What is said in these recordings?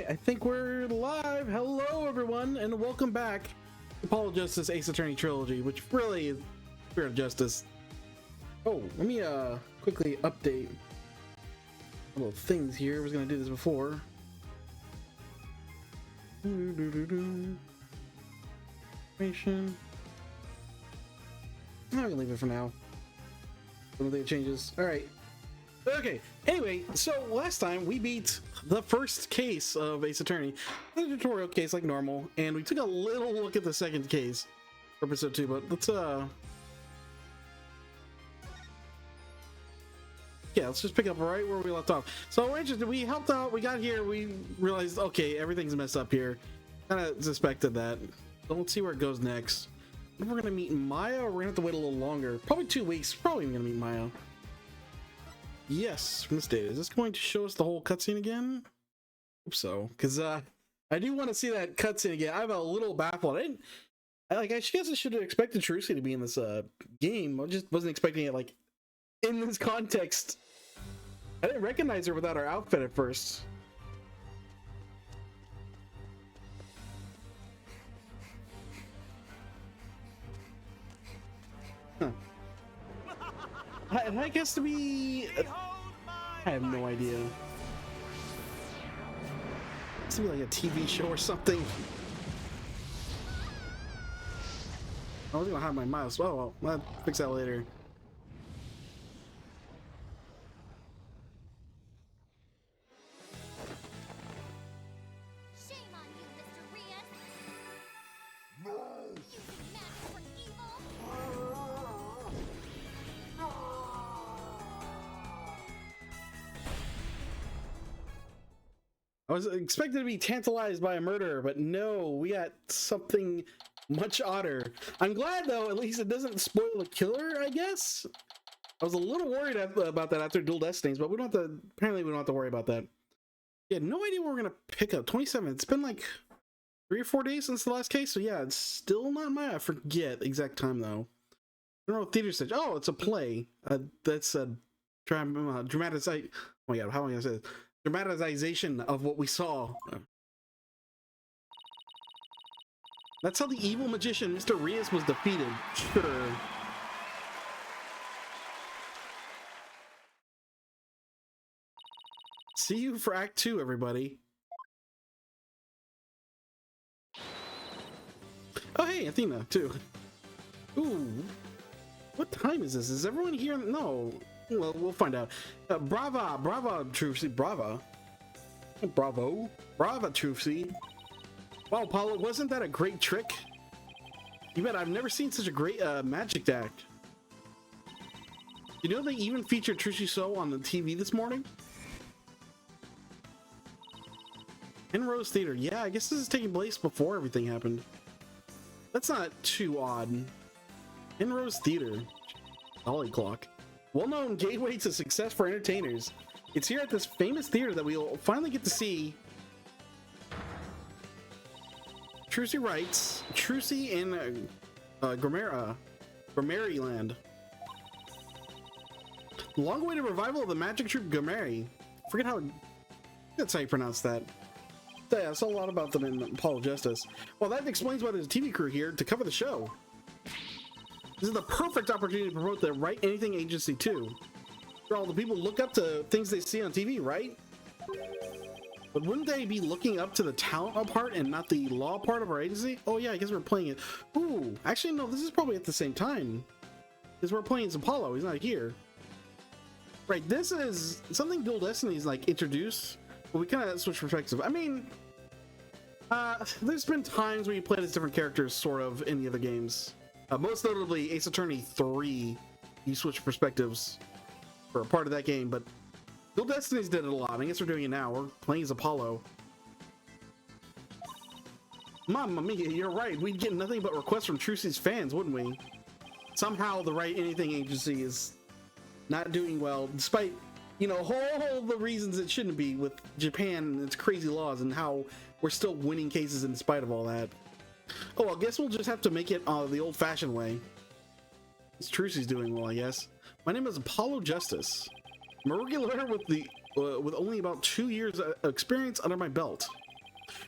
right, I think we're live. Hello, everyone, and welcome back to Apollo Justice Ace Attorney Trilogy, which really is Spirit of Justice. Oh, let me quickly update little things here. I was gonna do this before. Information. I'm gonna leave it for now. I don't think it changes. All right. Okay, anyway, so last time we beat the first case of Ace Attorney, the tutorial case like normal, and we took a little look at the second case for episode 2, but let's just pick up right where we left off. So we're interested, we helped out, we got here, we realized, okay, everything's messed up here. Kind of suspected that. So let's see where it goes next. If we're gonna meet Maya, or we're gonna have to wait a little longer. Probably 2 weeks, probably gonna meet Maya. Yes, from this data. Is this going to show us the whole cutscene again? Hope so, because I do want to see that cutscene again. I'm a little baffled. I guess I should have expected Trucy to be in this game. I just wasn't expecting it like in this context. I didn't recognize her without her outfit at first. Huh. I guess to be... I have no idea. It's gonna be like a TV show or something. I was gonna hide my mouse. Oh, well, I'll fix that later. Shame on you, Mr. Rias. No! Using magic for evil. I was expected to be tantalized by a murderer, but no, we got something much odder. I'm glad, though, at least it doesn't spoil the killer, I guess. I was a little worried about that after Dual Destinies, but we don't have to, apparently we don't have to worry about that. Yeah, no idea where we're gonna pick up. 27, it's been like 3 or 4 days since the last case, so yeah, it's still not I forget the exact time, though. I don't know, theater stage. Oh, it's a play. That's a dramatization. Oh my god, how am I gonna say this? Dramatization of what we saw. That's how the evil magician, Mr. Rias, was defeated. Sure. See you for Act 2, everybody. Oh, hey, Athena, too. Ooh. What time is this? Is everyone here? No. Well, we'll find out. Brava, Trucy, brava. Bravo. Brava, Trucy. Wow, Apollo, wasn't that a great trick? You bet, I've never seen such a great magic act. You know they even featured Trucy So on the TV this morning? Penrose Theater. Yeah, I guess this is taking place before everything happened. That's not too odd. Penrose Theater. Dolly Clock. Well-known gateway to success for entertainers. It's here at this famous theater that we'll finally get to see Trucy writes, Trucy in Grammary-land. The long-awaited revival of the magic troupe Grammary. Forget how... That's how you pronounce that. Yeah, I saw a lot about them in Apollo Justice. Well, that explains why there's a TV crew here to cover the show. This is the perfect opportunity to promote the Write Anything Agency too. For all the people look up to things they see on TV, right? But wouldn't they be looking up to the talent part and not the law part of our agency? Oh yeah, I guess we're playing it. Ooh, actually no, this is probably at the same time. Because we're playing as Apollo, he's not here. Right, this is something Dual Destinies like introduced, but we kind of switch perspectives. I mean, there's been times where you played as different characters sort of in the other games. Most notably, Ace Attorney 3, you switch perspectives for a part of that game, but Dual Destinies did it a lot. I guess we're doing it now. We're playing as Apollo. Mamma mia, you're right. We'd get nothing but requests from Trucy's fans, wouldn't we? Somehow the Write Anything Agency is not doing well, despite, you know, all the reasons it shouldn't be with Japan and its crazy laws and how we're still winning cases in spite of all that. Oh, I guess we'll just have to make it the old-fashioned way. It's Trucy's doing well, I guess. My name is Apollo Justice. I'm a regular with only about 2 years experience under my belt.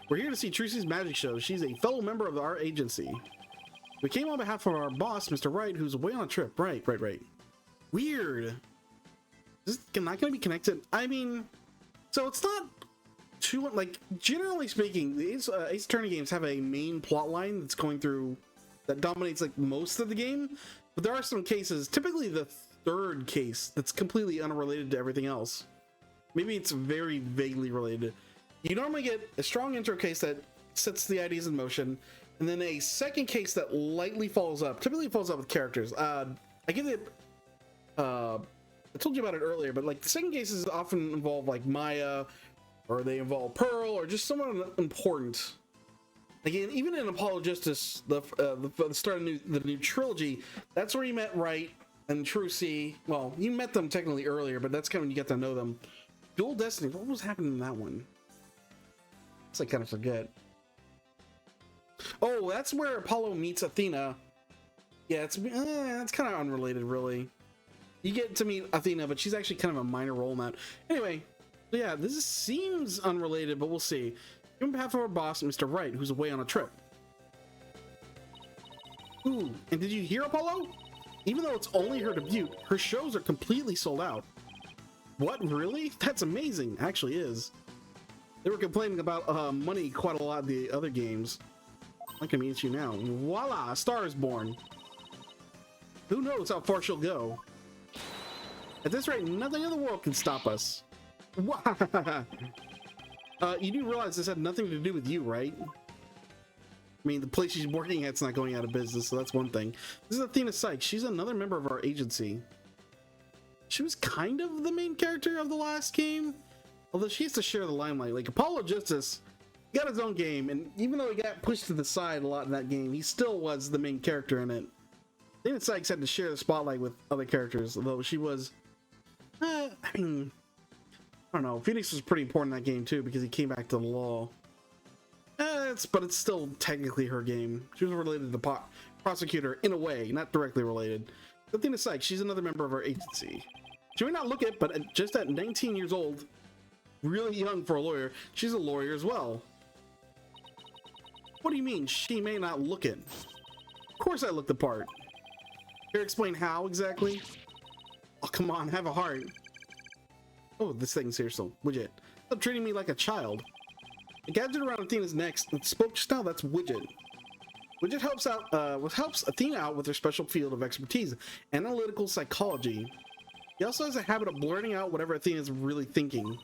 We're here to see Trucy's magic show. She's a fellow member of our agency. We came on behalf of our boss, Mr. Wright, who's away on a trip. Right. Weird. Is this not going to be connected? I mean, so it's not too, like, generally speaking, these Ace Attorney games have a main plot line that's going through, that dominates, like, most of the game. But there are some cases, typically the third case, that's completely unrelated to everything else. Maybe it's very vaguely related. You normally get a strong intro case that sets the ideas in motion, and then a second case that lightly follows up. Typically follows up with characters. I give it. I told you about it earlier, but like the second cases often involve like Maya, or they involve Pearl, or just someone important. Again, even in Apollo Justice, the start of the new trilogy, that's where you met Wright and Trucy. Well, you met them technically earlier, but that's kind of when you get to know them. Dual Destiny. What was happening in that one? I kind of forget. Oh, that's where Apollo meets Athena. Yeah, it's kind of unrelated, really. You get to meet Athena, but she's actually kind of a minor role in that. Anyway, yeah, this seems unrelated, but we'll see. On behalf of our boss, Mr. Wright, who's away on a trip. Ooh, and did you hear, Apollo? Even though it's only her debut, her shows are completely sold out. What, really? That's amazing. Actually is. They were complaining about money quite a lot in the other games. I can meet you now. Voila, a star is born. Who knows how far she'll go? At this rate, nothing in the world can stop us. You do realize this had nothing to do with you, right? I mean, the place she's working at's not going out of business, so that's one thing. This is Athena Sykes. She's another member of our agency. She was kind of the main character of the last game. Although she has to share the limelight. Like Apollo Justice got his own game, and even though he got pushed to the side a lot in that game, he still was the main character in it. David Sykes had to share the spotlight with other characters, although she was, I mean, I don't know. Phoenix was pretty important in that game too because he came back to the law. But it's still technically her game. She was related to the prosecutor in a way, not directly related. Athena Sykes, she's another member of our agency. She may not look it, but just at 19 years old, really young for a lawyer, she's a lawyer as well. What do you mean, she may not look it? Of course I look the part. Here, explain how exactly? Oh, come on, have a heart. Oh, this thing's here, so Widget. Stop treating me like a child. The gadget around Athena's neck that spoke just now, that's Widget. Widget helps Athena out with her special field of expertise, analytical psychology. He also has a habit of blurting out whatever Athena's really thinking.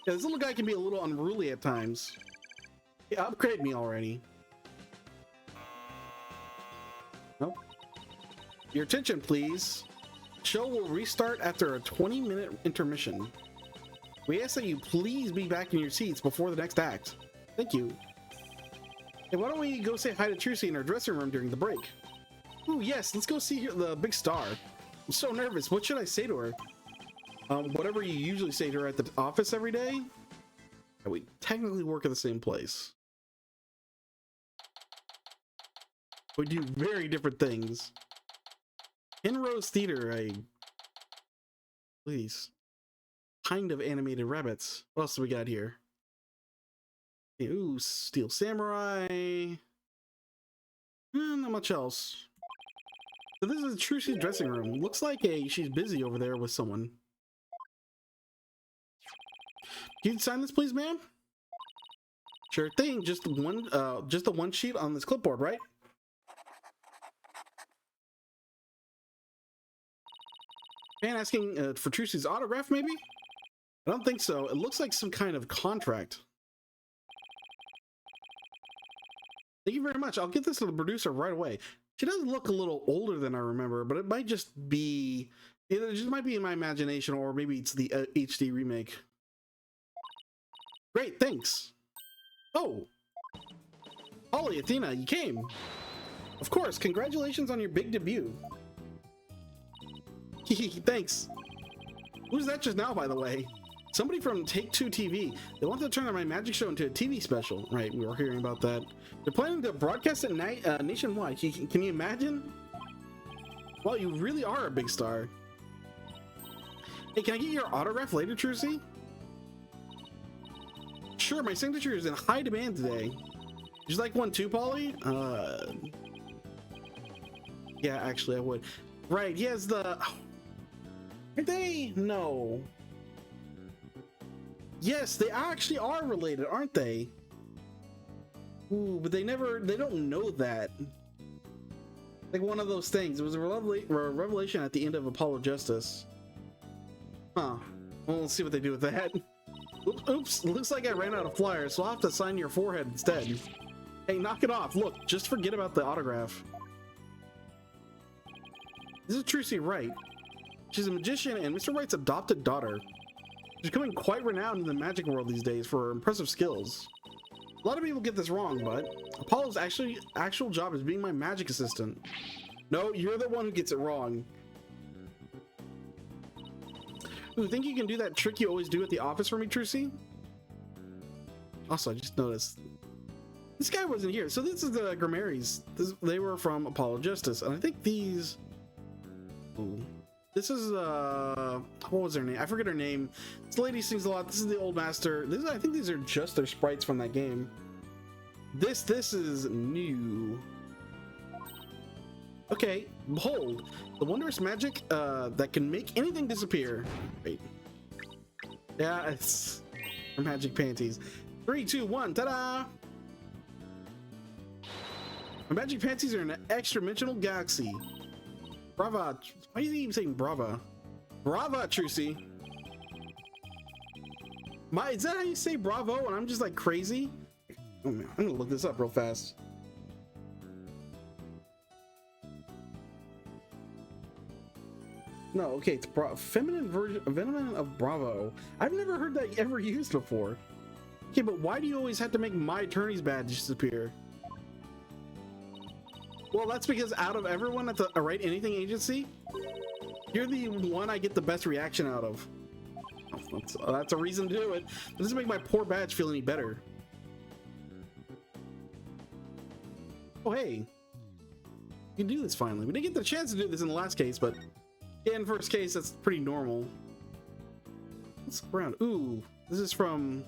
Yeah, this little guy can be a little unruly at times. Yeah, upgrade me already. Nope. Your attention, please. Show will restart after a 20-minute intermission. We ask that you please be back in your seats before the next act. Thank you. Hey, why don't we go say hi to Trucy in her dressing room during the break? Ooh, yes, let's go see the big star. I'm so nervous. What should I say to her? Whatever you usually say to her at the office every day? We technically work at the same place. We do very different things. Penrose Theater, please. Kind of animated rabbits. What else do we got here? Ooh, Steel Samurai. Not much else. So this is Trucy's dressing room. Looks like she's busy over there with someone. Can you sign this, please, ma'am? Sure thing. Just the one sheet on this clipboard, right? Man asking for Trucy's autograph, maybe? I don't think so. It looks like some kind of contract. Thank you very much. I'll get this to the producer right away. She does look a little older than I remember, but it might just be... It just might be in my imagination, or maybe it's the HD remake. Great, thanks. Oh. Holly, Athena, you came. Of course, congratulations on your big debut. Thanks. Who's that just now, by the way? Somebody from Take-Two TV. They want to turn my magic show into a TV special. Right, we were hearing about that. They're planning to broadcast it nationwide. Can you imagine? Well, you really are a big star. Hey, can I get your autograph later, Trucy? Sure, my signature is in high demand today. Would you like one too, Polly? Yeah, actually I would. Right, he has the... Aren't they? No. Yes, they actually are related, aren't they? Ooh, but they don't know that. Like one of those things. It was a revelation at the end of Apollo Justice. Huh. Well, let's see what they do with that. Oops, looks like I ran out of flyers, so I'll have to sign your forehead instead. Hey, knock it off. Look, just forget about the autograph. This is Trucy Wright. She's a magician and Mr. Wright's adopted daughter. She's becoming quite renowned in the magic world these days for her impressive skills. A lot of people get this wrong, but Apollo's actual job is being my magic assistant. No, you're the one who gets it wrong. Ooh, think you can do that trick you always do at the office for me, Trucy? Also, I just noticed this guy wasn't here. So this is the Grimaries. They were from Apollo Justice, and I think these... Ooh. This is what was her name? I forget her name. This lady sings a lot. This is the old master. I think these are just their sprites from that game. This is new. Okay, behold, the wondrous magic that can make anything disappear. Wait. Yeah, it's her magic panties. 3, 2, 1, ta-da! My magic panties are in an extra-dimensional galaxy. Brava. Why is he even saying brava? Brava, Trucy. Is that how you say bravo? And I'm just like crazy? Oh man, I'm gonna look this up real fast. No, okay, it's feminine of bravo. I've never heard that ever used before. Okay, but why do you always have to make my attorney's badge disappear? Well, that's because out of everyone at the Write Anything agency, you're the one I get the best reaction out of. That's a reason to do it. It doesn't make my poor badge feel any better. Oh, hey. You can do this finally. We didn't get the chance to do this in the last case, but in first case, that's pretty normal. Let's look around. Ooh, this is from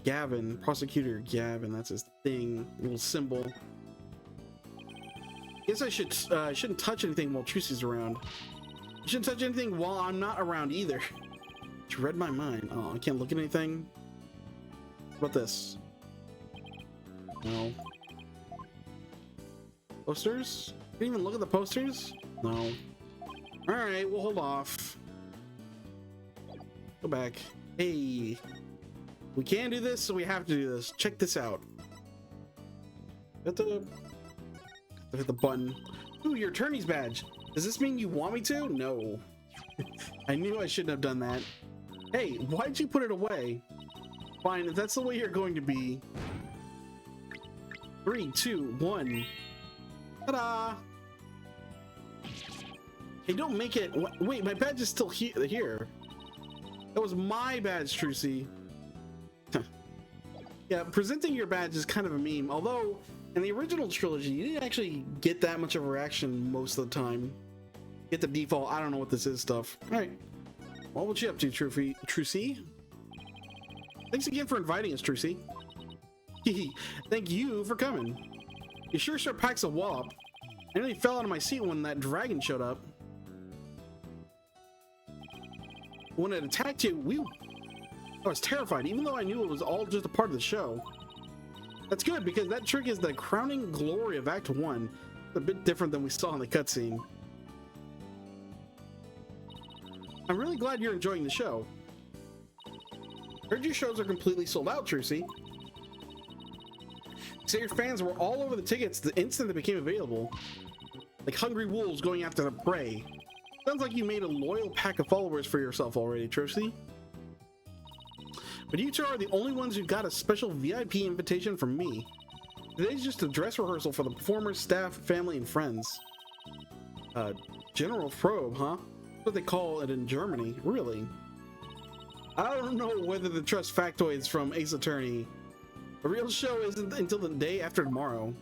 Gavin, Prosecutor Gavin. That's his thing, little symbol. Guess I shouldn't touch anything while Trucy's around. You shouldn't touch anything while I'm not around either. You read my mind. Oh, I can't look at anything. What about this? No. Posters? You didn't even look at the posters? No. Alright, we'll hold off. Go back. Hey. We can do this, so we have to do this. Check this out. Hit the button. Ooh, your attorney's badge. Does this mean you want me to? No. I knew I shouldn't have done that. Hey, why'd you put it away? Fine, if that's the way you're going to be. 3, 2, 1. Ta-da! Hey, don't make it. Wait, my badge is still here. That was my badge, Trucy. Yeah, presenting your badge is kind of a meme, although in the original trilogy, you didn't actually get that much of a reaction most of the time. Get the default, I don't know what this is stuff. Alright. What was you up to, Trucy? Thanks again for inviting us, Trucy. Thank you for coming. You sure packs a wallop. I nearly fell out of my seat when that dragon showed up. When it attacked you, I was terrified, even though I knew it was all just a part of the show. That's good, because that trick is the crowning glory of Act 1. It's a bit different than we saw in the cutscene. I'm really glad you're enjoying the show. Heard your shows are completely sold out, Trucy. So your fans were all over the tickets the instant they became available. Like hungry wolves going after the prey. Sounds like you made a loyal pack of followers for yourself already, Trucy. But you two are the only ones who got a special VIP invitation from me. Today's just a dress rehearsal for the performers, staff, family, and friends. General probe, huh? That's what they call it in Germany. Really? I don't know whether to trust factoids from Ace Attorney. The real show isn't until the day after tomorrow.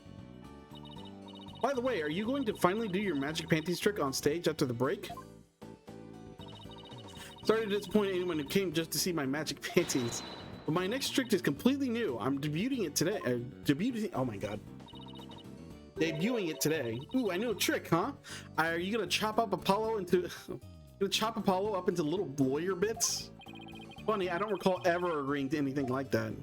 By the way, are you going to finally do your magic panties trick on stage after the break? Sorry to disappoint anyone who came just to see my magic panties. But my next trick is completely new. I'm debuting it today. Oh my god. Debuting it today. Ooh, I know a trick, huh? Are you gonna chop up Apollo into gonna chop Apollo up into little lawyer bits? Funny, I don't recall ever agreeing to anything like that.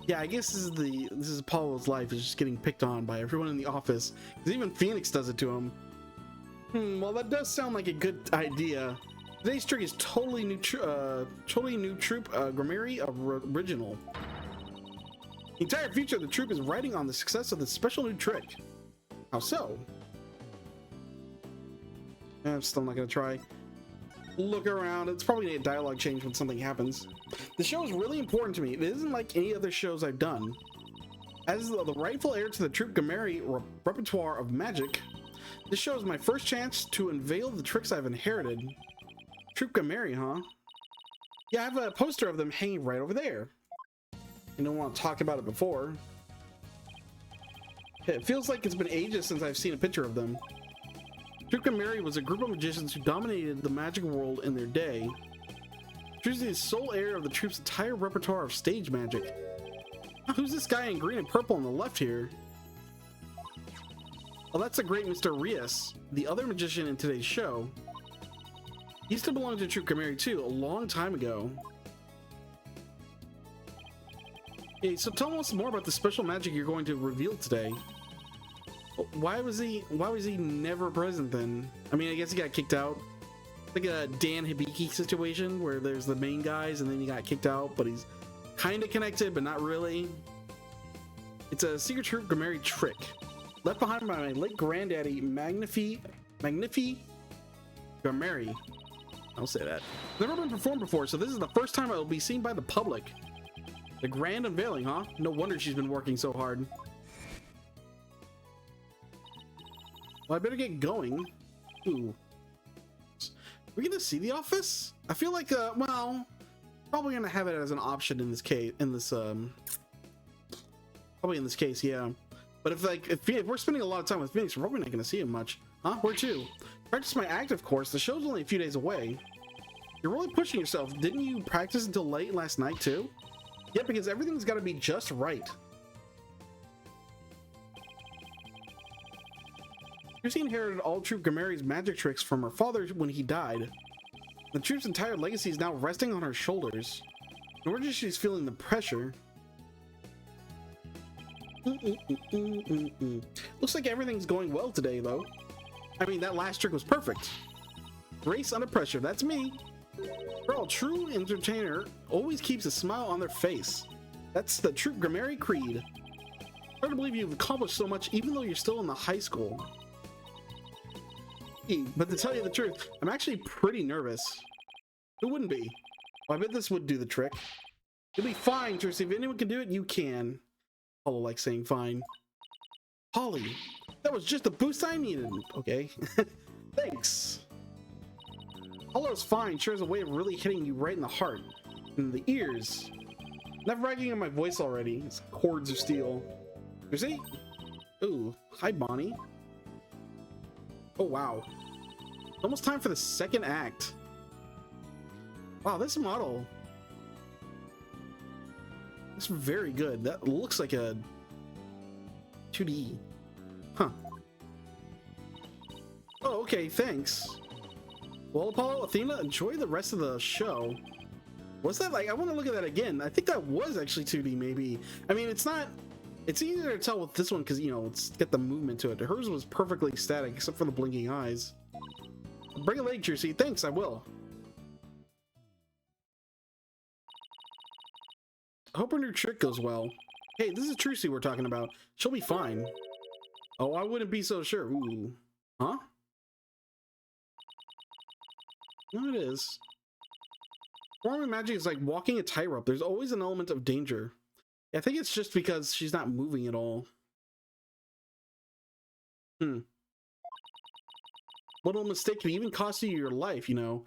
Yeah, I guess this is Apollo's life, is just getting picked on by everyone in the office. Because even Phoenix does it to him. Well, that does sound like a good idea. Today's trick is totally new troop Grammary original. The entire future of the troop is riding on the success of this special new trick. How so? I'm still not gonna try. Look around. It's probably a dialogue change when something happens. The show is really important to me. It isn't like any other shows I've done. As the rightful heir to the Troop Gameri repertoire of magic, this show is my first chance to unveil the tricks I've inherited. Troop Gameri, huh? Yeah, I have a poster of them hanging right over there. I don't want to talk about it before. It feels like it's been ages since I've seen a picture of them. Troop Gameri was a group of magicians who dominated the magic world in their day. Choosing the sole heir of the troop's entire repertoire of stage magic. Who's this guy in green and purple on the left here? Oh, that's the great Mr. Rias, the other magician in today's show. He used to belong to Troop Gameri too, a long time ago. Hey, so tell us more about the special magic you're going to reveal today. Why was he never present then? I mean, I guess he got kicked out. Like a Dan Hibiki situation where there's the main guys and then he got kicked out, but he's kind of connected, but not really. It's a secret Troop Gameri trick left behind by my late granddaddy, Magnifi Gameri. I'll say that. Never been performed before, so this is the first time it will be seen by the public. The grand unveiling, huh? No wonder she's been working so hard. Well, I better get going. Ooh. We're gonna see The Office? I feel like, well, probably gonna have it as an option in this case, probably in this case, yeah. But if we're spending a lot of time with Phoenix, we're probably not gonna see him much. Huh? Where to? Practice my active course. The show's only a few days away. You're really pushing yourself. Didn't you practice until late last night too? Yeah, because everything's gotta be just right. Lucy inherited all Troop Gameri's magic tricks from her father when he died. The troop's entire legacy is now resting on her shoulders. No wonder she's feeling the pressure. Looks like everything's going well today, though. I mean, that last trick was perfect. Grace under pressure, that's me. Girl, a true entertainer always keeps a smile on their face. That's the Troop Gameri creed. Hard to believe you've accomplished so much even though you're still in the high school. But to tell you the truth, I'm actually pretty nervous. Who wouldn't be? Well, I bet this would do the trick. You'll be fine, Trixie. If anyone can do it, you can. Apollo likes saying fine. Holly, that was just the boost I needed. Okay. Thanks. Apollo's fine. Sure has a way of really hitting you right in the heart. In the ears. Not bragging on my voice already. It's cords of steel. You see? Ooh. Hi, Bonnie. Oh, wow. Almost time for the second act. Wow, this model. It's very good. That looks like a 2D. Huh. Oh, okay, thanks. Well, Apollo, Athena, enjoy the rest of the show. What's that like? I want to look at that again. I think that was actually 2D, maybe. I mean, it's not... It's easier to tell with this one because, you know, it's got the movement to it. Hers was perfectly static except for the blinking eyes. Bring a leg, Juicy. Thanks, I will. I hope her new trick goes well. Hey, this is Trucy we're talking about. She'll be fine. Oh, I wouldn't be so sure. Ooh. Huh? No, it is. Performing magic is like walking a tightrope. There's always an element of danger. I think it's just because she's not moving at all. Little mistake can even cost you your life, you know.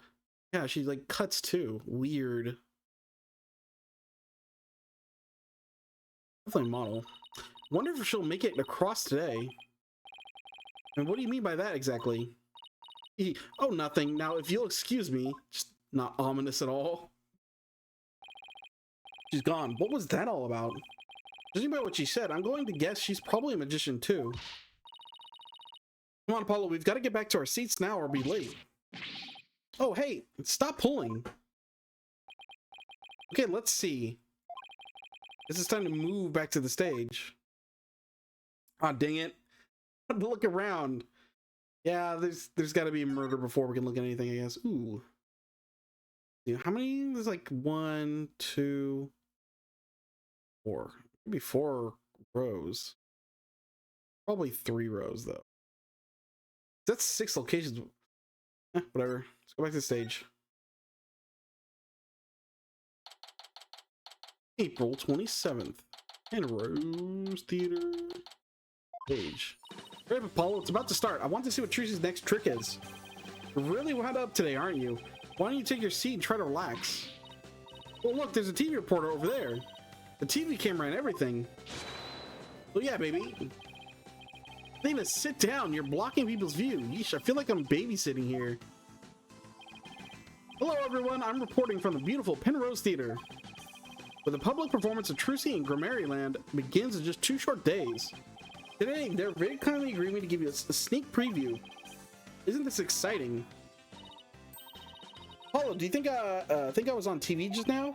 Yeah, she like cuts too. Weird. Definitely model. Wonder if she'll make it across today. And what do you mean by that exactly? Oh, nothing. Now, if you'll excuse me, just not ominous at all. She's gone. What was that all about? Judging by what she said, I'm going to guess she's probably a magician too. Come on, Apollo, we've got to get back to our seats now or be late. Oh, hey, stop pulling. Okay, let's see. This is time to move back to the stage. Ah, dang it. Look around. Yeah, there's got to be a murder before we can look at anything, I guess. Ooh. Yeah, how many? There's like 1, 2, 4. Maybe 4 rows. Probably 3 rows, though. That's 6 locations. Whatever. Let's go back to the stage. April 27th. Penrose Theater. Stage. Great, Apollo, it's about to start. I want to see what Tracy's next trick is. You're really wound up today, aren't you? Why don't you take your seat and try to relax? Well, look, there's a TV reporter over there. The TV camera and everything. Oh yeah, baby. Lena, sit down. You're blocking people's view. Yeesh, I feel like I'm babysitting here. Hello, everyone. I'm reporting from the beautiful Penrose Theater, where the public performance of Trucy in Grammariland begins in just 2 short days. Today, they're very kindly agreeing to give you a sneak preview. Isn't this exciting? Paulo, do you think I was on TV just now?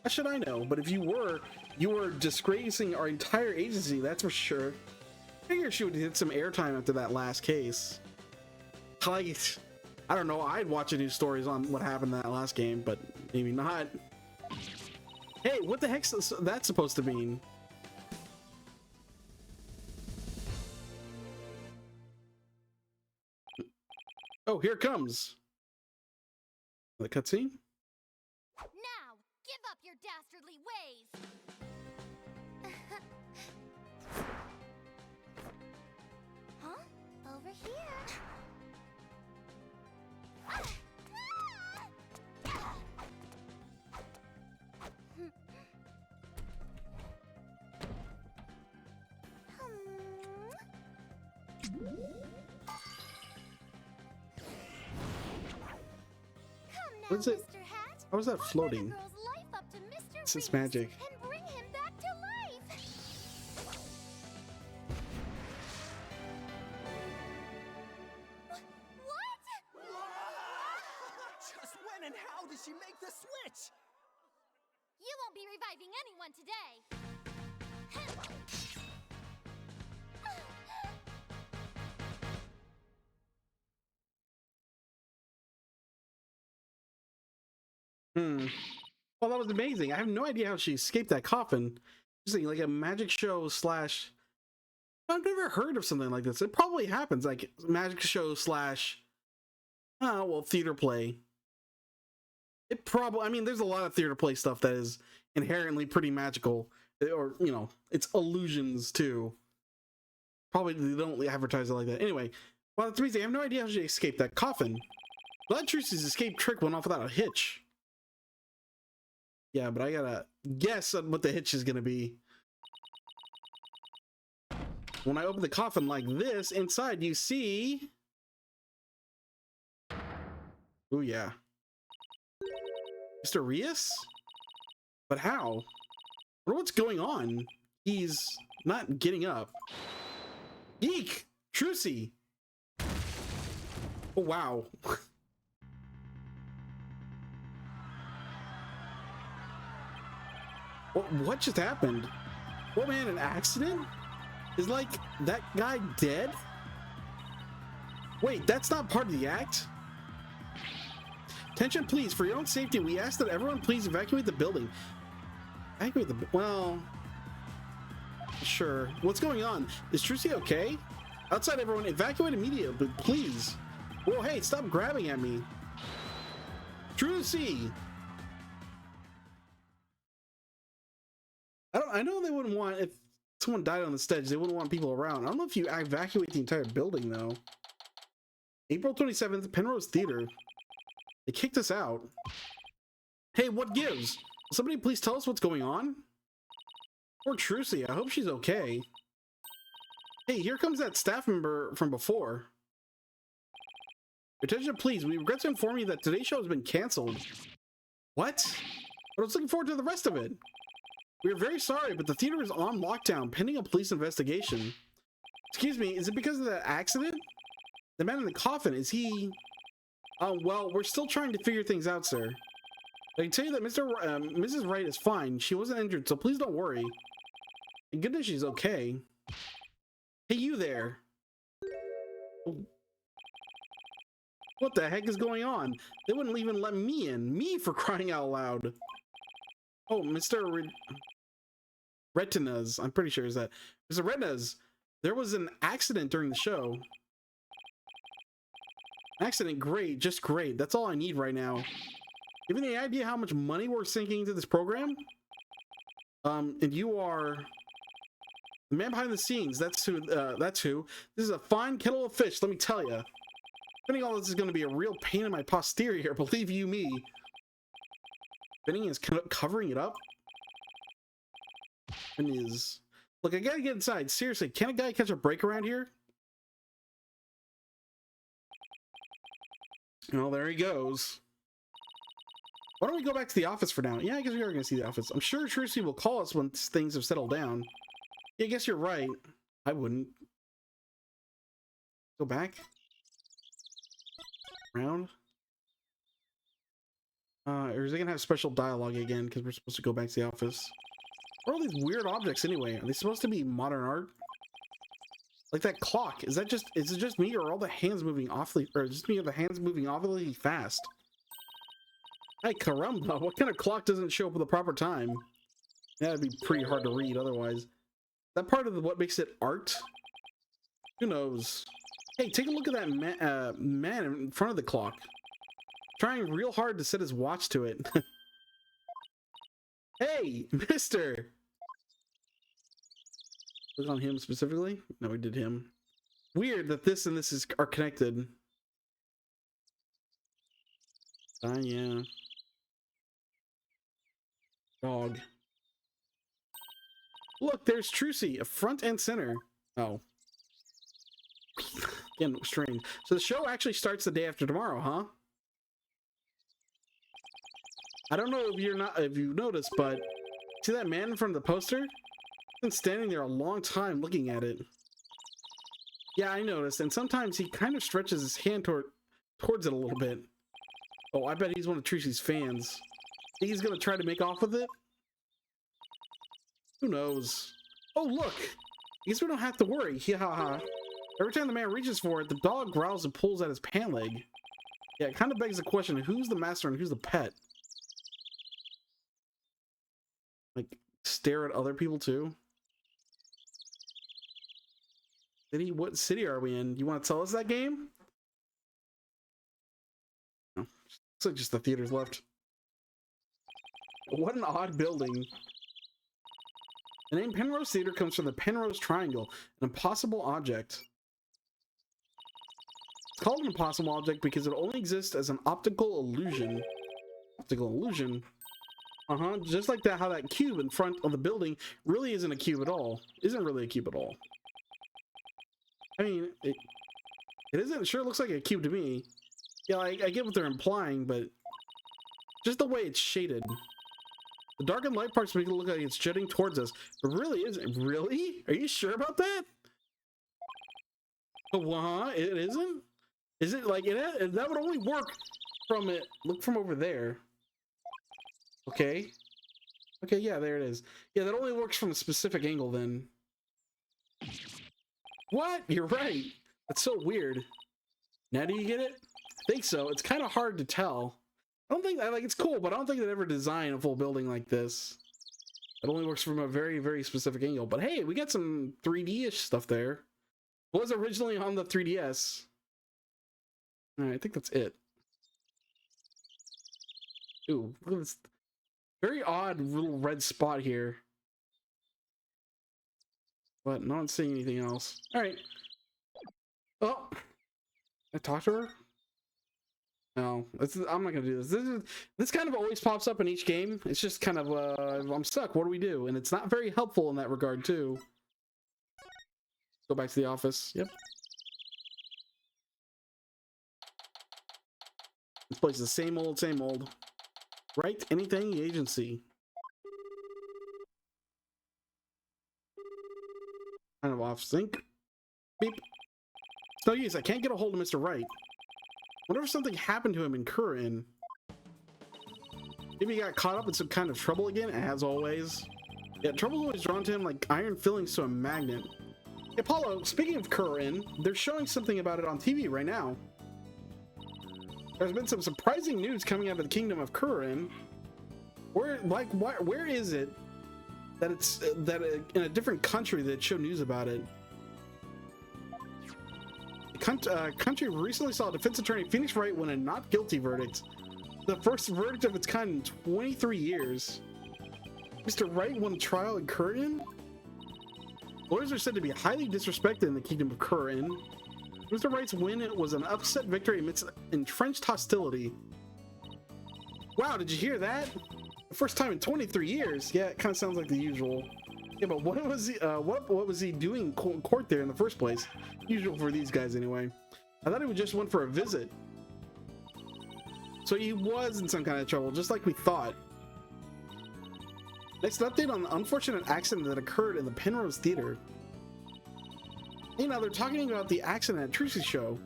How should I know? But if you were disgracing our entire agency, that's for sure. I figured she would hit some airtime after that last case. Like, I don't know, I'd watch a news stories on what happened in that last game, but maybe not. Hey, what the heck's that supposed to mean? Oh, here it comes. The cutscene? Now, give up your dastardly ways! Huh? Over here. What is it? How is that floating? It's magic. And bring him back to life. What? Just when and how did she make the switch? You won't be reviving anyone today. Well, that was amazing. I have no idea how she escaped that coffin. Just like a magic show slash... I've never heard of something like this. It probably happens, like magic show slash... Oh, well, theater play. It probably... I mean, there's a lot of theater play stuff that is inherently pretty magical. Or, you know, it's illusions, too. Probably they don't advertise it like that. Anyway, well, that's amazing. I have no idea how she escaped that coffin. Blood Trucy's escape trick went off without a hitch. Yeah, but I gotta guess on what the hitch is gonna be. When I open the coffin like this, inside you see... Oh yeah. Mr. Rias? But how? I wonder what's going on. He's not getting up. Eek! Trucy! Oh wow. What just happened? What, man, an accident? Is like that guy dead? Wait, that's not part of the act? Attention, please. For your own safety, we ask that everyone please evacuate the building. Evacuate the... Well... Sure. What's going on? Is Trucy okay? Outside, everyone, evacuate immediately, please. Whoa, hey, stop grabbing at me. Trucy! I know they wouldn't want, if someone died on the stage, they wouldn't want people around. I don't know if you evacuate the entire building, though. April 27th, Penrose Theater. They kicked us out. Hey, what gives? Will somebody please tell us what's going on? Poor Trucy, I hope she's okay. Hey, here comes that staff member from before. Attention, please. We regret to inform you that today's show has been canceled. What? But I was looking forward to the rest of it. We are very sorry, but the theater is on lockdown pending a police investigation. Excuse me, is it because of that accident? The man in the coffin, is he... well, we're still trying to figure things out, sir. I can tell you that Mrs. Wright is fine. She wasn't injured, so please don't worry. Thank goodness she's okay. Hey, you there. What the heck is going on? They wouldn't even let me in. Me, for crying out loud. Oh, Mr. Retinas. I'm pretty sure is that. Mr. Retinas, there was an accident during the show. Accident, great, just great. That's all I need right now. Give me any idea how much money we're sinking into this program? And you are the man behind the scenes. That's who. That's who. This is a fine kettle of fish, let me tell you. Spinning all this is going to be a real pain in my posterior, believe you me. Spinning is covering it up. And is look. I gotta get inside. Seriously, can a guy catch a break around here? Well, there he goes. Why don't we go back to the office for now? Yeah, I guess we are going to see the office. I'm sure Trucy will call us once things have settled down. Yeah, I guess you're right. I wouldn't. Go back. Around. Or is it going to have special dialogue again because we're supposed to go back to the office? What are all these weird objects anyway? Are they supposed to be modern art? Like that clock. Is it just me or are all the hands moving awfully, or just me or the hands moving awfully fast? Hey, caramba, what kind of clock doesn't show up at the proper time? That'd be pretty hard to read otherwise. That part of what makes it art? Who knows? Hey, take a look at that man in front of the clock. Trying real hard to set his watch to it. Hey, mister! Look on him specifically? No, we did him. Weird that this and this are connected. Yeah. Dog. Look, there's Trucy, front and center. Oh. Again, strange. So the show actually starts the day after tomorrow, huh? I don't know if you've noticed, but see that man in front of the poster? He's been standing there a long time looking at it. Yeah, I noticed, and sometimes he kind of stretches his hand towards it a little bit. Oh, I bet he's one of Trucy's fans. Think he's gonna try to make off with it? Who knows? Oh, look! I guess we don't have to worry. Ha. Every time the man reaches for it, the dog growls and pulls at his pant leg. Yeah, it kind of begs the question, who's the master and who's the pet? Like, stare at other people too? What city are we in? You want to tell us that game? No. Looks like just the theaters left. What an odd building. The name Penrose Theater comes from the Penrose Triangle, an impossible object. It's called an impossible object because it only exists as an optical illusion. Optical illusion? Just like that, how that cube in front of the building really isn't a cube at all. Isn't really a cube at all. I mean, it isn't. It sure looks like a cube to me. Yeah, I get what they're implying, but just the way it's shaded. The darkened light parts make it look like it's jetting towards us, but really isn't. Really? Are you sure about that? What? It isn't? Is it like it? That would only work from it. Look from over there. Okay. Okay, yeah, there it is. Yeah, that only works from a specific angle then. What? You're right. That's so weird. Now do you get it? I think so. It's kind of hard to tell. I don't think it's cool, but I don't think they'd ever design a full building like this. It only works from a very, very specific angle. But hey, we got some 3D-ish stuff there. It was originally on the 3DS. All right, I think that's it. Ooh, look at this very odd little red spot here. But not seeing anything else. All right. Oh, I talked to her. No, I'm not gonna do this. This kind of always pops up in each game. It's just kind of I'm stuck. What do we do? And it's not very helpful in that regard too. Go back to the office. Yep. This place is the same old, same old. Right? Anything agency. kind of off sync. Beep. It's no use. I can't get a hold of Mr. Wright. Wonder if something happened to him in Kurin. Maybe he got caught up in some kind of trouble again, as always. Yeah, trouble's always drawn to him like iron fillings to a magnet. Hey, Paulo, speaking of Kurin, they're showing something about it on TV right now. There's been some surprising news coming out of the kingdom of Kurin. Where is it that it's in a different country that showed news about it? The country recently saw defense attorney Phoenix Wright win a not guilty verdict. The first verdict of its kind in 23 years. Mr. Wright won trial in Kurin? Lawyers are said to be highly disrespected in the kingdom of Kurin. Mr. Wright's win was an upset victory amidst entrenched hostility. Wow, did you hear that? The first time in 23 years. Yeah, it kind of sounds like the usual. Yeah, but what was he? What was he doing in court there in the first place? Usual for these guys, anyway. I thought he just went for a visit. So he was in some kind of trouble, just like we thought. Next, an update on the unfortunate accident that occurred in the Penrose Theater. You know, they're talking about the accident at Trucy's show.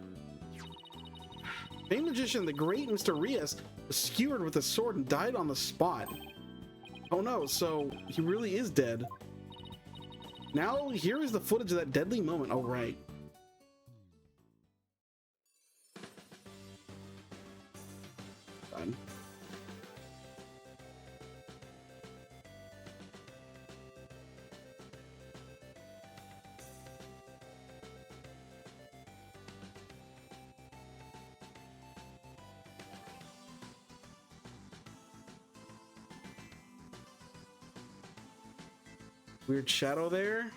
Famed magician, the great Mr. Rias, was skewered with a sword and died on the spot. Oh no, so he really is dead. Now, here is the footage of that deadly moment. Oh, right. Done. Weird shadow there.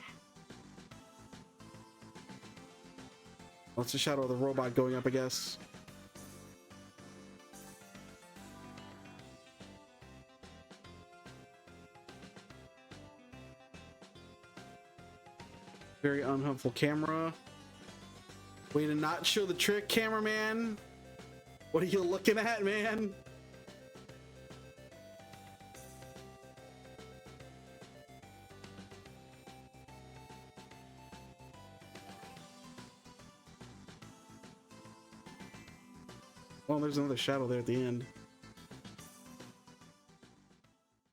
What's the shadow of the robot going up, I guess? Very unhelpful camera. Way to not show the trick, cameraman. What are you looking at, man? Oh, there's another shadow there at the end.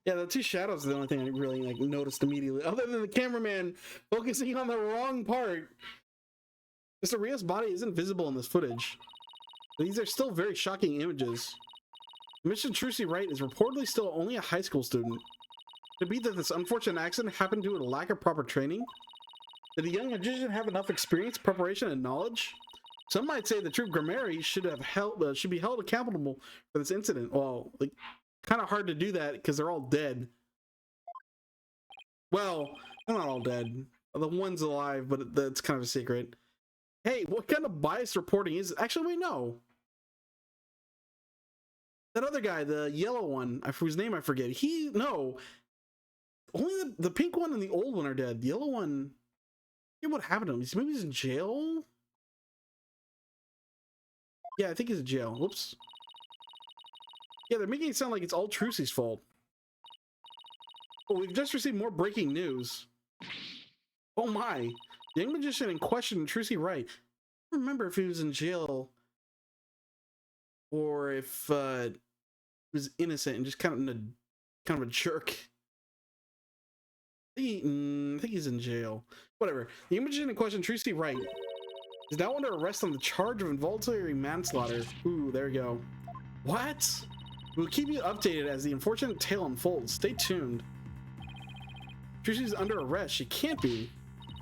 Yeah, the two shadows are the only thing I really noticed immediately, other than the cameraman focusing on the wrong part. Mr. Rios' body isn't visible in this footage, but these are still very shocking images. Mission Trucy Wright is reportedly still only a high school student. Could it be that this unfortunate accident happened due to a lack of proper training? Did the young magician have enough experience, preparation, and knowledge? Some might say the troop Grammari should be held accountable for this incident. Well, like, kind of hard to do that because they're all dead. Well, they're not all dead. The one's alive, but that's kind of a secret. Hey, what kind of biased reporting is it? Actually, wait, no. That other guy, the yellow one, whose name I forget. No. Only the pink one and the old one are dead. The yellow one, yeah, what happened to him? Maybe he's in jail? Yeah, I think he's in jail. Whoops. Yeah, they're making it sound like it's all Trucy's fault. Oh, we've just received more breaking news. Oh my. The young magician in question, Trucy Wright. I don't remember if he was in jail or if he was innocent and just kind of a jerk. I think he's in jail. Whatever. The young magician in question, Trucy Wright, is now under arrest on the charge of involuntary manslaughter. Ooh, there you go. What? We'll keep you updated as the unfortunate tale unfolds. Stay tuned. Trucy's under arrest. She can't be.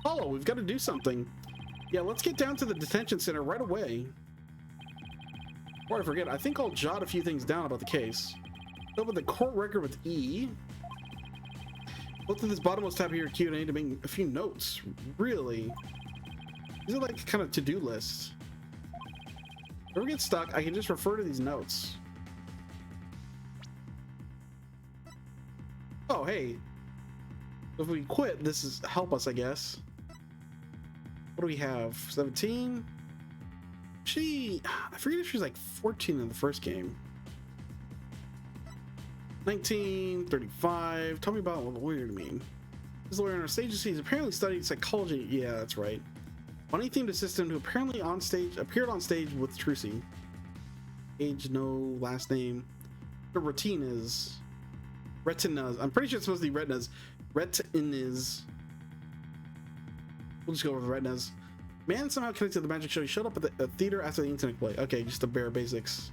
Paulo, we've got to do something. Yeah, let's get down to the detention center right away. Before I forget, I think I'll jot a few things down about the case. Open the court record with E. Look to this bottommost tab here, Q&A, to make a few notes. Really? These are like kind of to-do lists. If we get stuck, I can just refer to these notes. Oh, hey. If we quit, this is help us, I guess. What do we have? 17? I forget if she was like 14 in the first game. 19, 35. Tell me about what weird mean. This lawyer on our stage he's apparently studied psychology. Yeah, that's right. Funny themed assistant who apparently appeared on stage with Trucy. Age, no last name. The retinas. Retinas. I'm pretty sure it's supposed to be retinas. Retinas. We'll just go with retinas. Man somehow connected to the magic show. He showed up at the theater after the internet play. Okay, just the bare basics.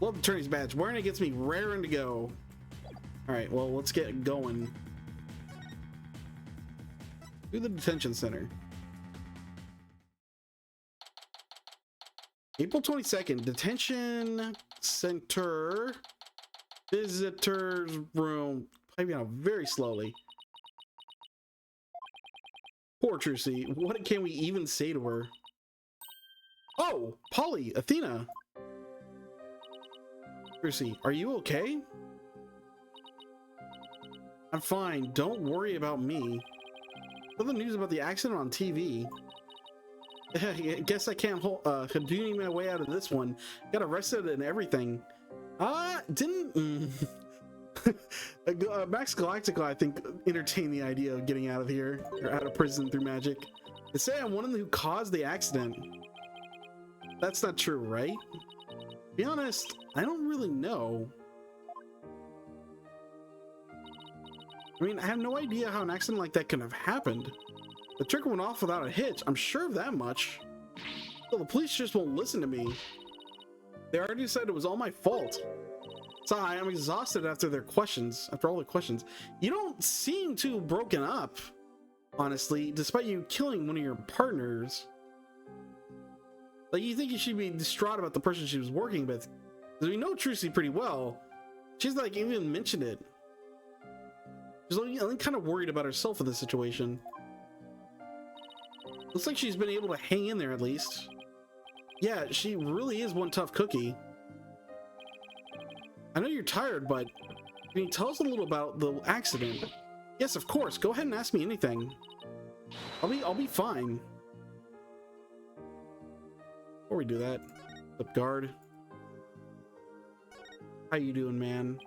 Love the attorney's badge. Wearing it gets me raring to go. Alright, well, let's get going. To the detention center. April 22nd, detention center, visitors room. Piping out very slowly. Poor Trucy. What can we even say to her? Oh, Polly, Athena. Trucy, are you okay? I'm fine. Don't worry about me. Saw the news about the accident on TV. I guess I can't continue my way out of this one. Got arrested and everything. Didn't Max Galactica, I think, entertained the idea of getting out of here or out of prison through magic. They say I'm one of them who caused the accident. That's not true, right? To be honest, I don't really know. I mean, I have no idea how an accident like that could have happened. The trick went off without a hitch. I'm sure of that much. Well, the police just won't listen to me. They already said it was all my fault. Sorry, I'm exhausted after their questions. After all the questions. You don't seem too broken up, honestly, despite you killing one of your partners. Like, you think you should be distraught about the person she was working with. Because we know Trucy pretty well. She's like, even mentioned it. She's only kind of worried about herself in this situation. Looks like she's been able to hang in there at least. Yeah, she really is one tough cookie. I know you're tired, but can you tell us a little about the accident? Yes, of course. Go ahead and ask me anything. I'll be fine. Before we do that, up guard. How you doing, man?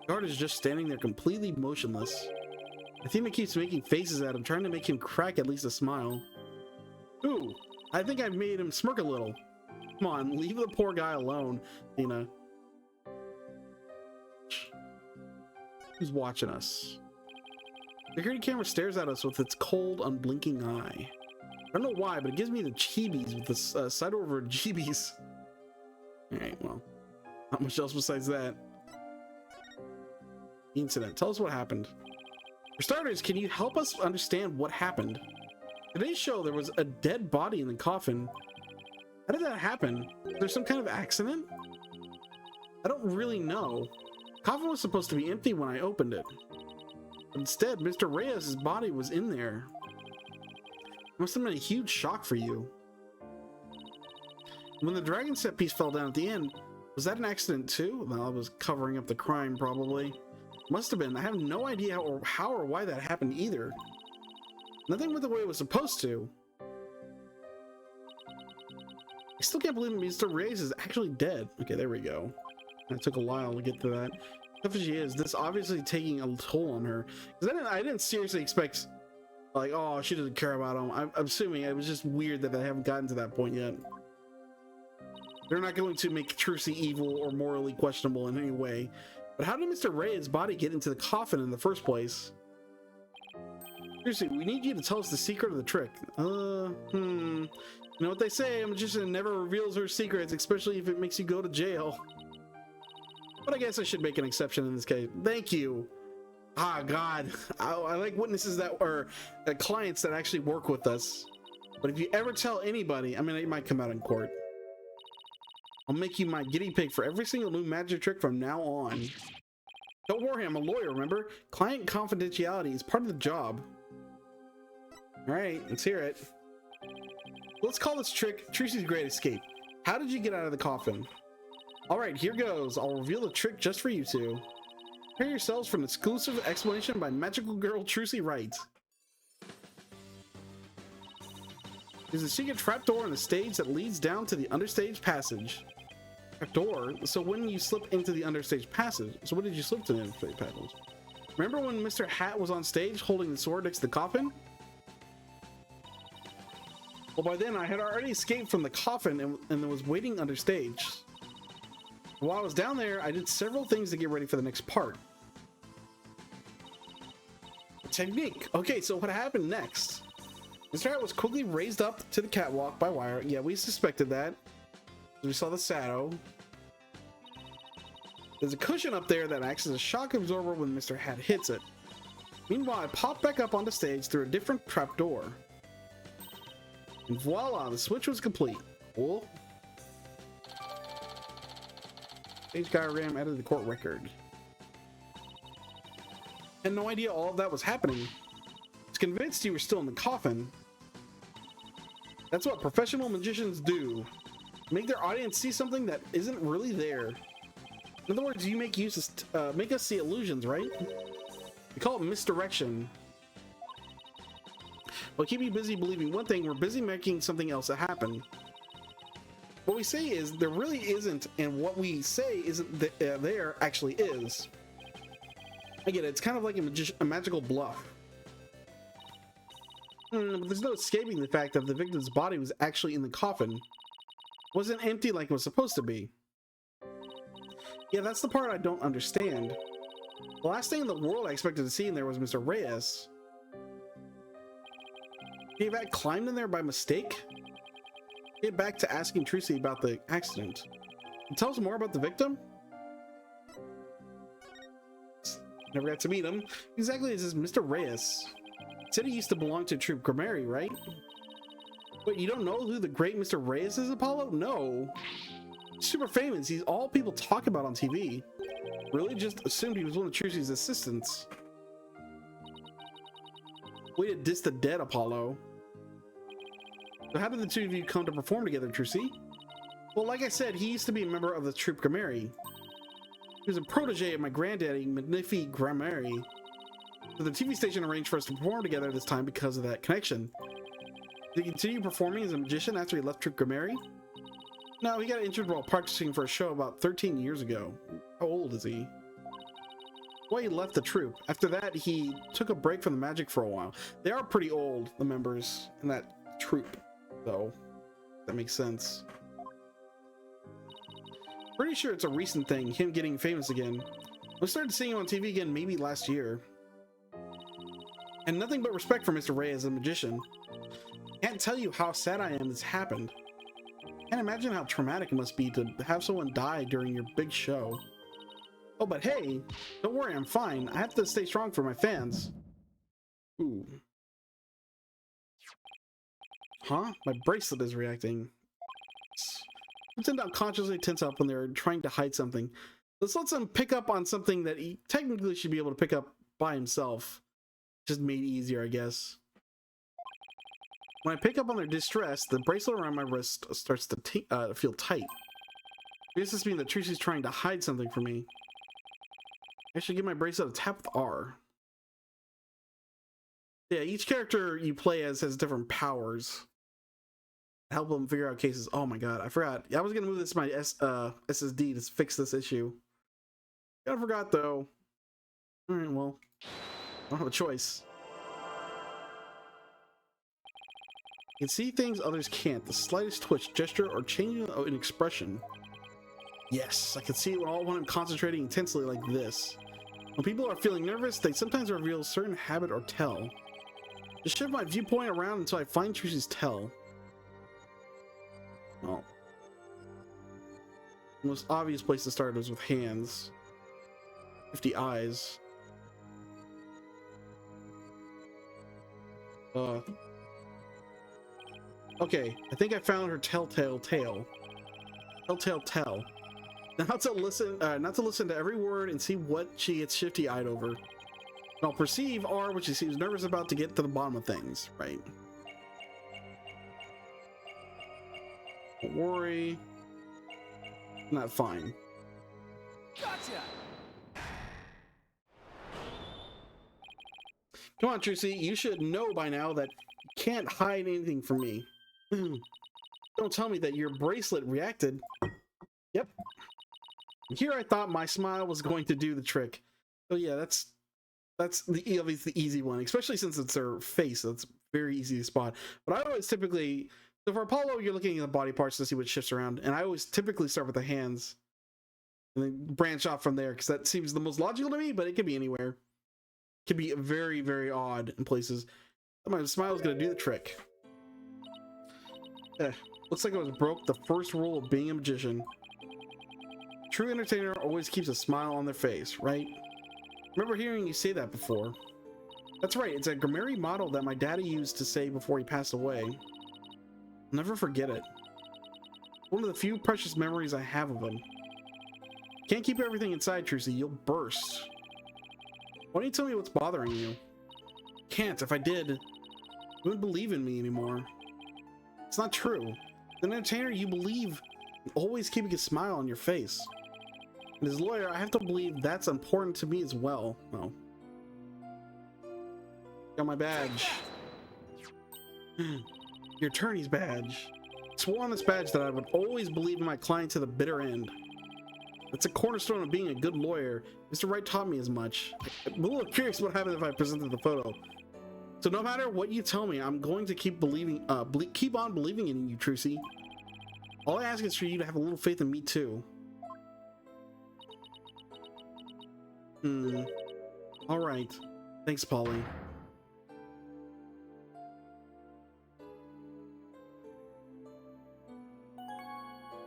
Guard is just standing there completely motionless. Athena keeps making faces at him, trying to make him crack at least a smile. Ooh, I think I've made him smirk a little. Come on, leave the poor guy alone, Athena. Who's watching us? The security camera stares at us with its cold, unblinking eye. I don't know why, but it gives me the cheebies with the side over jeebies. Alright, well, not much else besides that. Incident. Tell us what happened. For starters, can you help us understand what happened? Today's show, there was a dead body in the coffin. How did that happen? Was there some kind of accident? I don't really know. The coffin was supposed to be empty when I opened it. Instead, Mr. Reyes' body was in there. It must have been a huge shock for you. When the dragon set piece fell down at the end, was that an accident too? Well, I was covering up the crime, probably. Must have been. I have no idea how or why that happened either. Nothing went the way it was supposed to. I still can't believe Mr. Reyes is actually dead. Okay, there we go. It took a while to get to that. Tough as she is, this obviously taking a toll on her. Because I didn't seriously expect, like, oh, she doesn't care about him. I'm assuming it was just weird that they haven't gotten to that point yet. They're not going to make Trucy evil or morally questionable in any way. But how did Mr. Reyes' body get into the coffin in the first place? Seriously, we need you to tell us the secret of the trick. You know what they say, a magician never reveals her secrets, especially if it makes you go to jail. But I guess I should make an exception in this case. Thank you. Ah, God. I like witnesses that are clients that actually work with us. But if you ever tell anybody, I mean, it might come out in court. I'll make you my guinea pig for every single new magic trick from now on. Don't worry, I'm a lawyer, remember? Client confidentiality is part of the job. All right, let's hear it. Let's call this trick Trucy's Great Escape. How did you get out of the coffin? All right, here goes. I'll reveal the trick just for you two. Prepare yourselves for an exclusive explanation by magical girl Trucy Wright. There's a secret trapdoor on the stage that leads down to the understage passage. Trapdoor? So when you slip into the understage passage, so what did you slip to the understage passage? Remember when Mr. Hat was on stage holding the sword next to the coffin? Well, by then I had already escaped from the coffin and was waiting under stage. While I was down there, I did several things to get ready for the next part. Technique. Okay, so what happened next? Mr. Hat was quickly raised up to the catwalk by wire. Yeah, we suspected that. We saw the shadow. There's a cushion up there that acts as a shock absorber when Mr. Hat hits it. Meanwhile, I popped back up onto stage through a different trapdoor. And voila, the switch was complete. Cool. Stage diagram added to the court record. Had no idea all of that was happening. Was convinced you were still in the coffin. That's what professional magicians do. Make their audience see something that isn't really there. In other words, you make us see illusions, right? We call it misdirection. We'll keep you busy believing one thing, we're busy making something else happen. What we say is there really isn't, and what we say isn't there actually is. I get it, it's kind of like a magical bluff. But there's no escaping the fact that the victim's body was actually in the coffin. It wasn't empty like it was supposed to be. Yeah, that's the part I don't understand. The last thing in the world I expected to see in there was Mr. Reyes. He had climbed in there by mistake? Get back to asking Tracy about the accident. Tell us more about the victim? Never got to meet him. Exactly as is Mr. Reyes. Said he used to belong to Troop Grammary, right? Wait, you don't know who the great Mr. Reyes is, Apollo? No. Super famous. He's all people talk about on TV. Really just assumed he was one of Tracy's assistants. Way to diss the dead, Apollo. So how did the two of you come to perform together, Tracy? Well, like I said, he used to be a member of the Troop Grammary. He was a protege of my granddaddy, Magnifi Grammary. So the TV station arranged for us to perform together this time because of that connection. Did he continue performing as a magician after he left Troop Grammary? No, he got injured while practicing for a show about 13 years ago. How old is he? Well, he left the troupe. After that, he took a break from the magic for a while. They are pretty old, the members in that troupe, though. That makes sense. Pretty sure it's a recent thing, him getting famous again. We started seeing him on TV again maybe last year. And nothing but respect for Mr. Ray as a magician. Can't tell you how sad I am this happened. Can't imagine how traumatic it must be to have someone die during your big show. Oh, but hey, don't worry, I'm fine. I have to stay strong for my fans. Ooh. Huh? My bracelet is reacting. I tend to unconsciously tense up when they're trying to hide something. This lets him pick up on something that he technically should be able to pick up by himself. Just made easier, I guess. When I pick up on their distress, the bracelet around my wrist starts to feel tight. I guess this means that Tracy's trying to hide something from me. I should give my bracelet a tap with R. Yeah, each character you play as has different powers. Help them figure out cases. Oh my god, I forgot. I was gonna move this to my SSD to fix this issue. I forgot though. Alright, well, I don't have a choice. You can see things others can't. The slightest twitch, gesture, or change in expression. Yes, I can see it all when I'm concentrating intensely like this. When people are feeling nervous, they sometimes reveal a certain habit or tell. Just shift my viewpoint around until I find Tracy's tell. Well, the most obvious place to start is with hands. 50 eyes. Okay, I think I found her telltale tale. Telltale tell. Not to listen to every word and see what she gets shifty-eyed over. I'll perceive R, which she seems nervous about, to get to the bottom of things, right? Don't worry. Not fine. Gotcha. Come on, Tracy, you should know by now that you can't hide anything from me. Don't tell me that your bracelet reacted. Yep. Here I thought my smile was going to do the trick. Oh yeah, that's That's the obviously the easy one, especially since it's their face. That's very easy to spot. But I always typically, so for Apollo, you're looking at the body parts to see what shifts around, and I always typically start with the hands and then branch off from there because that seems the most logical to me. But it could be anywhere. It could be very, very odd in places. My smile is gonna do the trick. Looks like I was broke the first rule of being a magician. True entertainer always keeps a smile on their face, right? Remember hearing you say that before. That's right, it's a Grimeri motto that my daddy used to say before he passed away. I'll never forget it. One of the few precious memories I have of him. Can't keep everything inside, Trucy, you'll burst. Why don't you tell me what's bothering you? Can't, if I did, you wouldn't believe in me anymore. It's not true. As an entertainer, you believe in always keeping a smile on your face. And as a lawyer, I have to believe that's important to me as well. Oh. Got my badge. Your attorney's badge. I swore on this badge that I would always believe in my client to the bitter end. That's a cornerstone of being a good lawyer. Mr. Wright taught me as much. I'm a little curious what happens if I presented the photo. So no matter what you tell me, I'm going to keep believing, keep on believing in you, Trucy. All I ask is for you to have a little faith in me too. All right. Thanks, Polly.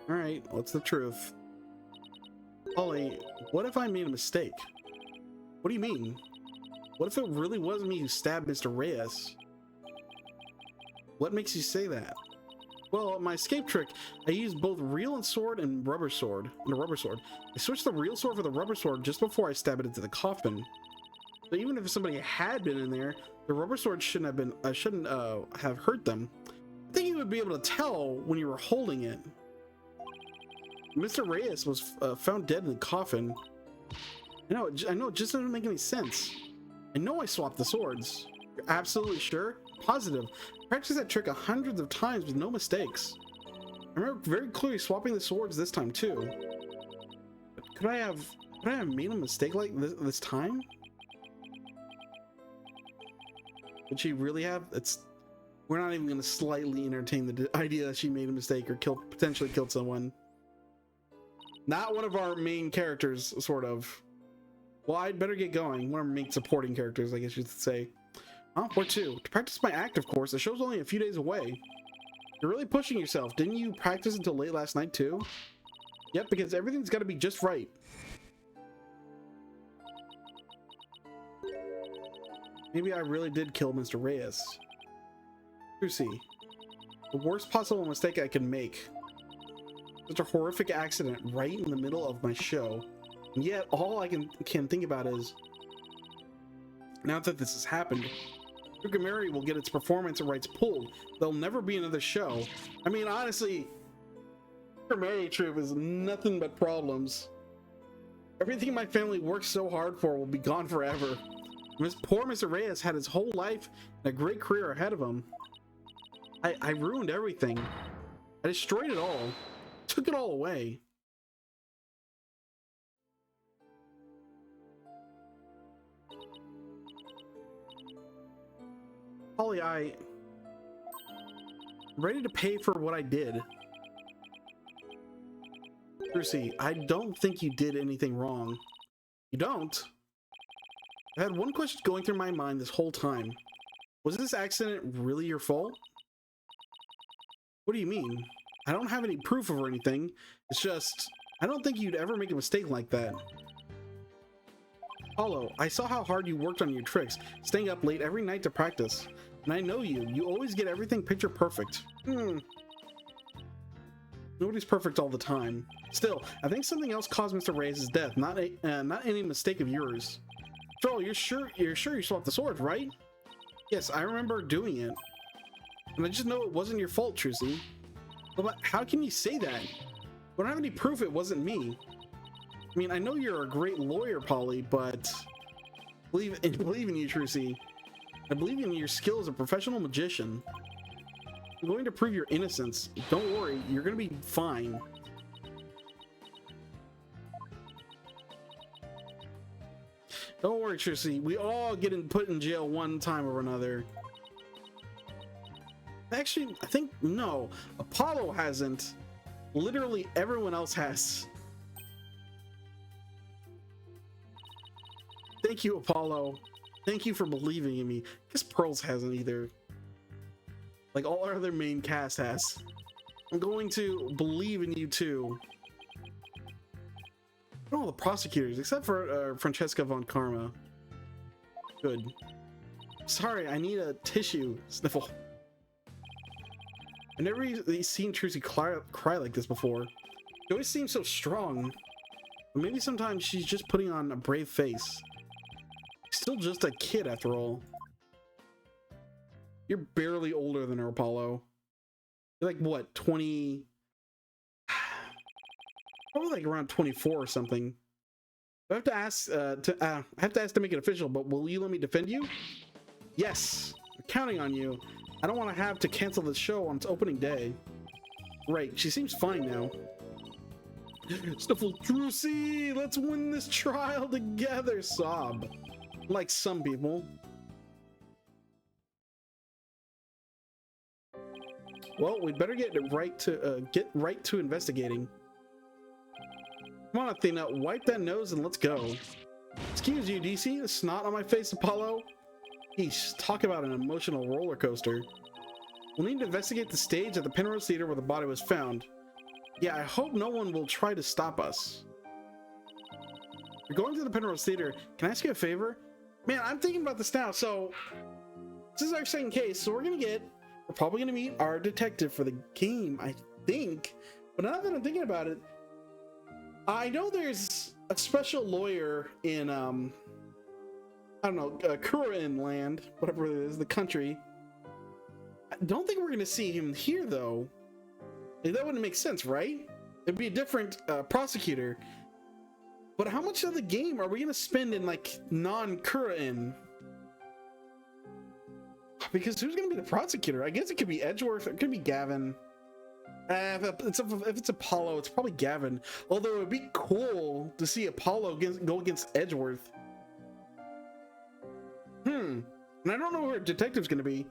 All right. What's the truth? Polly, what if I made a mistake? What do you mean? What if it really was me who stabbed Mr. Reyes? What makes you say that? Well, my escape trick, I used both real and sword and rubber sword. I switched the real sword for the rubber sword just before I stabbed it into the coffin. So even if somebody had been in there, the rubber sword shouldn't have hurt them. I think you would be able to tell when you were holding it. Mr. Reyes was found dead in the coffin. I know, it just doesn't make any sense. I know I swapped the swords. You're absolutely sure? Positive. I practiced that trick hundreds of times with no mistakes. I remember very clearly swapping the swords this time too. But could I have made a mistake like this time? Would she really have? We're not even going to slightly entertain the idea that she made a mistake or potentially killed someone. Not one of our main characters, sort of. Well, I'd better get going. One of our main supporting characters, I guess you could say. Oh, where to? To practice my act, of course. The show's only a few days away. You're really pushing yourself. Didn't you practice until late last night, too? Yep, because everything's got to be just right. Maybe I really did kill Mr. Reyes. Trucy, the worst possible mistake I can make. Such a horrific accident right in the middle of my show. And yet, all I can think about is, now that this has happened, Grimeri will get its performance rights pulled. There'll never be another show. I mean, honestly, Grimeri Troop is nothing but problems. Everything my family worked so hard for will be gone forever. Poor Mr. Reyes had his whole life and a great career ahead of him. I ruined everything. I destroyed it all. Took it all away. Polly, I'm ready to pay for what I did. Trucy, I don't think you did anything wrong. You don't? I had one question going through my mind this whole time. Was this accident really your fault? What do you mean? I don't have any proof or anything. It's just, I don't think you'd ever make a mistake like that. Apollo, I saw how hard you worked on your tricks, staying up late every night to practice. And I know you. You always get everything picture perfect. Nobody's perfect all the time. Still, I think something else caused Mr. Reyes' death, not any mistake of yours. Joel, you're sure you swapped the swords, right? Yes, I remember doing it. And I just know it wasn't your fault, Trucy. But how can you say that? I don't have any proof it wasn't me. I mean, I know you're a great lawyer, Polly, but believe in you, Trucy. I believe in your skill as a professional magician. I'm going to prove your innocence. Don't worry, you're going to be fine. Don't worry, Trissy. We all get put in jail one time or another. Actually, I think no. Apollo hasn't. Literally everyone else has. Thank you, Apollo. Thank you for believing in me. I guess Pearls hasn't either. Like all our other main cast has. I'm going to believe in you too. All the prosecutors, except for Francesca von Karma. Good. Sorry, I need a tissue. Sniffle. I've never seen Trucy cry like this before. She always seems so strong. But maybe sometimes she's just putting on a brave face. Still just a kid after all. You're barely older than her, Apollo. You're like what, 20? Probably like around 24 or something. I have to ask to make it official, but will you let me defend you? Yes, I'm counting on you. I don't want to have to cancel the show on its opening day. Right, she seems fine now. Sniffle Trucy, let's win this trial together, sob. Like some people. Well, we'd better get right to investigating. Come on, Athena, wipe that nose and let's go. Excuse you, DC. The snot on my face, Apollo. Eesh, talk about an emotional roller coaster. We'll need to investigate the stage at the Penrose Theater where the body was found. Yeah, I hope no one will try to stop us. You're going to the Penrose Theater. Can I ask you a favor? Man, I'm thinking about this now. So, this is our second case. So we're probably gonna meet our detective for the game, I think. But now that I'm thinking about it, I know there's a special lawyer in, I don't know, Kurin land, whatever it is, the country. I don't think we're gonna see him here though. Like, that wouldn't make sense, right? It'd be a different prosecutor. But how much of the game are we gonna spend in like non-Kurin? Because who's gonna be the prosecutor? I guess it could be Edgeworth, it could be Gavin. If it's Apollo, it's probably Gavin. Although it would be cool to see Apollo go against Edgeworth. And I don't know where a detective's gonna be.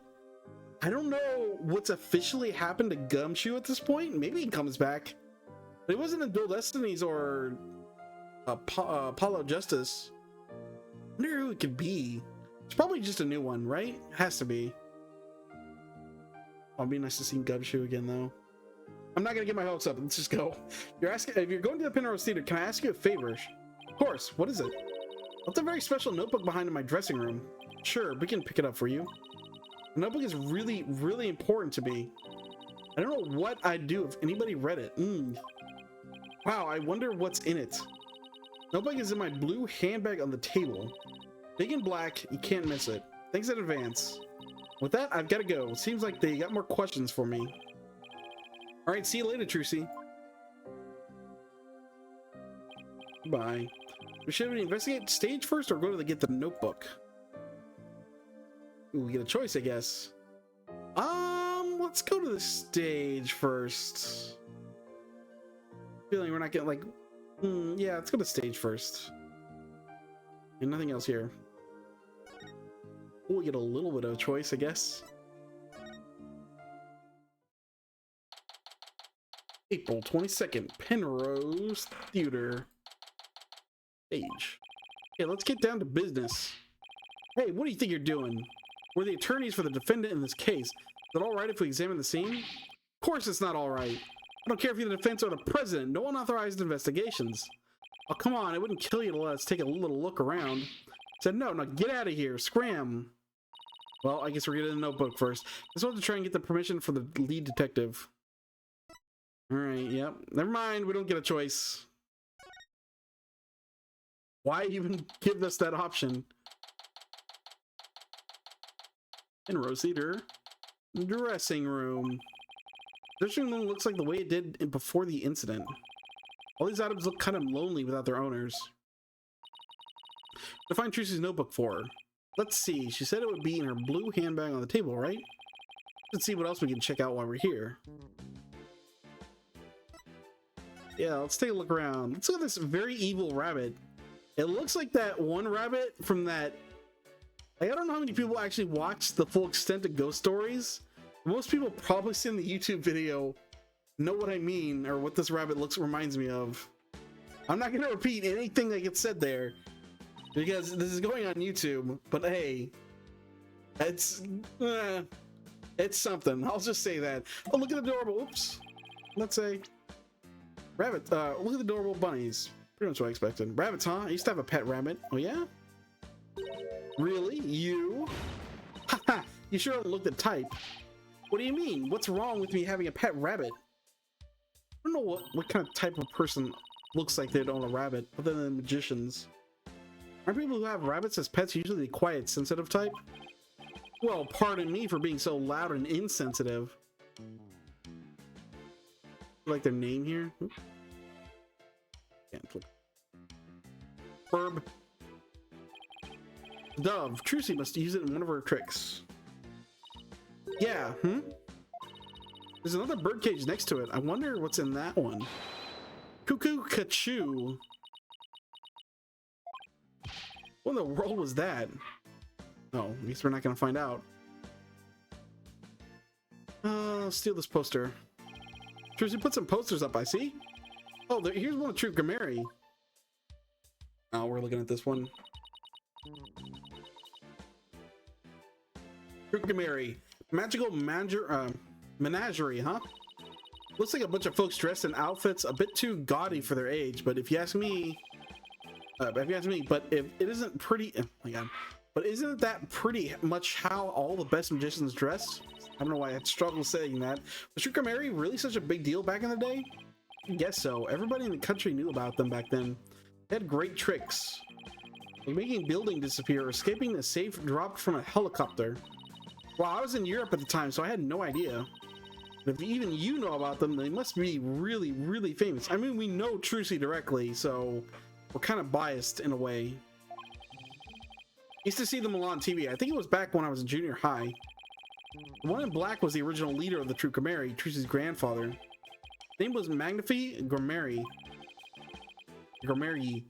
I don't know what's officially happened to Gumshoe at this point. Maybe he comes back. But it wasn't in Dual Destinies or Apollo Justice. I wonder who it could be. It's probably just a new one, right? Has to be. Oh, it'd be nice to see Gumshoe again, though. I'm not gonna get my hopes up. Let's just go. If you're going to the Penrose Theater, can I ask you a favor? Of course. What is it? That's a very special notebook behind in my dressing room. Sure, we can pick it up for you. The notebook is really, really important to me. I don't know what I'd do if anybody read it. Wow, I wonder what's in it. Notebook is in my blue handbag on the table. Big and black, you can't miss it. Thanks in advance. With that, I've got to go. Seems like they got more questions for me. All right, see you later, Trucy. Bye. Should we investigate stage first or go to get the notebook? Ooh, we get a choice, I guess. Let's go to the stage first. Feeling we're not getting like, yeah, let's go to stage first. And nothing else here. We'll get a little bit of a choice, I guess. April 22nd, Penrose Theater. Stage. Okay, let's get down to business. Hey, what do you think you're doing? We're the attorneys for the defendant in this case. Is it all right if we examine the scene? Of course it's not all right. I don't care if you're the defense or the president. No one authorized investigations. Oh, come on. It wouldn't kill you to let us take a little look around. I said, no, get out of here. Scram. Well, I guess we're getting the notebook first. Let's have to try and get the permission for the lead detective. All right, yep. Never mind. We don't get a choice. Why even give us that option? Penrose Theater. Dressing room. Dressing room looks like the way it did before the incident. All these items look kind of lonely without their owners. To find Trucy's notebook for her. Let's see. She said it would be in her blue handbag on the table, right? Let's see what else we can check out while we're here. Yeah, let's take a look around. Let's look at this very evil rabbit. It looks like that one rabbit from that. Like, I don't know how many people actually watch the full extent of Ghost Stories. Most people probably see in the YouTube video know what I mean or what this rabbit reminds me of. I'm not gonna repeat anything that gets said there because this is going on YouTube. But hey, it's something. I'll just say that. Oh, look at the adorable. Oops. Let's say rabbit. Look at the adorable bunnies. Pretty much what I expected. Rabbits, huh? I used to have a pet rabbit. Oh yeah? Really? You? Haha. You sure don't look the type. What do you mean? What's wrong with me having a pet rabbit? I don't know what kind of type of person looks like they'd own a rabbit, other than magicians. Aren't people who have rabbits as pets usually the quiet, sensitive type? Well, pardon me for being so loud and insensitive. Like their name here? Oops. Can't click. Burb. Dove. Trucy must use it in one of her tricks. Yeah, There's another bird cage next to it. I wonder what's in that one. Cuckoo Cachoo. What in the world was that? Oh, I guess we're not gonna find out. Steal this poster. Trucy put some posters up, I see. Oh, here's one of Troop Gameri. Oh, we're looking at this one. Troop Gameri. Magical menagerie, huh? Looks like a bunch of folks dressed in outfits a bit too gaudy for their age, but if you ask me, but if it isn't pretty, oh my god, but isn't that pretty much how all the best magicians dress? I don't know why I struggle saying that. Was Troop Gameri really such a big deal back in the day? I guess so. Everybody in the country knew about them back then. They had great tricks, like making buildings disappear or escaping a safe dropped from a helicopter. Well, I was in Europe at the time, so I had no idea. If even you know about them, they must be really, really famous. I mean, we know Trucy directly, so we're kind of biased in a way. Used to see them a lot on TV. I think it was back when I was in junior high. The one in black was the original leader of the Troop Gameri, Trucy's grandfather. His name was Magnifi Gameri. Gameri.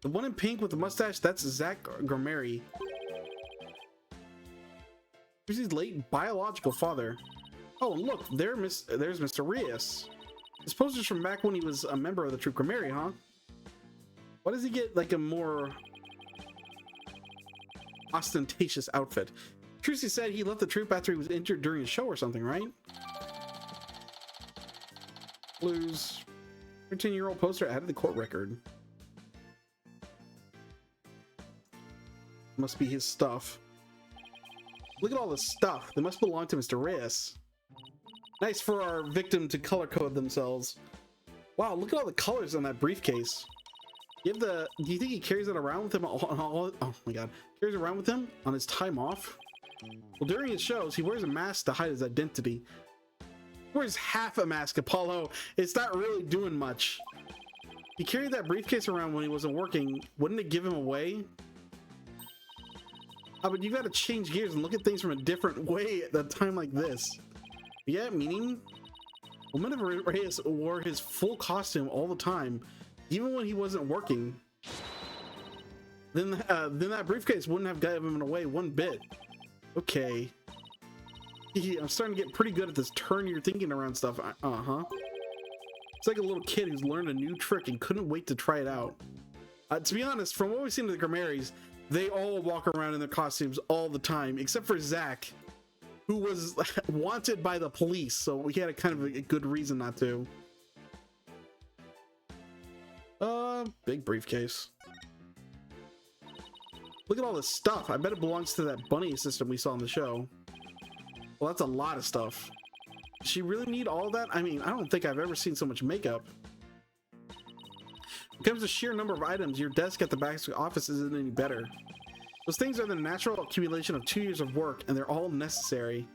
The one in pink with the mustache, that's Zach Gameri. Trucy's late biological father. Oh, and look, there's Mr. Rios. This poster's from back when he was a member of the Troop Gameri, huh? Why does he get like a more ostentatious outfit? Trucy said he left the troop after he was injured during a show or something, right? Blues. 13-year-old poster added the court record. Must be his stuff. Look at all this stuff. They must belong to Mr. Rios. Nice for our victim to color code themselves. Wow, look at all the colors on that briefcase. Do you think he carries it around with him oh my god. Carries it around with him on his time off? Well, during his shows, he wears a mask to hide his identity. He wears half a mask, Apollo. It's not really doing much. He carried that briefcase around when he wasn't working. Wouldn't it give him away? Oh, but you gotta change gears and look at things from a different way at a time like this. Yeah, meaning Woman of Reyes wore his full costume all the time, even when he wasn't working. Then that briefcase wouldn't have given him away one bit. Okay. I'm starting to get pretty good at this turn your thinking around stuff. It's like a little kid who's learned a new trick and couldn't wait to try it out. To be honest, from what we've seen of the Gameris, they all walk around in their costumes all the time, except for Zach, who was wanted by the police, so we had a kind of a good reason not to. Big briefcase. Look at all this stuff. I bet it belongs to that bunny assistant we saw on the show. Well, that's a lot of stuff. Does she really need all of that? I mean, I don't think I've ever seen so much makeup. When it comes to sheer number of items, your desk at the back of the office isn't any better. Those things are the natural accumulation of 2 years of work, and they're all necessary.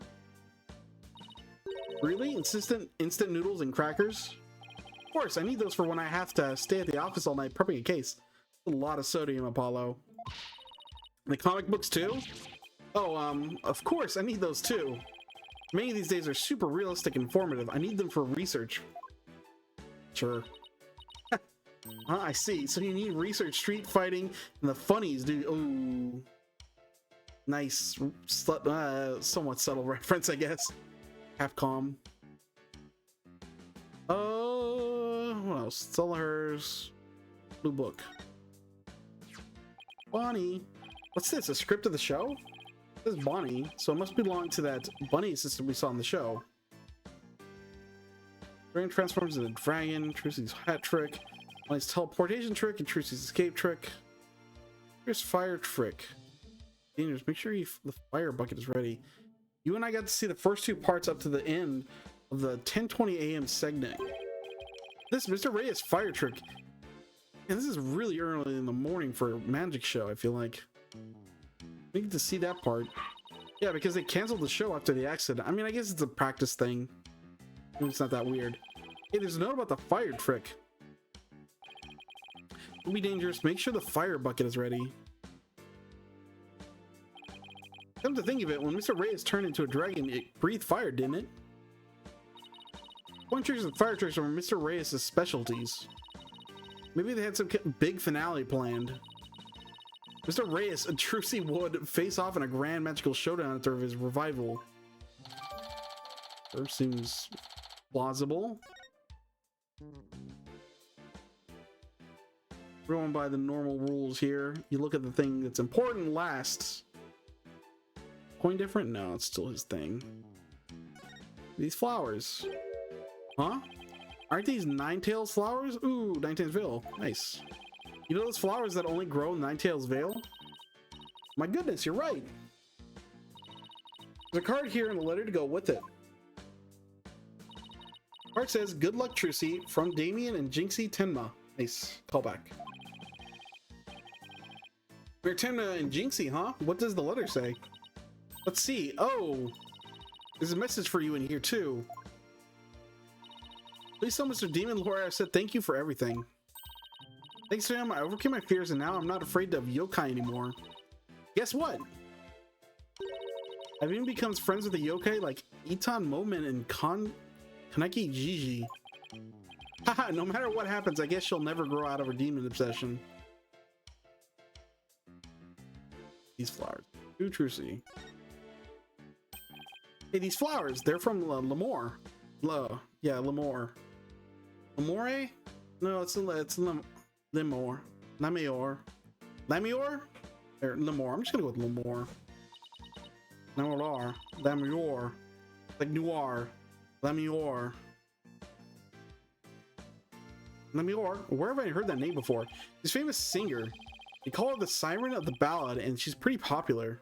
Really? Instant noodles and crackers? Of course, I need those for when I have to stay at the office all night prepping a case. A lot of sodium, Apollo. The comic books too? Oh, of course, I need those too. Many of these days are super realistic and informative. I need them for research. Sure. I see. So you need research street fighting and the funnies, dude. Oh, nice, somewhat subtle reference, I guess. Capcom. What else? Sellers. Blue book. Bonnie. What's this? A script of the show? This is Bonnie, so it must belong to that bunny system we saw in the show. Dragon transforms into a dragon. Trucy's hat trick. Bonnie's teleportation trick and Trucy's escape trick. Here's fire trick. Dangerous. Make sure the fire bucket is ready. You and I got to see the first two parts up to the end of the 10:20 a.m. segment. This Mr. Reyes fire trick. And this is really early in the morning for a magic show, I feel like. We get to see that part. Yeah, because they canceled the show after the accident. I mean, I guess it's a practice thing. It's not that weird. Hey, there's a note about the fire trick. It'll be dangerous. Make sure the fire bucket is ready. Come to think of it, when Mr. Reyes turned into a dragon, it breathed fire, didn't it? Point tricks and fire tricks are Mr. Reyes' specialties. Maybe they had some big finale planned. Mr. Reyes and Trucy would face off in a grand magical showdown after his revival. That seems plausible. We're going by the normal rules here. You look at the thing that's important last. Coin different? No, it's still his thing. These flowers. Huh? Aren't these Ninetales flowers? Ooh, Ninetales Vale. Nice. You know those flowers that only grow in Ninetales Vale? My goodness, you're right. There's a card here and a letter to go with it. The card says, "Good luck, Trucy," from Damien and Jinxie Tenma. Nice callback. We're Tenma and Jinxie, huh? What does the letter say? Let's see. Oh, there's a message for you in here too. Please tell Mr. Demon Lord I said thank you for everything. Thanks to him, I overcame my fears and now I'm not afraid of yokai anymore. Guess what? I've even become friends with the yokai like Itan Moment and Kaneki Gigi. Haha, no matter what happens, I guess she'll never grow out of her demon obsession. These flowers. Ooh, Trucy. Hey, these flowers, they're from Lemoore. Yeah, Lemoore. Lemoore? No, it's Lemoore. Lamior. Lamior? Or Lemoore. I'm just gonna go with Lemoore. Lamior. Lamior. Like Noir. Lamior. Lamior. Where have I heard that name before? This famous singer. They call her the Siren of the Ballad, and she's pretty popular.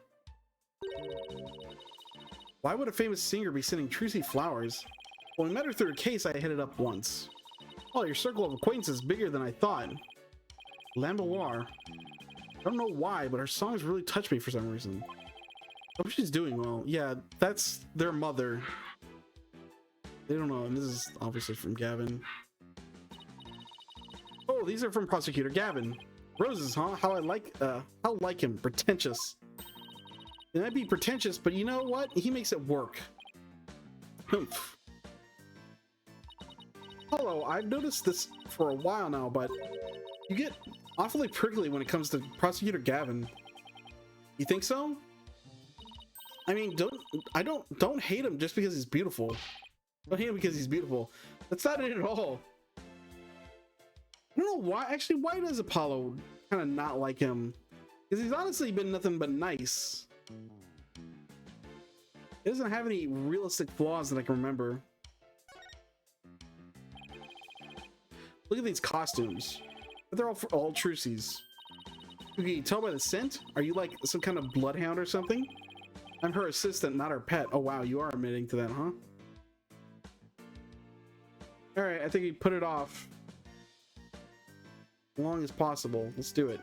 Why would a famous singer be sending Trucy flowers? When we met her through a case, I hit it up once. Oh, your circle of acquaintances is bigger than I thought. Lamboir. I don't know why, but her songs really touch me for some reason. I hope she's doing well. Yeah, that's their mother. They don't know, and this is obviously from Gavin. Oh, these are from Prosecutor Gavin. Roses, huh? How like him. Pretentious. It might be pretentious, but you know what? He makes it work. Humph. Hello, I've noticed this for a while now, but you get awfully prickly when it comes to Prosecutor Gavin. You think so? I mean, don't hate him just because he's beautiful. Don't hate him because he's beautiful. That's not it at all. I don't know why. Actually, why does Apollo kind of not like him? Because he's honestly been nothing but nice. He doesn't have any realistic flaws that I can remember. Look at these costumes. They're all for all Trucy's. Can you tell by the scent? Are you like some kind of bloodhound or something? I'm her assistant, not her pet. Oh wow, you are admitting to that, huh? Alright, I think we put it off as long as possible. Let's do it.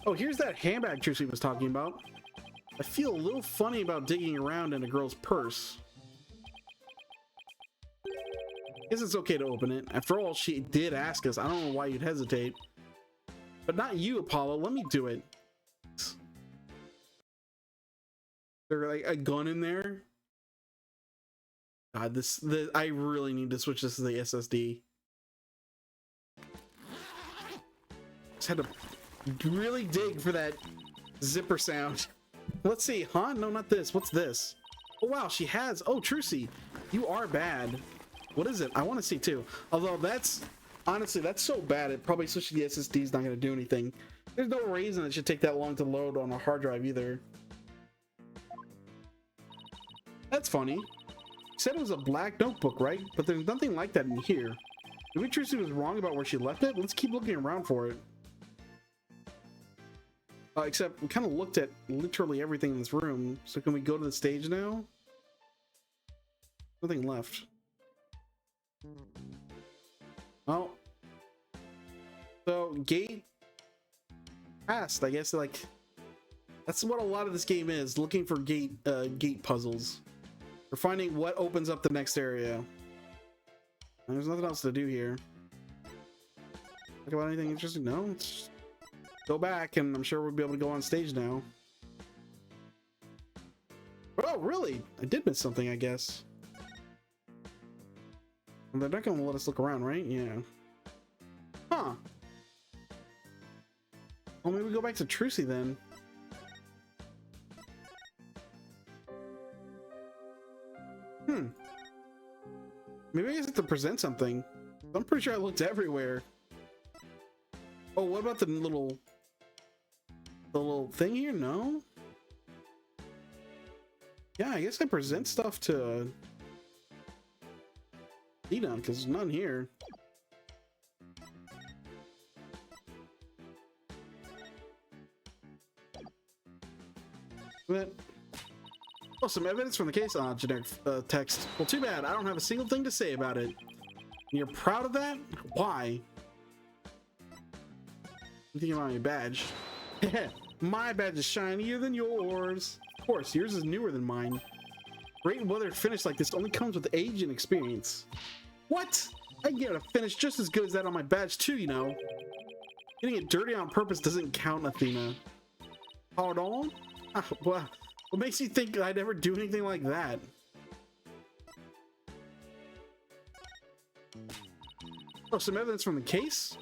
Oh, here's that handbag Trucy was talking about. I feel a little funny about digging around in a girl's purse. Guess it's okay to open it. After all, she did ask us. I don't know why you'd hesitate. But not you, Apollo. Let me do it. There's like a gun in there. God, I really need to switch this to the SSD. Just had to really dig for that zipper sound. Let's see, huh? No, not this. What's this? Oh wow, she has. Oh, Trucy, you are bad. What is it? I want to see too. Although that's honestly, that's so bad. It probably switching the SSD is not going to do anything. There's no reason it should take that long to load on a hard drive either. That's funny. Said it was a black notebook, right? But there's nothing like that in here. Maybe Trucy was wrong about where she left it. Let's keep looking around for it. Except we kind of looked at literally everything in this room. So can we go to the stage now? Nothing left. Oh. So gate passed. I guess like that's what a lot of this game is, looking for gate puzzles. We're finding what opens up the next area. And there's nothing else to do here. Talk about anything interesting? No. Let's go back, and I'm sure we'll be able to go on stage now. Oh, really? I did miss something, I guess. They're not gonna let us look around, right? Yeah. Huh. Well, maybe we go back to Trucy then. Maybe I just have to present something. I'm pretty sure I looked everywhere. Oh, what about the little thing here? No? Yeah, I guess I present stuff to Dina, because there's none here. But oh, some evidence from the case on generic text. Well, too bad. I don't have a single thing to say about it. You're proud of that? Why? You think about my badge? My badge is shinier than yours. Of course, yours is newer than mine. Great weather finish like this only comes with age and experience. What? I can get a finish just as good as that on my badge too, you know. Getting it dirty on purpose doesn't count, Athena. Pardon? What makes you think I'd ever do anything like that? Oh, some evidence from the case?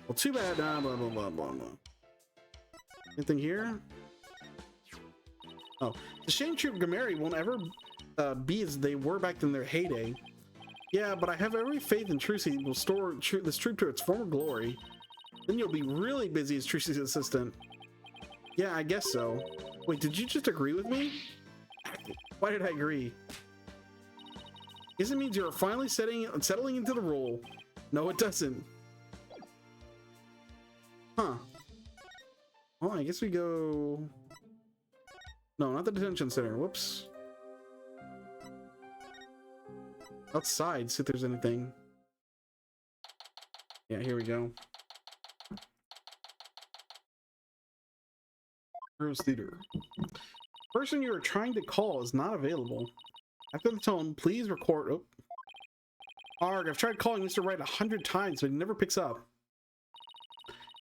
Well, too bad. Blah, blah, blah, blah, blah. Anything here? Oh, the shame Troop Gameri won't ever be as they were back in their heyday. Yeah, but I have every faith in Trucy will restore this troop to its former glory. Then you'll be really busy as Trucy's assistant. Yeah, I guess so. Wait, did you just agree with me? Why did I agree? Guess it means you're finally settling into the role. No, it doesn't. Huh. Well, I guess we go... No, not the detention center. Whoops. Outside, see if there's anything. Yeah, here we go. Rose Theater. Person you are trying to call is not available. After the tone, please record. Oh. Arg, I've tried calling Mr. Wright 100 times, but he never picks up.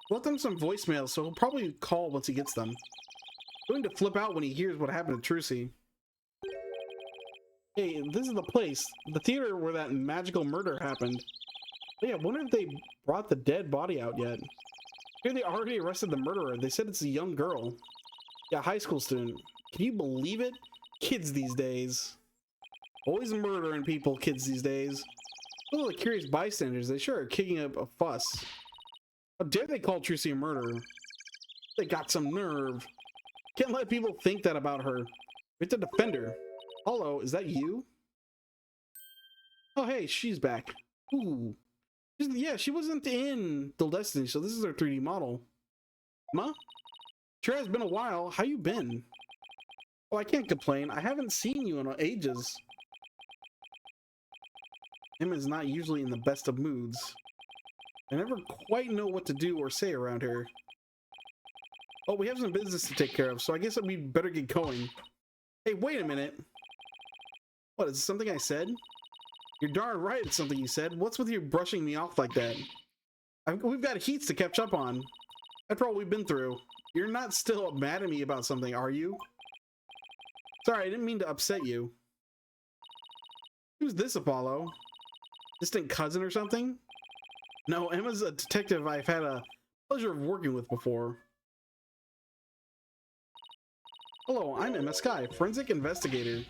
Left him some voicemails, so he'll probably call once he gets them. Going to flip out when he hears what happened to Trucy. Hey, this is the place. The theater where that magical murder happened. But yeah, I wonder if they brought the dead body out yet. Here they already arrested the murderer. They said it's a young girl. Yeah, high school student. Can you believe it? Kids these days. Always murdering people, kids these days. All the curious bystanders, they sure are kicking up a fuss. How dare they call Trucy a murderer? They got some nerve. Can't let people think that about her. We have to defend her. Hello, is that you? Oh, hey, she's back. Ooh. Yeah, she wasn't in Dual Destiny, so this is her 3D model. Ma? Sure has been a while. How you been? Oh, I can't complain. I haven't seen you in ages. Emma's not usually in the best of moods. I never quite know what to do or say around her. Oh, we have some business to take care of, so I guess we better get going. Hey, wait a minute. What, is this something I said? You're darn right it's something you said. What's with you brushing me off like that? We've got heats to catch up on. After all we've been through. You're not still mad at me about something, are you? Sorry, I didn't mean to upset you. Who's this, Apollo? Distant cousin or something? No, Emma's a detective I've had a pleasure of working with before. Hello, I'm Emma Sky, forensic investigator.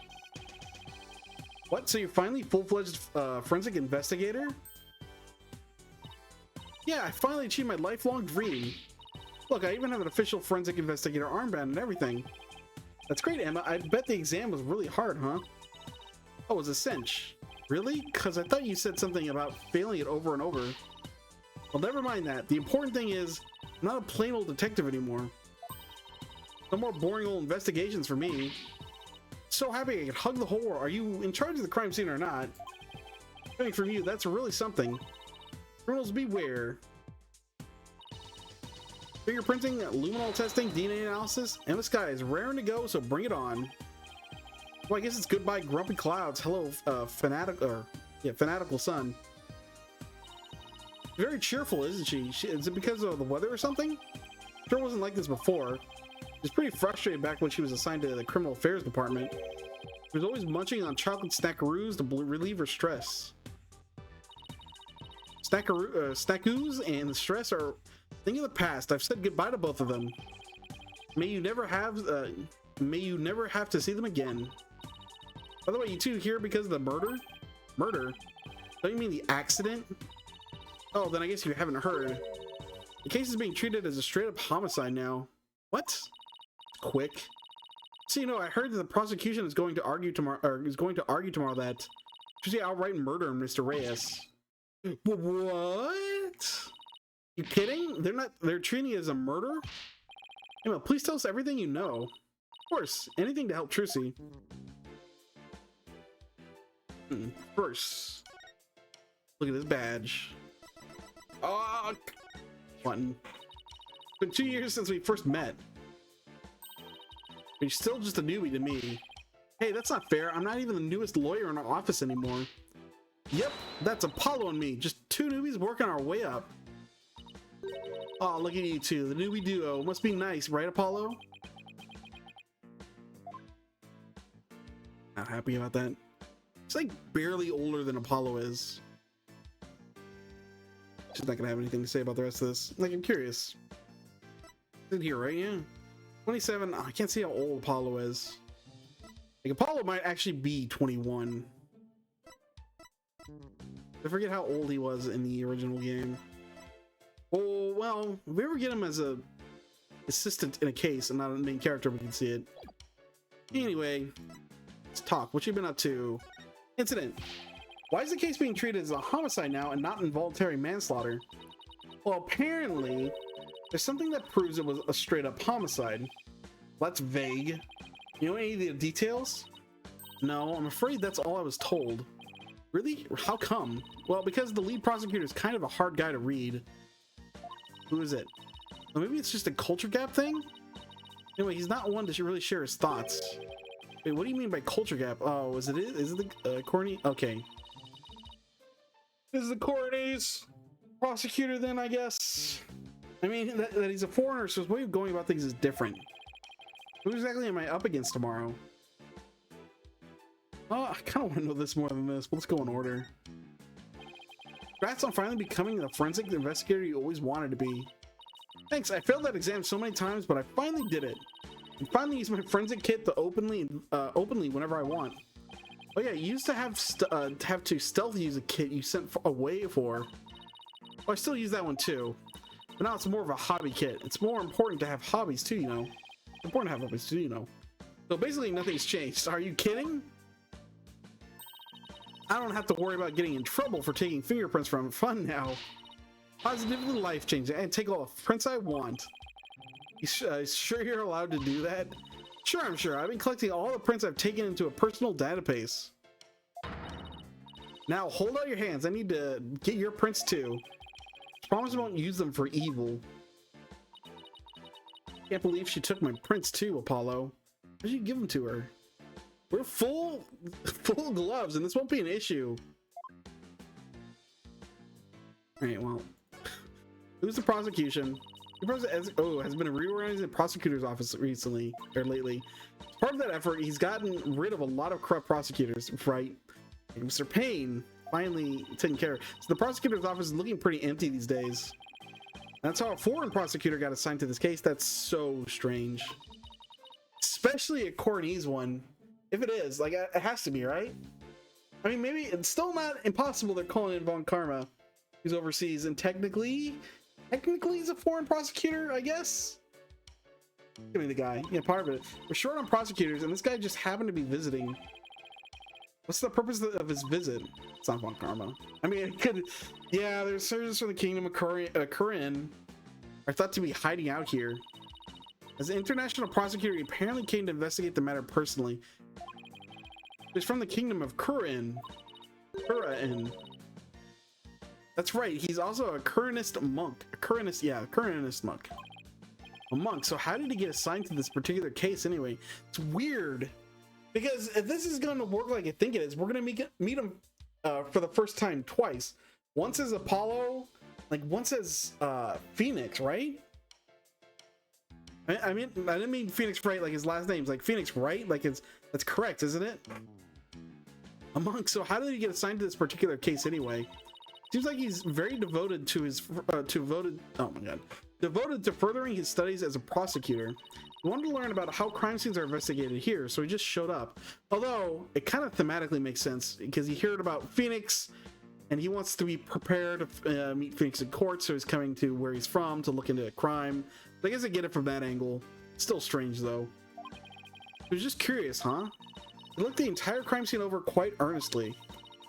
What? So you're finally full-fledged forensic investigator? Yeah, I finally achieved my lifelong dream. Look, I even have an official forensic investigator armband and everything. That's great, Emma. I bet the exam was really hard, huh? Oh, it was a cinch. Really? Because I thought you said something about failing it over and over. Well, never mind that. The important thing is, I'm not a plain old detective anymore. No more boring old investigations for me. So happy I could hug the whole world. Are you in charge of the crime scene or not? Coming from you, that's really something. Criminals beware. Fingerprinting, luminol testing, DNA analysis. Emma Sky is raring to go, so bring it on. Well, I guess it's goodbye, grumpy clouds. Hello, fanatical sun. Very cheerful, isn't she? Is it because of the weather or something? Sure wasn't like this before. She was pretty frustrated back when she was assigned to the criminal affairs department. She was always munching on chocolate snackaroos to relieve her stress. Snackaroos and the stress are a thing of the past. I've said goodbye to both of them. May you never have to see them again. By the way, you two here because of the murder? Murder? Don't you mean the accident? Oh, then I guess you haven't heard. The case is being treated as a straight-up homicide now. What? Quick. So you know, I heard that the prosecution is going to argue tomorrow, that Tuesday outright murder Mr. Reyes. What? You kidding? They're treating it as a murder? Emma, please tell us everything you know. Of course, anything to help Trucy. First, look at this badge. Oh, button. It's been 2 years since we first met. But you're still just a newbie to me. Hey, that's not fair. I'm not even the newest lawyer in our office anymore. Yep, that's Apollo and me. Just two newbies working our way up. Oh, look at you two, the newbie duo. Must be nice, right, Apollo? Not happy about that. He's like barely older than Apollo is. She's not gonna have anything to say about the rest of this. Like, I'm curious. It's in here, right? Yeah. 27. Oh, I can't see how old Apollo is. Like, Apollo might actually be 21. I forget how old he was in the original game. Oh, well, if we ever get him as a assistant in a case and not a main character, we can see it. Anyway, let's talk. What you been up to? Incident. Why is the case being treated as a homicide now and not involuntary manslaughter? Well, apparently, there's something that proves it was a straight-up homicide. Well, that's vague. You know any of the details? No, I'm afraid that's all I was told. Really? How come? Well, because the lead prosecutor is kind of a hard guy to read. Who is it? Well, maybe it's just a culture gap thing? Anyway, he's not one to really share his thoughts. Wait, what do you mean by culture gap? Oh, is it the corny? Okay. This is the Corny's prosecutor then, I guess. I mean, that he's a foreigner, so his way of going about things is different. Who exactly am I up against tomorrow? Oh, I kind of want to know this more than this, but let's go in order. Congrats on finally becoming the forensic investigator you always wanted to be. Thanks, I failed that exam so many times, but I finally did it. I finally use my forensic kit to openly whenever I want. Oh yeah, you used to have to stealth use a kit you sent away for. Well, I still use that one too, but now it's more of a hobby kit. It's more important to have hobbies too, you know. It's important to have hobbies too, you know. So basically, nothing's changed. Are you kidding? I don't have to worry about getting in trouble for taking fingerprints from fun now. Positively life-changing. I can take all the prints I want. You sure you're allowed to do that? Sure, I'm sure. I've been collecting all the prints I've taken into a personal database. Now, hold out your hands. I need to get your prints too. Promise I won't use them for evil. Can't believe she took my prints too, Apollo. Why did you give them to her? We're full gloves, and this won't be an issue. Alright, well. Who's the prosecution? Has been reorganizing the prosecutor's office recently, or lately. As part of that effort, he's gotten rid of a lot of corrupt prosecutors, right? Like Mr. Payne finally taken care of. So the prosecutor's office is looking pretty empty these days. That's how a foreign prosecutor got assigned to this case. That's so strange. Especially a Cornese one. If it is, like, it has to be, right? I mean, maybe it's still not impossible they're calling in Von Karma, who's overseas, and technically he's a foreign prosecutor, I guess? Give me the guy. Yeah, part of it. We're short on prosecutors, and this guy just happened to be visiting. What's the purpose of his visit? It's not Von Karma. I mean, it could... Yeah, there's soldiers from the Kingdom of Kurin are thought to be hiding out here. As an international prosecutor, he apparently came to investigate the matter personally. He's from the Kingdom of Kurin. That's right, he's also a Kurinist monk. Kurinist monk. A monk. So how did he get assigned to this particular case anyway? It's weird. Because if this is going to work like I think it is, we're going to meet him for the first time twice. Once as Apollo, like once as Phoenix, right? I mean, I didn't mean Phoenix Wright like his last name's like Phoenix Wright, like that's correct, isn't it? A monk. So how did he get assigned to this particular case anyway? Seems like he's very devoted to his devoted to furthering his studies as a prosecutor. He wanted to learn about how crime scenes are investigated here, so he just showed up. Although it kind of thematically makes sense because he heard about Phoenix and he wants to be prepared to meet Phoenix in court, so he's coming to where he's from to look into a crime. I guess I get it from that angle. Still strange though. He was just curious, huh? He looked the entire crime scene over quite earnestly.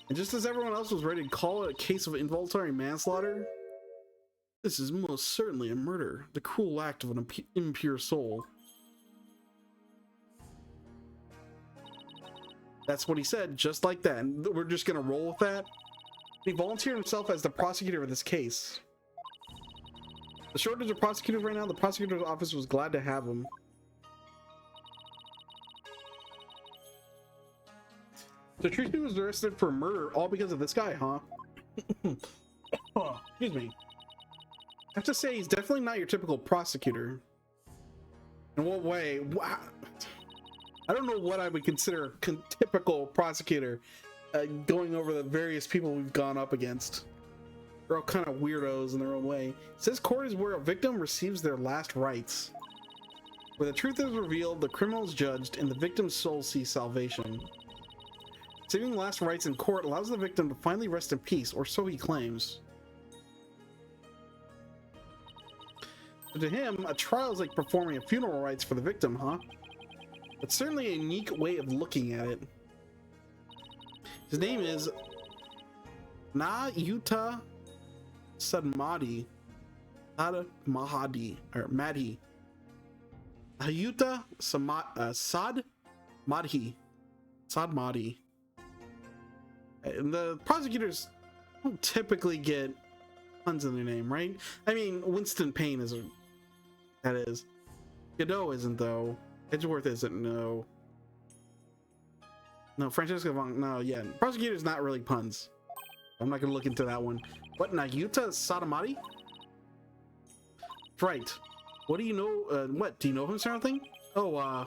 And just as everyone else was ready to call it a case of involuntary manslaughter, this is most certainly a murder, the cruel act of an impure soul. That's what he said, just like that. And we're just gonna roll with that. He volunteered himself as the prosecutor of this case. The shortage of prosecutors right now, the prosecutor's office was glad to have him. So Tracy was arrested for murder all because of this guy, huh? Oh, excuse me. I have to say, he's definitely not your typical prosecutor. In what way? I don't know what I would consider a typical prosecutor, going over the various people we've gone up against. They're all kind of weirdos in their own way. It says court is where a victim receives their last rites. Where the truth is revealed, the criminal is judged, and the victim's soul sees salvation. Receiving the last rites in court allows the victim to finally rest in peace, or so he claims. But to him, a trial is like performing a funeral rites for the victim, huh? It's certainly a unique way of looking at it. His name is Nayuta Sadmadi. Mahadi, or Madhi. Nayuta Sadmadi. Sadmadi. And the prosecutors don't typically get puns in their name, right? I mean, Winston Payne isn't. That is. Godot isn't, though. Edgeworth isn't, no. No, Francesco Von, no, yeah. Prosecutor's not really puns. I'm not gonna look into that one. What, Nayuta Sadamati? Right. What do you know, what, do you know him or something? Oh, I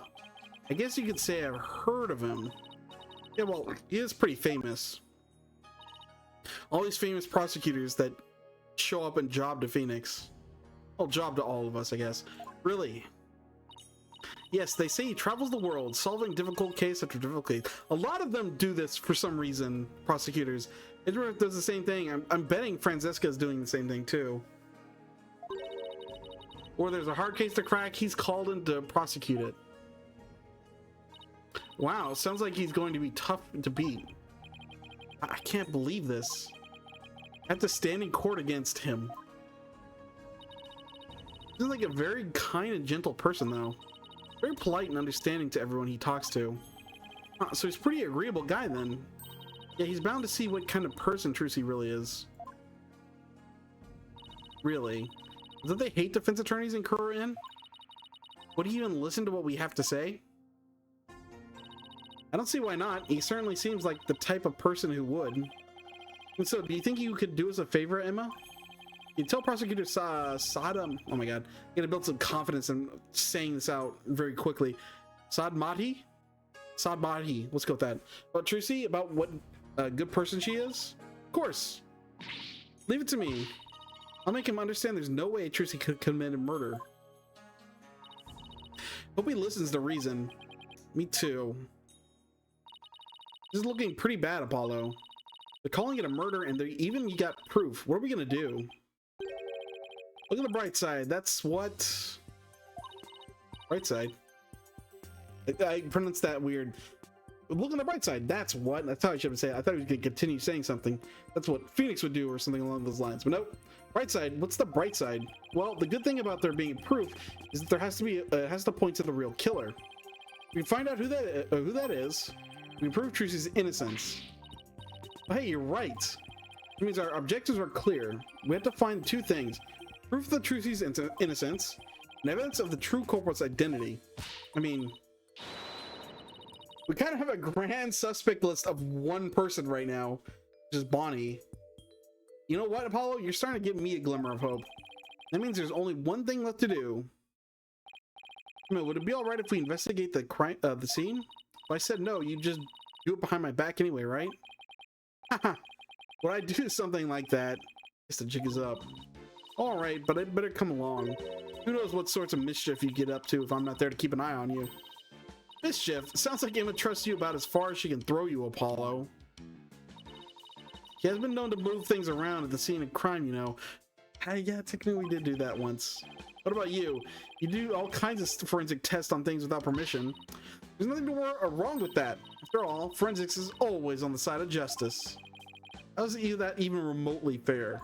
guess you could say I've heard of him. Yeah, well, he is pretty famous. All these famous prosecutors that show up and job to Phoenix. Well, job to all of us, I guess. Really? Yes, they say he travels the world, solving difficult case after difficult case. A lot of them do this for some reason, prosecutors. Edgeworth does the same thing. I'm betting Francesca is doing the same thing too. Or there's a hard case to crack, he's called in to prosecute it. Wow, sounds like he's going to be tough to beat. I can't believe this. I have to stand in court against him. He's like a very kind and gentle person though. Very polite and understanding to everyone he talks to. So he's a pretty agreeable guy then. Yeah, he's bound to see what kind of person Trucy really is. Really? Don't they hate defense attorneys in Kurin? Would he even listen to what we have to say? I don't see why not. He certainly seems like the type of person who would. And so, do you think you could do us a favor, Emma? You tell prosecutor Saddam. Oh my god, you gotta build some confidence in saying this out very quickly. Sadmati? Sadmati. Let's go with that. About Trucy, about what a good person she is? Of course. Leave it to me. I'll make him understand there's no way Trucy could commit a murder. Hope he listens to reason. Me too. This is looking pretty bad, Apollo. They're calling it a murder, and they even got proof. What are we gonna do? Look at the bright side. That's what... Bright side. I pronounced that weird. Look on the bright side. That's what. That's how I should have said it. I thought he was going to continue saying something. That's what Phoenix would do or something along those lines. But nope. Bright side. What's the bright side? Well, the good thing about there being proof is that there has to be, it has to point to the real killer. We find out who that is. We prove Trucy's innocence. But hey, you're right. It means our objectives are clear. We have to find two things: proof of Trucy's innocence and evidence of the true culprit's identity. I mean, we kind of have a grand suspect list of one person right now, which is Bonnie. You know what, Apollo? You're starting to give me a glimmer of hope. That means there's only one thing left to do. I mean, would it be all right if we investigate the crime, the scene? If I said no, you just do it behind my back anyway, right? Haha. Would I do something like that? Guess the jig is up. All right, but I'd better come along. Who knows what sorts of mischief you get up to if I'm not there to keep an eye on you. Mischief? Sounds like Emma trusts you about as far as she can throw you, Apollo. He has been known to move things around at the scene of crime, you know. Yeah, technically we did do that once. What about you? You do all kinds of forensic tests on things without permission. There's nothing wrong with that. After all, forensics is always on the side of justice. How is that even remotely fair?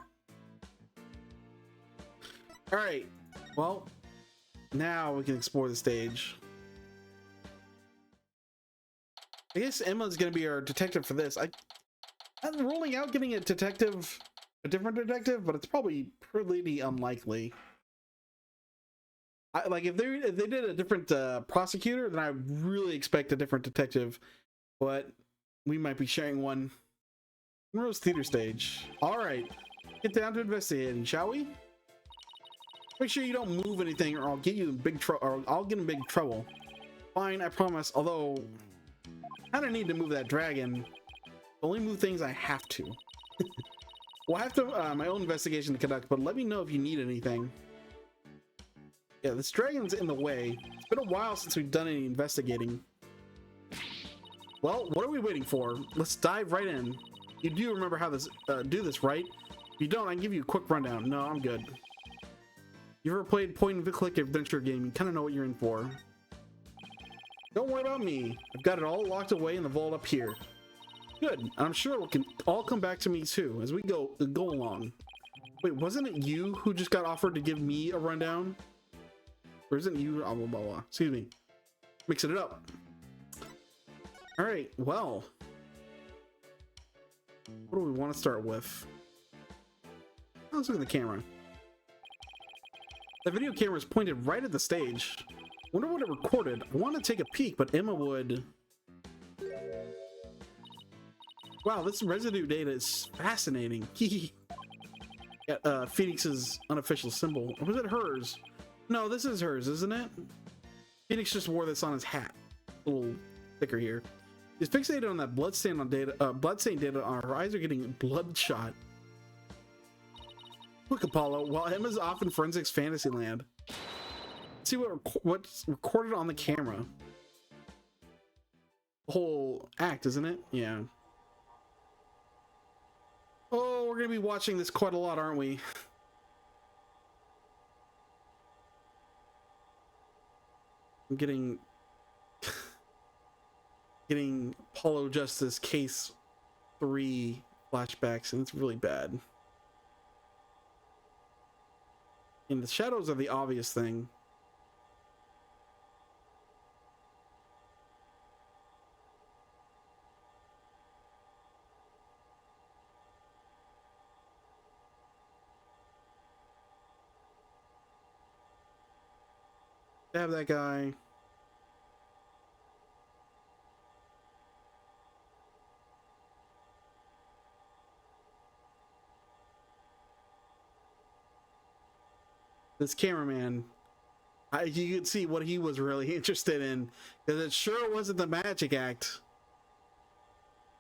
Alright, well, now we can explore the stage. I guess Emma's gonna be our detective for this. I'm ruling out getting a different detective, but it's probably pretty unlikely. Like if they did a different prosecutor, then I really expect a different detective. But we might be sharing one. Rose Theater stage. All right, get down to investigating, shall we? Make sure you don't move anything, or I'll get you in big trouble. Or I'll get in big trouble. Fine, I promise. Although I don't need to move that dragon. Only move things I have to. We'll have to my own investigation to conduct, but let me know if you need anything. Yeah, this dragon's in the way. It's been a while since we've done any investigating. Well, what are we waiting for? Let's dive right in. You do remember how this do this, right? If you don't, I can give you a quick rundown. No, I'm good. You ever played point-and-click adventure game? You kind of know what you're in for. Don't worry about me. I've got it all locked away in the vault up here. Good. I'm sure it can all come back to me too as we go along. Wait, wasn't it you who just got offered to give me a rundown? Or isn't you? Blah, blah, blah. Excuse me. Mixing it up. All right. Well, what do we want to start with? Let's look at the camera. The video camera is pointed right at the stage. Wonder what it recorded. I want to take a peek, but Emma would. Wow, this residue data is fascinating. Got Phoenix's unofficial symbol. Or was it hers? No, this is hers, isn't it? Phoenix just wore this on his hat. A little thicker here. He's fixated on that bloodstain data on her eyes are getting bloodshot. Look, Apollo, while Emma's off in forensics Fantasyland. Let's see what's recorded on the camera. The whole act, isn't it? Yeah. Oh, we're gonna be watching this quite a lot, aren't we? I'm getting Apollo Justice Case 3 flashbacks, and it's really bad. And the shadows are the obvious thing. Stab that guy. This cameraman, you could see what he was really interested in, because it sure wasn't the magic act.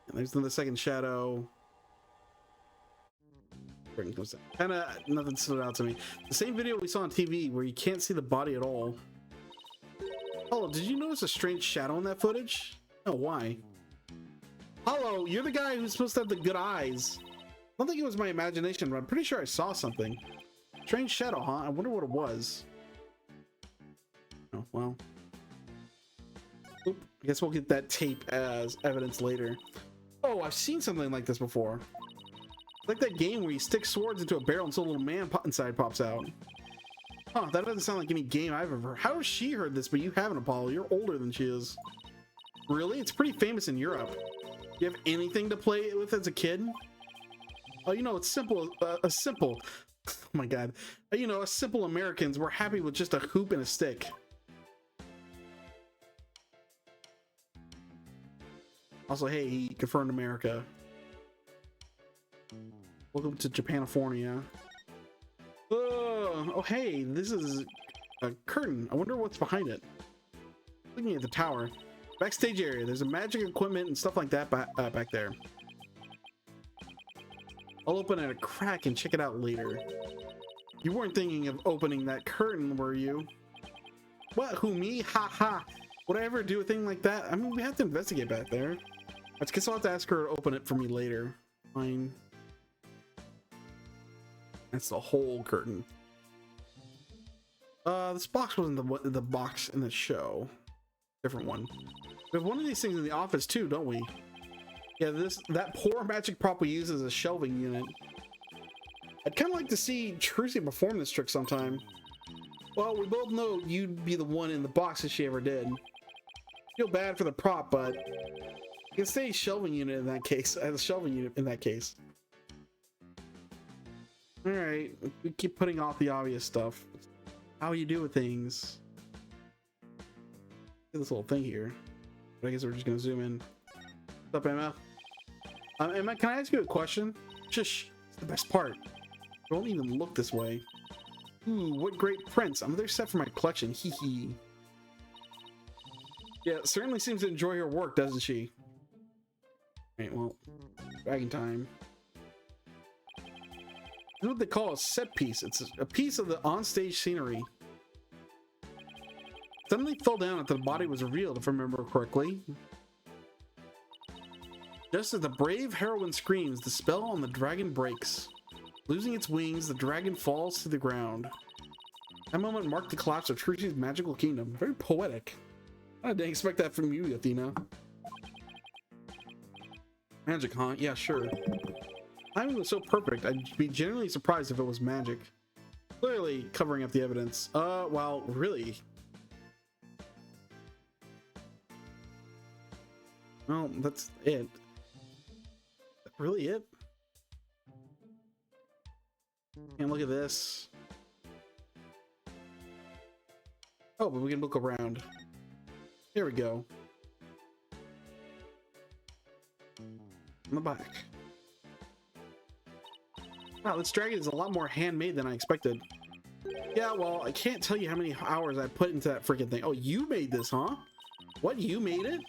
And there's the second shadow. Kind of nothing stood out to me. The same video we saw on TV where you can't see the body at all. Oh, did you notice a strange shadow in that footage? Oh, why? Hollow, you're the guy who's supposed to have the good eyes. I don't think it was my imagination, but I'm pretty sure I saw something. Strange shadow, huh? I wonder what it was. Oh, well. Oop, I guess we'll get that tape as evidence later. Oh, I've seen something like this before. It's like that game where you stick swords into a barrel until a little man inside pops out. Huh, that doesn't sound like any game I've ever heard. How has she heard this, but you haven't, Apollo? You're older than she is. Really? It's pretty famous in Europe. Do you have anything to play with as a kid? Oh, you know, it's simple. A simple. Oh my God. You know, us simple Americans, we're happy with just a hoop and a stick. Also, hey, he confirmed America. Welcome to Japanifornia. Oh, hey, this is a curtain. I wonder what's behind it. Looking at the tower. Backstage area. There's a magic equipment and stuff like that back there. I'll open it a crack and check it out later. You weren't thinking of opening that curtain, were you? What? Who, me? Ha ha. Would I ever do a thing like that? I mean, we have to investigate back there. I guess I'll have to ask her to open it for me later. Fine. That's the whole curtain. This box wasn't the box in the show. Different one. We have one of these things in the office too, don't we? Yeah, that poor magic prop we use as a shelving unit. I'd kind of like to see Trucy perform this trick sometime. Well, we both know you'd be the one in the box if she ever did. Feel bad for the prop, but you can say shelving unit in that case. As a shelving unit in that case. All right, we keep putting off the obvious stuff. How you do with things. This little thing here. But I guess we're just gonna zoom in. What's up, Emma? Emma, can I ask you a question? Shush, it's the best part. Don't even look this way. Ooh, what great prints. Another set for my collection. Hee hee. Yeah, certainly seems to enjoy her work, doesn't she? Right, well, dragon time. This is what they call a set piece. It's a piece of the onstage scenery. Suddenly fell down after the body was revealed, if I remember correctly. Just as the brave heroine screams, the spell on the dragon breaks. Losing its wings, the dragon falls to the ground. That moment marked the collapse of Trucy's magical kingdom. Very poetic. I didn't expect that from you, Athena. Magic, huh? Yeah, sure. Timing was so perfect, I'd be genuinely surprised if it was magic. Clearly covering up the evidence. Well, really? Well, that's it. That's really it? And look at this. Oh, but we can look around. Here we go. On the back. Wow, this dragon is a lot more handmade than I expected. Yeah, well, I can't tell you how many hours I put into that freaking thing. Oh, you made this, huh? What, you made it?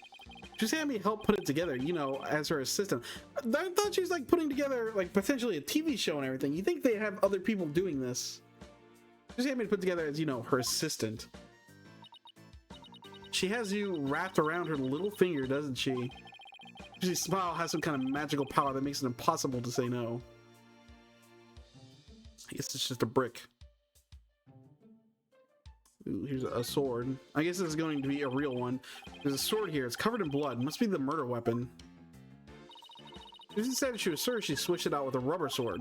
Just had me help put it together, you know, as her assistant. I thought she was like putting together like potentially a TV show and everything. You think they have other people doing this? Just had me to put together as, you know, her assistant. She has you wrapped around her little finger, doesn't she? She's smile has some kind of magical power that makes it impossible to say no. I guess it's just a brick. Ooh, here's a sword. I guess this is going to be a real one. There's a sword here. It's covered in blood. Must be the murder weapon. She said she was sure she switched it out with a rubber sword.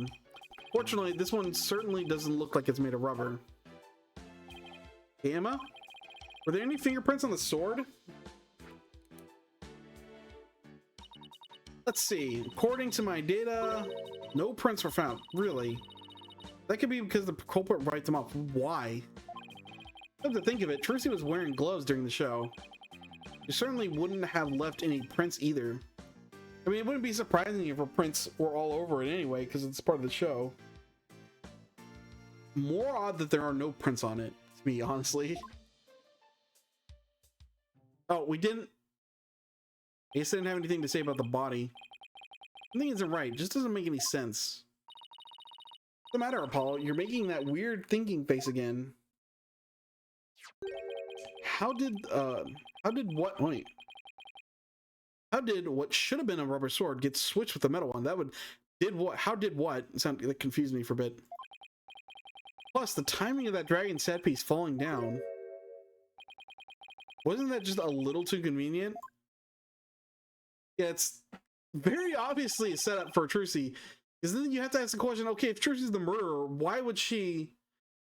Fortunately, this one certainly doesn't look like it's made of rubber. Hey, Emma? Were there any fingerprints on the sword? Let's see. According to my data, no prints were found. Really? That could be because the culprit writes them off. Why? Come to think of it, Trucy was wearing gloves during the show. She certainly wouldn't have left any prints either. I mean, it wouldn't be surprising if her prints were all over it anyway, because it's part of the show. More odd that there are no prints on it, to me, honestly. Oh, we didn't... I guess I didn't have anything to say about the body. Something isn't right. It just doesn't make any sense. the matter, Apollo? You're making that weird thinking face again. How did what? Wait. How did what should have been a rubber sword get switched with the metal one? That would did what? How did what? That confused me for a bit. Plus, the timing of that dragon set piece falling down. Wasn't that just a little too convenient? Yeah, it's very obviously a setup for Trucy. Because then you have to ask the question, okay, if Trucy's the murderer, why would she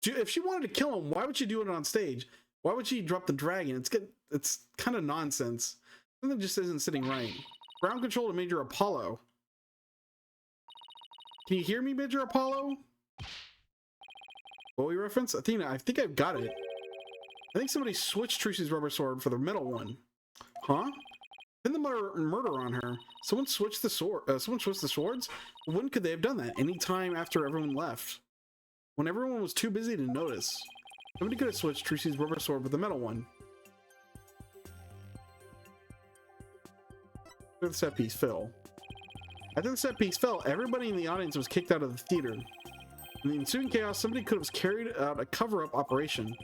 if she wanted to kill him, why would she do it on stage? Why would she drop the dragon? It's kind of nonsense. Something just isn't sitting right. Ground control to Major Apollo. Can you hear me, Major Apollo? Bowie reference? Athena, I think I've got it. I think somebody switched Trucy's rubber sword for the metal one. Huh? Pin the murder on her. Someone switched the sword. Someone switched the swords? When could they have done that? Any time after everyone left. When everyone was too busy to notice. Somebody could have switched Trucy's rubber sword with the metal one. After the set piece fell. After the set piece fell, everybody in the audience was kicked out of the theater. In the ensuing chaos, somebody could have carried out a cover-up operation.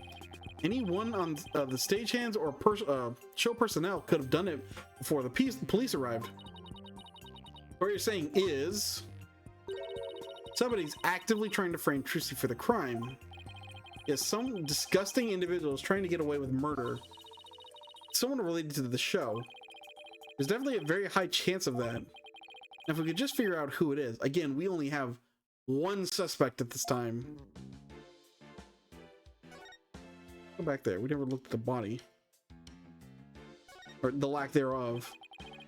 Anyone on the stagehands or show personnel could have done it before the police arrived. What you're saying is somebody's actively trying to frame Trucy for the crime. Yes, some disgusting individual is trying to get away with murder. Someone related to the show. There's definitely a very high chance of that. And if we could just figure out who it is. Again, we only have one suspect at this time. Go back there. We never looked at the body. Or the lack thereof.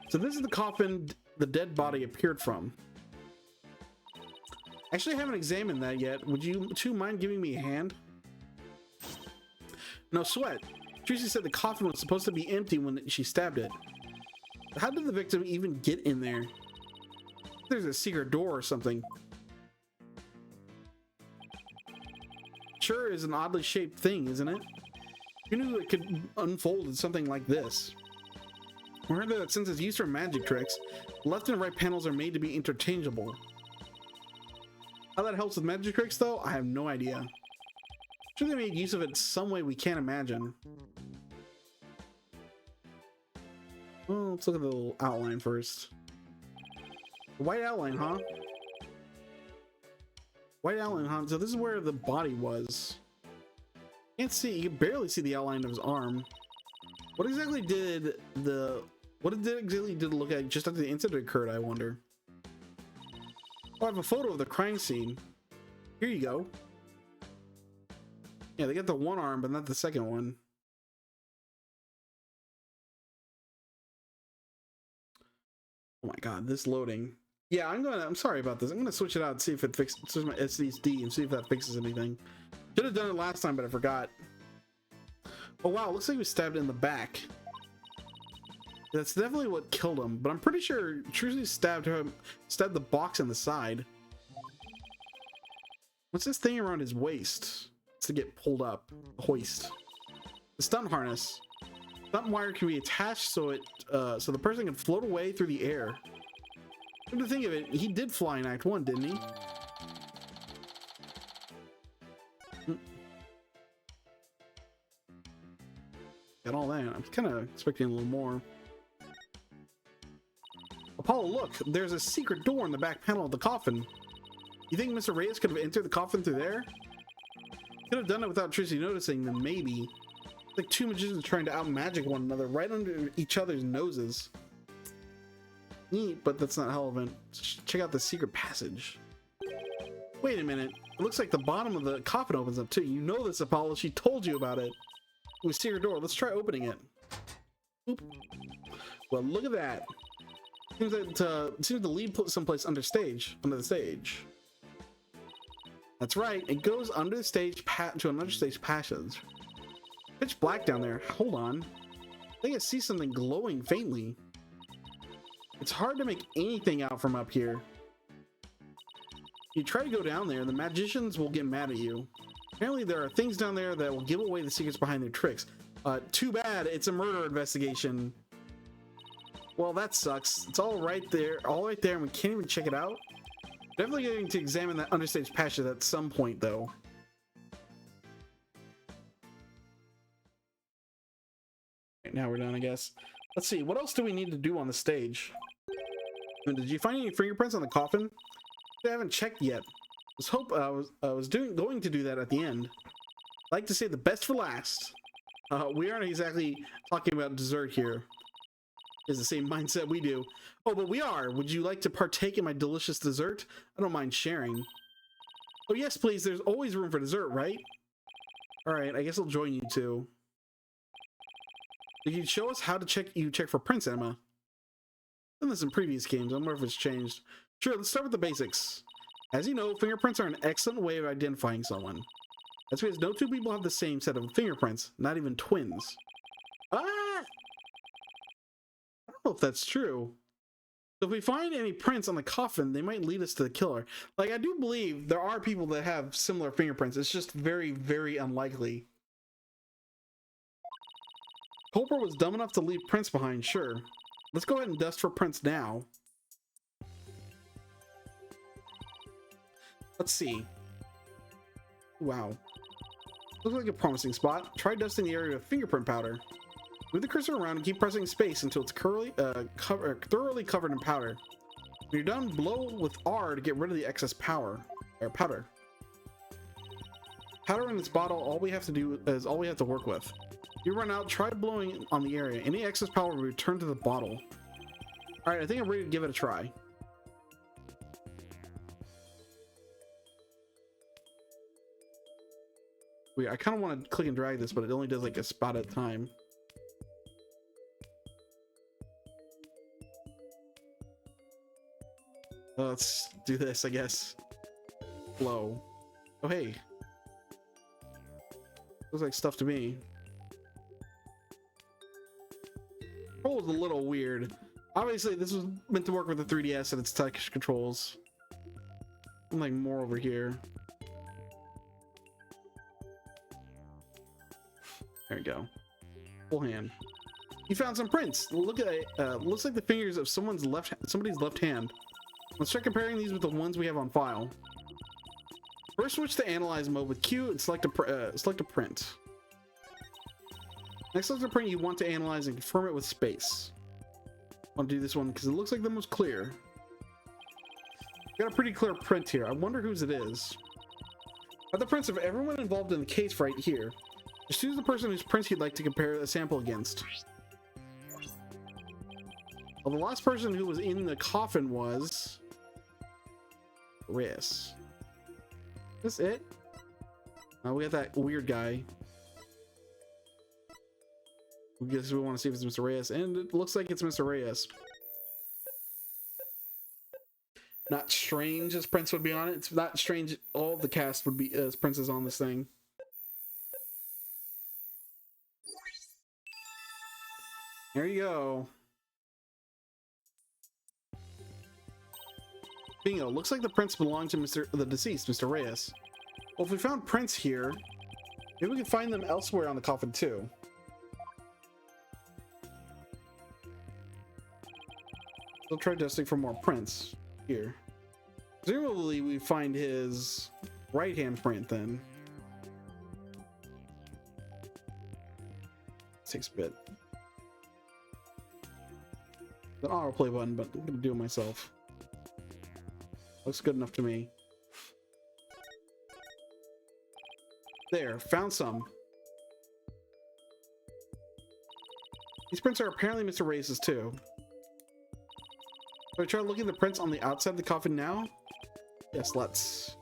So this is the coffin the dead body appeared from. Actually, I haven't examined that yet. Would you two mind giving me a hand? No sweat. Trucy said the coffin was supposed to be empty when she stabbed it. How did the victim even get in there? There's a secret door or something. Sure is an oddly shaped thing, isn't it? Who knew it could unfold in something like this? We heard that since it's used for magic tricks, left and right panels are made to be interchangeable. How that helps with magic tricks, though, I have no idea. I'm sure they made use of it some way we can't imagine. Well, let's look at the little outline first. The white outline, huh? White outline, huh? So this is where the body was. Can't see, you can barely see the outline of his arm. What exactly did it look like just after the incident occurred, I wonder? Oh, I have a photo of the crime scene. Here you go. Yeah, they got the one arm, but not the second one. Oh my god, this loading. Yeah, I'm sorry about this. I'm gonna switch it out and see if it fixes, switch my SSD and see if that fixes anything. Should have done it last time, but I forgot. Oh wow, looks like he was stabbed in the back. That's definitely what killed him, but I'm pretty sure Trucy stabbed the box in the side. What's this thing around his waist? It's to get pulled up. Hoist. The stunt harness. Stunt wire can be attached so the person can float away through the air. Come to think of it, he did fly in Act 1, didn't he? Got all that. I'm kind of expecting a little more. Apollo, look! There's a secret door in the back panel of the coffin. You think Mr. Reyes could have entered the coffin through there? Could have done it without Trucy noticing, then maybe. It's like two magicians trying to out-magic one another right under each other's noses. Neat, but that's not relevant. Check out the secret passage. Wait a minute. It looks like the bottom of the coffin opens up too. You know this, Apollo. She told you about it. It was secret door. Let's try opening it. Oop. Well, look at that. Seems to lead someplace under the stage. That's right. It goes under the stage to another stage passage. Pitch black down there. Hold on. I think I see something glowing faintly. It's hard to make anything out from up here. You try to go down there, the magicians will get mad at you. Apparently there are things down there that will give away the secrets behind their tricks. Too bad it's a murder investigation. Well, that sucks. It's all right there, and we can't even check it out. Definitely going to examine that understage passage at some point, though. Right, now we're done, I guess. Let's see, what else do we need to do on the stage? Did you find any fingerprints on the coffin? I haven't checked yet. I was going to do that at the end. I like to say the best for last. We aren't exactly talking about dessert here. It's the same mindset we do. Oh, but we are. Would you like to partake in my delicious dessert? I don't mind sharing. Oh, yes, please. There's always room for dessert, right? All right, I guess I'll join you too. Did you show us how to check for prints, Emma? Done this in previous games. I wonder if it's changed. Sure, let's start with the basics. As you know, fingerprints are an excellent way of identifying someone. That's because no two people have the same set of fingerprints, not even twins. Ah! I don't know if that's true. So if we find any prints on the coffin, they might lead us to the killer. Like, I do believe there are people that have similar fingerprints. It's just very, very unlikely. Culper was dumb enough to leave prints behind, sure. Let's go ahead and dust for prints now. Let's see. Wow. Looks like a promising spot. Try dusting the area with fingerprint powder. Move the cursor around and keep pressing space until it's thoroughly covered in powder. When you're done, blow with R to get rid of the excess powder. Powder in this bottle, all we have to work with. If you run out, try blowing on the area. Any excess powder will return to the bottle. Alright, I think I'm ready to give it a try. Wait, I kind of want to click and drag this, but it only does like a spot at a time. Let's do this, I guess. Blow. Oh, hey. Looks like stuff to me. Control's a little weird. Obviously, this was meant to work with the 3DS and its touch controls. I'm like more over here. There we go. Full hand. You found some prints. Look at it. Looks like the fingers of somebody's left hand. Let's try comparing these with the ones we have on file. First, switch to analyze mode with Q and select a print. Next, select a print you want to analyze and confirm it with space. I want to do this one because it looks like the most clear. Got a pretty clear print here. I wonder whose it is. I have the prints of everyone involved in the case right here. Just choose the person whose prints you'd like to compare a sample against. Well, the last person who was in the coffin was Reyes. Is this it? We got that weird guy. I guess we want to see if it's Mr. Reyes, and it looks like it's Mr. Reyes. Not strange as Prince would be on it. It's not strange all of the cast would be as Prince is on this thing. There you go. Bingo. Looks like the prints belong to the deceased, Mr. Reyes. Well, if we found prints here, maybe we can find them elsewhere on the coffin too. We'll try dusting for more prints here. Presumably we find his right hand print then. Takes a bit. The autoplay button, but I'm gonna do it myself. Looks good enough to me. There, found some. These prints are apparently Mr. Reyes's too. Should I try looking at the prints on the outside of the coffin now? Yes, let's.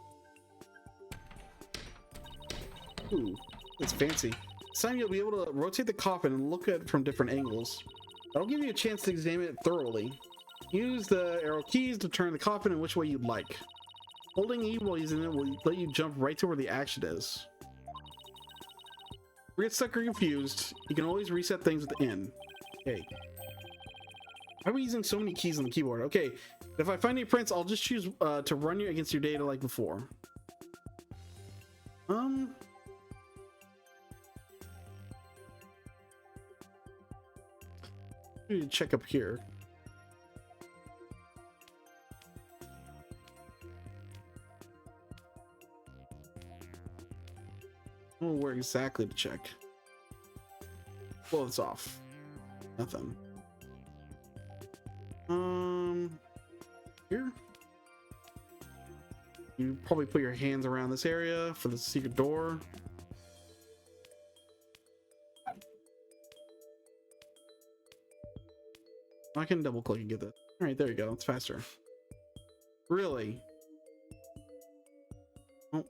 Ooh, it's fancy. This time you'll be able to rotate the coffin and look at it from different angles. That'll give you a chance to examine it thoroughly. Use the arrow keys to turn the coffin in which way you'd like. Holding E while using it will let you jump right to where the action is. If you get stuck or confused, you can always reset things with N. Okay. Why are we using so many keys on the keyboard? Okay, if I find any prints, I'll just choose to run you against your data like before. Need to check up here. where exactly to check. Well, it's off. Nothing. Here. You probably put your hands around this area for the secret door. I can double click and get that. All right, there you go. It's faster. Really? Oh.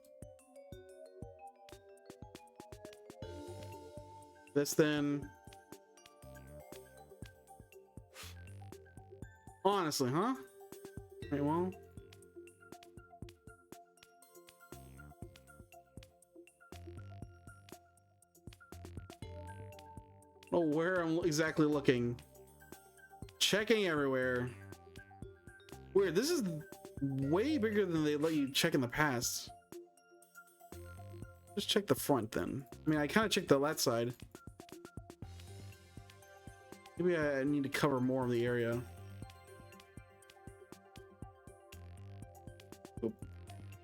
This then. Honestly, huh? Right, well. Oh, where I'm exactly looking. Checking everywhere. Weird, this is way bigger than they let you check in the past. Just check the front then. I mean, I kind of checked the left side. Maybe I need to cover more of the area. Boop,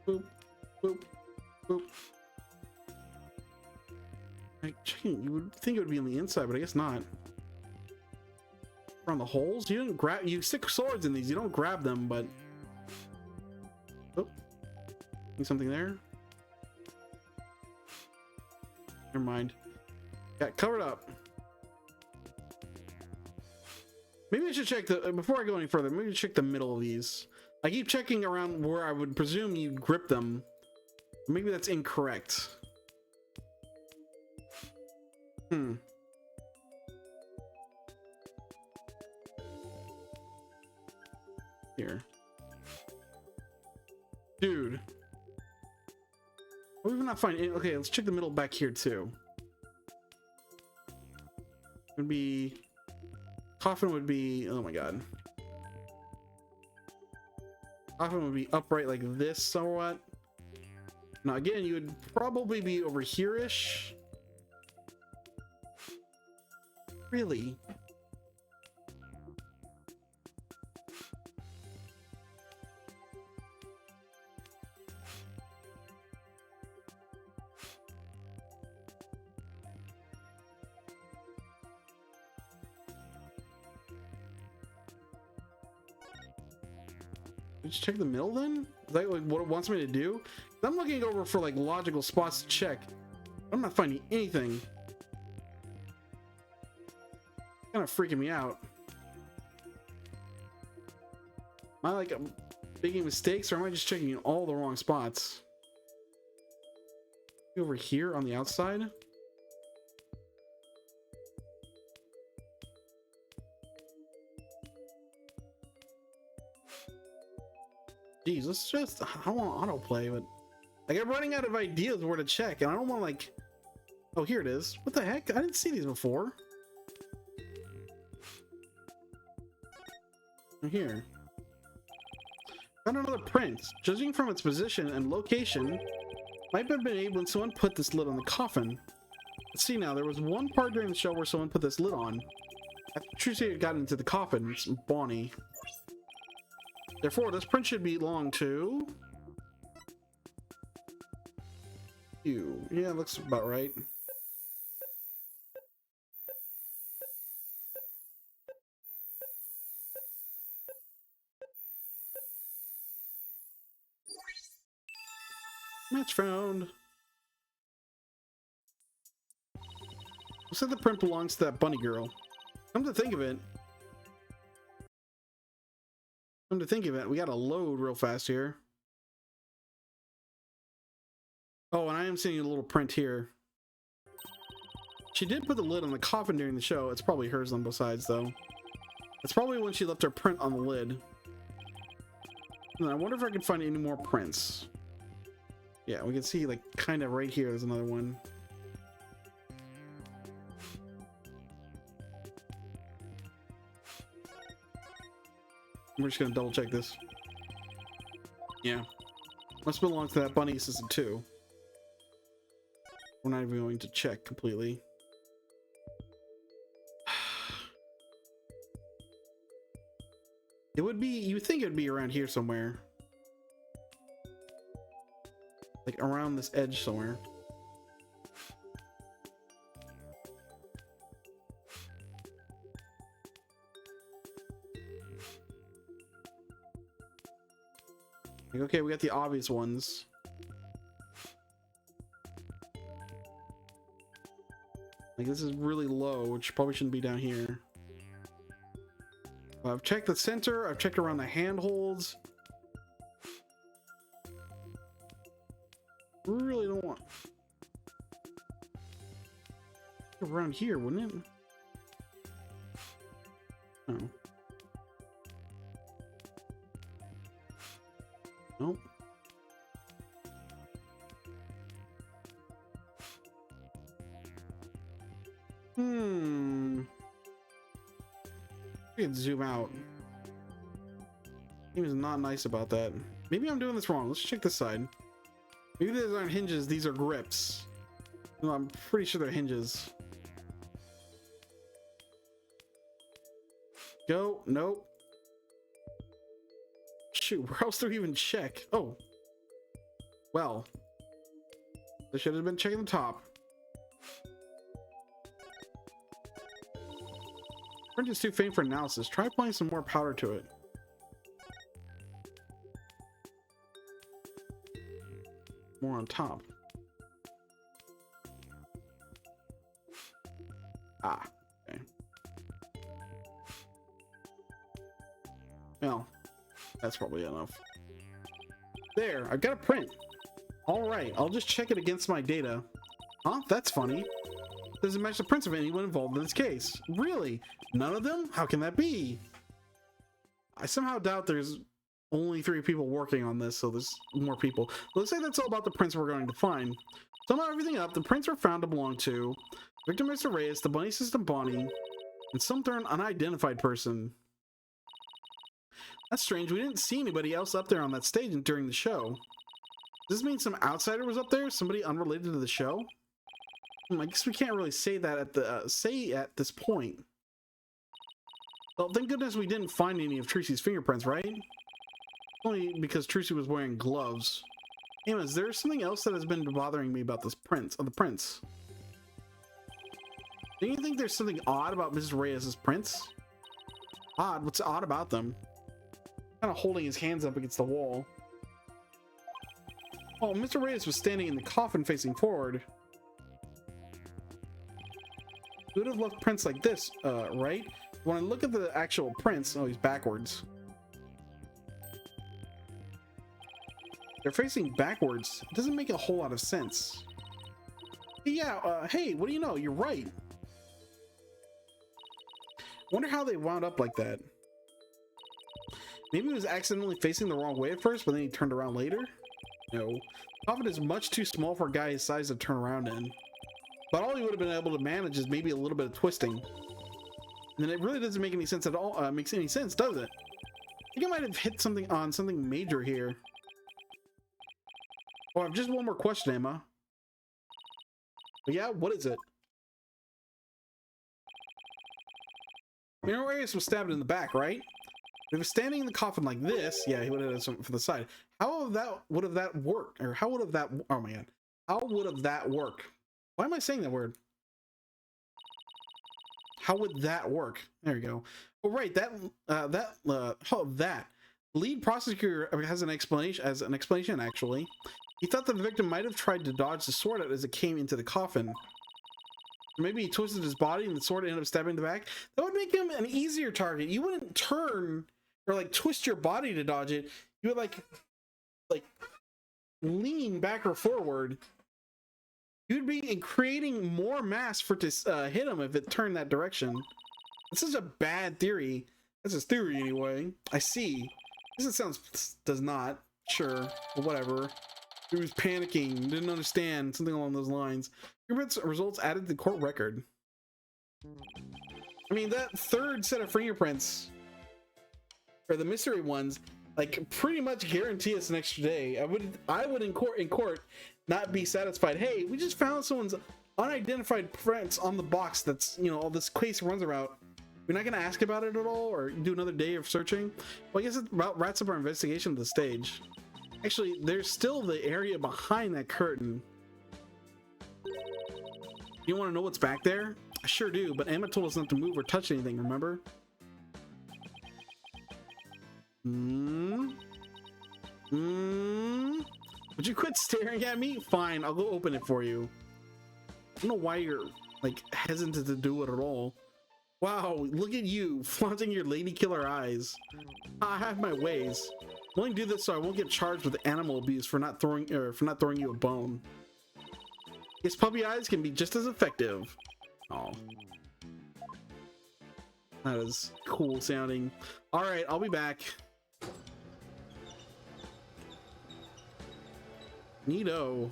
boop, boop, boop. Like, checking, you would think it would be on the inside, but I guess not. Around the holes, you didn't grab. You stick swords in these. You don't grab them, but oh, need something there. Never mind. Got covered up. Maybe I should check the before I go any further. Maybe check the middle of these. I keep checking around where I would presume you grip them. Maybe that's incorrect. Here. Dude. We're not finding. Okay, let's check the middle back here too. Would be coffin would be, oh my god. Coffin would be upright like this or what? Now again, you would probably be over here-ish. Really? Just check the middle then? Is that like what it wants me to do? I'm looking over for like logical spots to check. I'm not finding anything. Kind of freaking me out. Am I like making mistakes, or am I just checking in all the wrong spots? Over here on the outside? Jeez, let's just, I don't want autoplay, but like I'm running out of ideas where to check, and I don't want to like, oh, here it is. What the heck? I didn't see these before. Here. Found another print. Judging from its position and location, might have been able when someone put this lid on the coffin. Let's see now, there was one part during the show where someone put this lid on. After Trucy had gotten into the coffin, it's Bonnie. Therefore, this print should belong to you. Yeah, looks about right. Match found. Who said the print belongs to that bunny girl? Come to think of it. We gotta load real fast here. Oh, and I am seeing a little print here. She did put the lid on the coffin during the show. It's probably hers on both sides, though. It's probably when she left her print on the lid. And I wonder if I can find any more prints. Yeah, we can see, like, kind of right here, there's another one. We're just gonna double check this. Yeah. Must belong to that bunny assistant too. We're not even going to check completely. It would be, you would think it would be around here somewhere. Like around this edge somewhere. Like, okay, we got the obvious ones. Like, this is really low, which probably shouldn't be down here. I've checked the center. I've checked around the handholds. Really don't want around here, wouldn't it? Oh. Nope. I can zoom out. He was not nice about that. Maybe I'm doing this wrong. Let's check this side. Maybe these aren't hinges, these are grips. No, I'm pretty sure they're hinges. Go. Nope. Shoot, where else do we even check? Oh. Well. I should have been checking the top. Print is too faint for analysis. Try applying some more powder to it. More on top. Ah, okay. Well, that's probably enough. There, I've got a print. All right, I'll just check it against my data. Huh? That's funny. Doesn't match the prints of anyone involved in this case. Really? None of them? How can that be? I somehow doubt there's only 3 people working on this, so there's more people. Let's say that's all about the prints we're going to find. Sum everything up, the prints were found to belong to Victor Mr. Reyes, the Bunny System Bonnie, and some third unidentified person. That's strange. We didn't see anybody else up there on that stage during the show. Does this mean some outsider was up there? Somebody unrelated to the show? I guess we can't really say that at the at this point. Well, thank goodness we didn't find any of Tracy's fingerprints, right? Only because Tracy was wearing gloves. Anyways, there's something else that has been bothering me about this prints of the prints. Do you think there's something odd about Mrs. Reyes's prints? Odd? What's odd about them? Kind of holding his hands up against the wall. Oh, Mr. Reyes was standing in the coffin facing forward. He would have left prints like this, right? When I look at the actual prints, oh, he's backwards. They're facing backwards. It doesn't make a whole lot of sense. Yeah, hey, what do you know? You're right. Wonder how they wound up like that. Maybe he was accidentally facing the wrong way at first, but then he turned around later? No. The coffin is much too small for a guy his size to turn around in. But all he would have been able to manage is maybe a little bit of twisting. And then it really doesn't make any sense at all. Makes any sense, does it? I think I might have hit something on something major here. Oh, I have just one more question, Emma. But yeah, what is it? Reyes was stabbed in the back, right? If he was standing in the coffin like this, yeah, he would have had something for the side. How would have that worked? Or how would have that? Oh my god, how would have that work? Why am I saying that word? How would that work? There you go. Oh right, that lead prosecutor has an explanation. Actually, he thought the victim might have tried to dodge the sword as it came into the coffin. Maybe he twisted his body and the sword ended up stabbing the back. That would make him an easier target. You wouldn't turn or like twist your body to dodge it. You would like lean back or forward. You'd be creating more mass for to hit him if it turned that direction. It's such a bad theory. That's his theory anyway. I see. This does not. Sure, but whatever. He was panicking, didn't understand, something along those lines. Fingerprints results added to the court record. I mean, that third set of fingerprints, or the mystery ones, like pretty much guarantee us an extra day. I would in court not be satisfied. Hey, we just found someone's unidentified prints on the box that's, you know, all this case runs about. We're not gonna ask about it at all or do another day of searching? Well, I guess it wraps up our investigation of the stage. Actually, there's still the area behind that curtain. You want to know what's back there? I sure do, but Emma told us not to move or touch anything, remember? Would you quit staring at me? Fine, I'll go open it for you. I don't know why you're like hesitant to do it at all. Wow, look at you flaunting your lady killer eyes. I have my ways. I'm only do this so I won't get charged with animal abuse for not throwing you a bone. His puppy eyes can be just as effective. Oh, that is cool sounding. All right, I'll be back. Neato.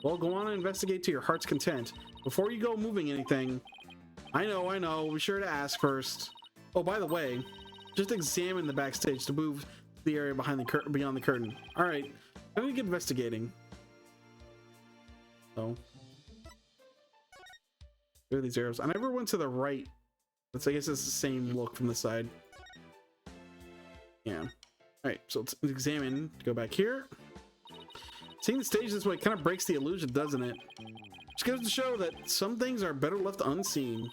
Well, go on and investigate to your heart's content. Before you go moving anything, I know, be sure to ask first. Oh, by the way, just examine the backstage to move the area behind the beyond the curtain. All right, I'm gonna get investigating. Oh, here are these arrows. I never went to the right. I guess it's the same look from the side. Yeah. All right, so let's examine. Go back here. Seeing the stage this way kind of breaks the illusion, doesn't it? Just goes to show that some things are better left unseen.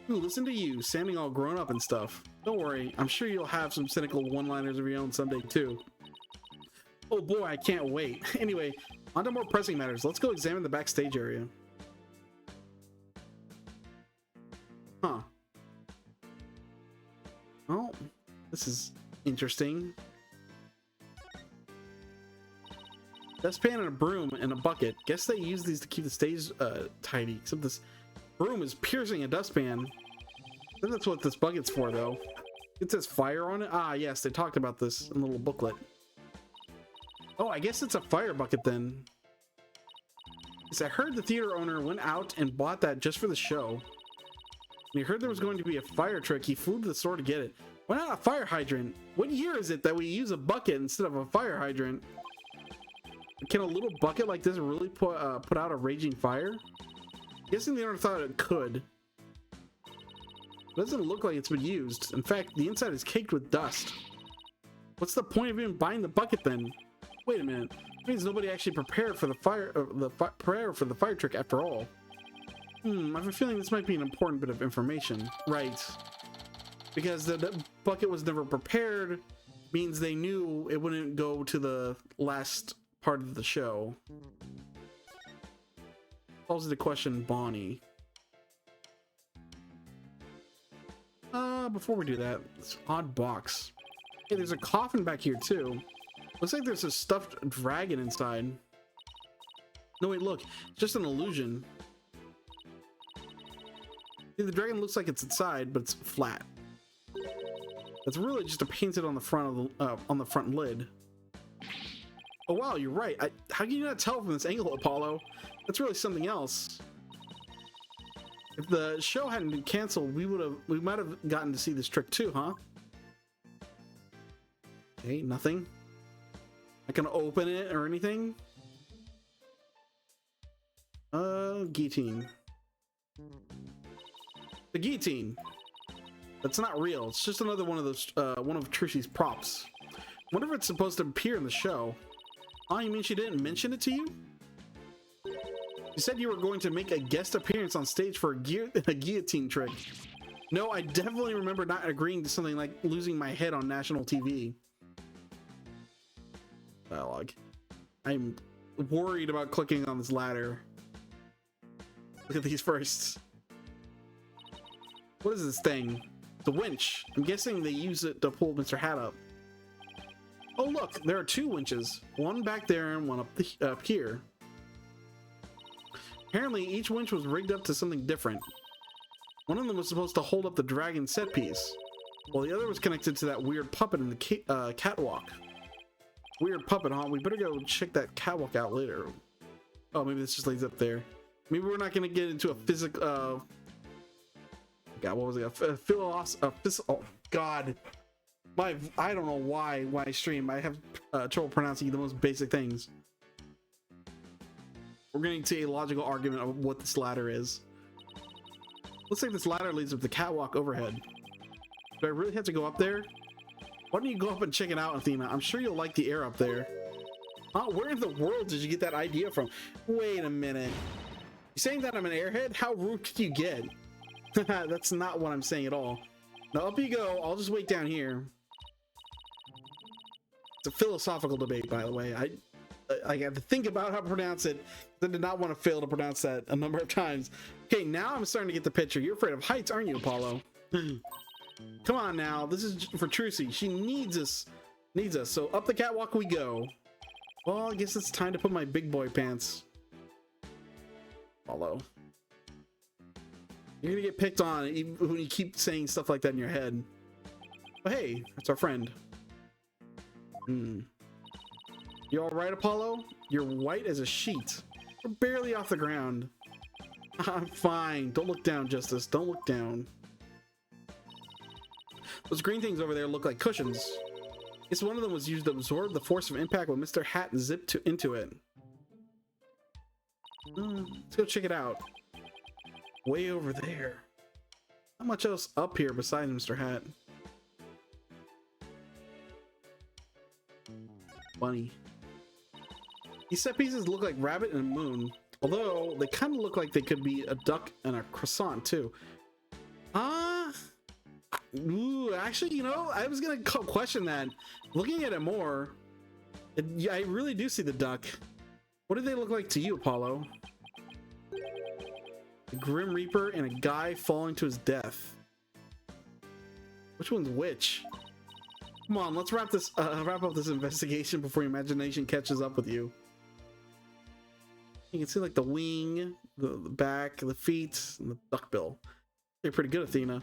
Ooh, listen to you, sounding all grown up and stuff. Don't worry, I'm sure you'll have some cynical one-liners of your own someday too. Oh boy, I can't wait. Anyway, on to more pressing matters. Let's go examine the backstage area. Huh. Oh, this is interesting. Dustpan and a broom and a bucket. Guess they use these to keep the stage tidy. Except this broom is piercing a dustpan. I think that's what this bucket's for, though. It says fire on it. Ah, yes, they talked about this in the little booklet. Oh, I guess it's a fire bucket then. Because I heard the theater owner went out and bought that just for the show. When he heard there was going to be a fire trick, he flew to the store to get it. Why not a fire hydrant? What year is it that we use a bucket instead of a fire hydrant? Can a little bucket like this really put out a raging fire? Guessing the owner thought it could. It doesn't look like it's been used. In fact, the inside is caked with dust. What's the point of even buying the bucket then? Wait a minute. It means nobody actually prepared for the fire trick after all. I have a feeling this might be an important bit of information. Right. Because the bucket was never prepared means they knew it wouldn't go to the last part of the show. Calls into question Bonnie. Before we do that, it's odd box. Hey, there's a coffin back here too. Looks like there's a stuffed dragon inside. No, wait, look, it's just an illusion. See, the dragon looks like it's inside, but it's flat. It's really just a painted on the front of the front lid. Oh wow, you're right. How can you not tell from this angle, Apollo? That's really something else. If the show hadn't been canceled, we might have gotten to see this trick too, huh? Okay, nothing. Not gonna open it or anything. Guillotine. The guillotine. That's not real. It's just another one of those, one of Trishy's props. Wonder if it's supposed to appear in the show. Oh, you mean she didn't mention it to you? You said you were going to make a guest appearance on stage for a guillotine trick. No, I definitely remember not agreeing to something like losing my head on national TV. Dialogue. I'm worried about clicking on this ladder. Look at these first. What is this thing? The winch. I'm guessing they use it to pull Mr. Hat up. Oh look, there are two winches. One back there and one up here. Apparently each winch was rigged up to something different. One of them was supposed to hold up the dragon set piece, while the other was connected to that weird puppet in the catwalk. Weird puppet, huh? We better go check that catwalk out later. Oh, maybe this just leads up there. Maybe we're not gonna get into a physical. God, what was it? Oh God, I don't know why I stream. I have trouble pronouncing the most basic things. We're getting to a logical argument of what this ladder is. Looks like this ladder leads up the catwalk overhead. Do I really have to go up there? Why don't you go up and check it out, Athena? I'm sure you'll like the air up there. Where in the world did you get that idea from? Wait a minute. You saying that I'm an airhead? How rude could you get? That's not what I'm saying at all. Now up you go. I'll just wait down here. It's a philosophical debate, by the way. I had to think about how to pronounce it. I did not want to fail to pronounce that a number of times. Okay, now I'm starting to get the picture. You're afraid of heights, aren't you, Apollo? Come on now. This is for Trucy. She needs us. So up the catwalk we go. Well, I guess it's time to put my big boy pants. Apollo. You're gonna get picked on even when you keep saying stuff like that in your head. But hey, that's our friend. You all right, Apollo? You're white as a sheet. We're barely off the ground. I'm fine. Don't look down, Justice. Don't look down. Those green things over there look like cushions. Guess one of them was used to absorb the force of impact when Mr. Hat zipped into it. Let's go check it out. Way over there. Not much else up here besides Mr. Hat. Bunny. These set pieces look like rabbit and a moon, although they kind of look like they could be a duck and a croissant too. Ooh, actually, you know, I was gonna question that. Looking at it more, yeah, I really do see the duck. What do they look like to you, Apollo? A Grim Reaper and a guy falling to his death. Which one's which? Come on, let's wrap up this investigation before your imagination catches up with you. You can see like the wing, the back, the feet, and the duckbill. They're pretty good, Athena.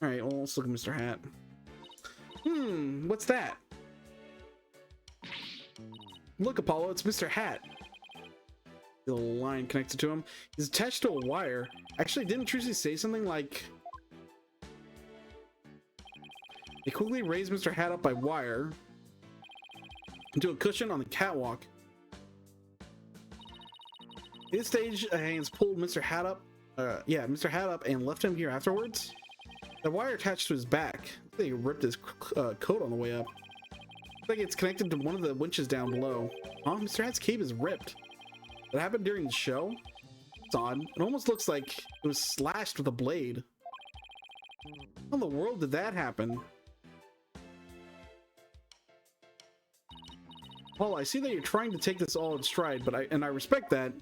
All right, well, let's look at Mr. Hat. What's that? Look, Apollo, it's Mr. Hat. The little line connected to him. He's attached to a wire. Actually, didn't Trucy say something like... They quickly raised Mr. Hat up by wire into a cushion on the catwalk. At this stage, hands pulled Mr. Hat up. Mr. Hat up and left him here afterwards. The wire attached to his back. They ripped his coat on the way up. Looks like it's connected to one of the winches down below. Oh, Mr. Hat's cape is ripped. That happened during the show? It's odd. It almost looks like it was slashed with a blade. How in the world did that happen? Paul, I see that you're trying to take this all in stride, but I respect that.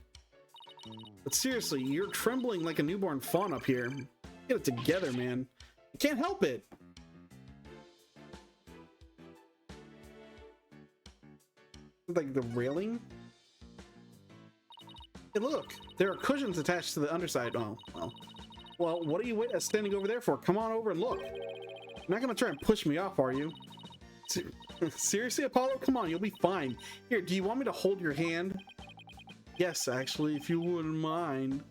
But seriously, you're trembling like a newborn fawn up here. Get it together, man. You can't help it. Like the railing? Hey, look, there are cushions attached to the underside. Oh, well, what are you standing over there for? Come on over and look. You're not gonna try and push me off, are you? Seriously, Apollo? Come on, you'll be fine. Here, do you want me to hold your hand? Yes, actually, if you wouldn't mind.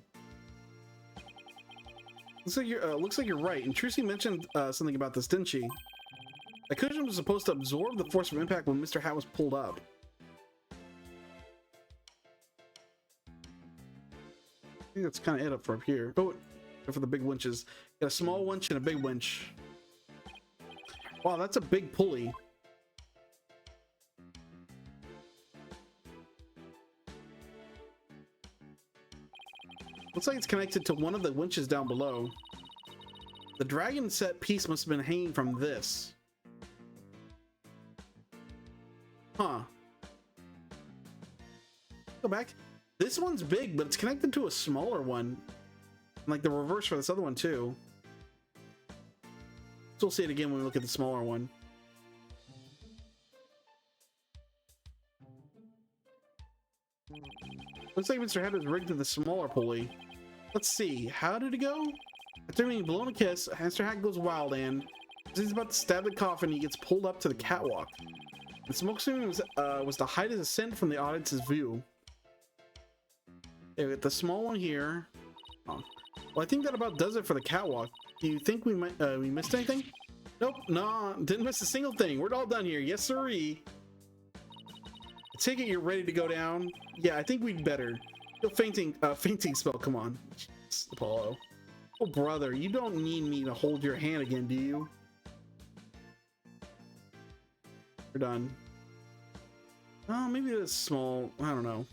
Looks like you're right. And Trucy mentioned something about this, didn't she? The cushion was supposed to absorb the force of impact when Mr. Hat was pulled up. I think that's kind of it up for up here. Oh, for the big winches. Got a small winch and a big winch. Wow, that's a big pulley. Looks like it's connected to one of the winches down below. The dragon set piece must have been hanging from this. Huh. Go back. This one's big, but it's connected to a smaller one. And like the reverse for this other one too. So we'll see it again when we look at the smaller one. Looks like Mr. Hat is rigged to the smaller pulley. Let's see, how did it go? After being blown a kiss, Mr. Hat goes wild and as he's about to stab the coffin, he gets pulled up to the catwalk. The smoke screen was to hide his ascent from the audience's view. Okay, the small one here. Oh. Well, I think that about does it for the catwalk. Do you think we missed anything? Nope, nah, didn't miss a single thing. We're all done here. Yes, sirree. I take it you're ready to go down. Yeah, I think we'd better. Feel fainting spell. Come on, jeez, Apollo. Oh, brother, you don't need me to hold your hand again, do you? We're done. Oh, maybe this small. I don't know.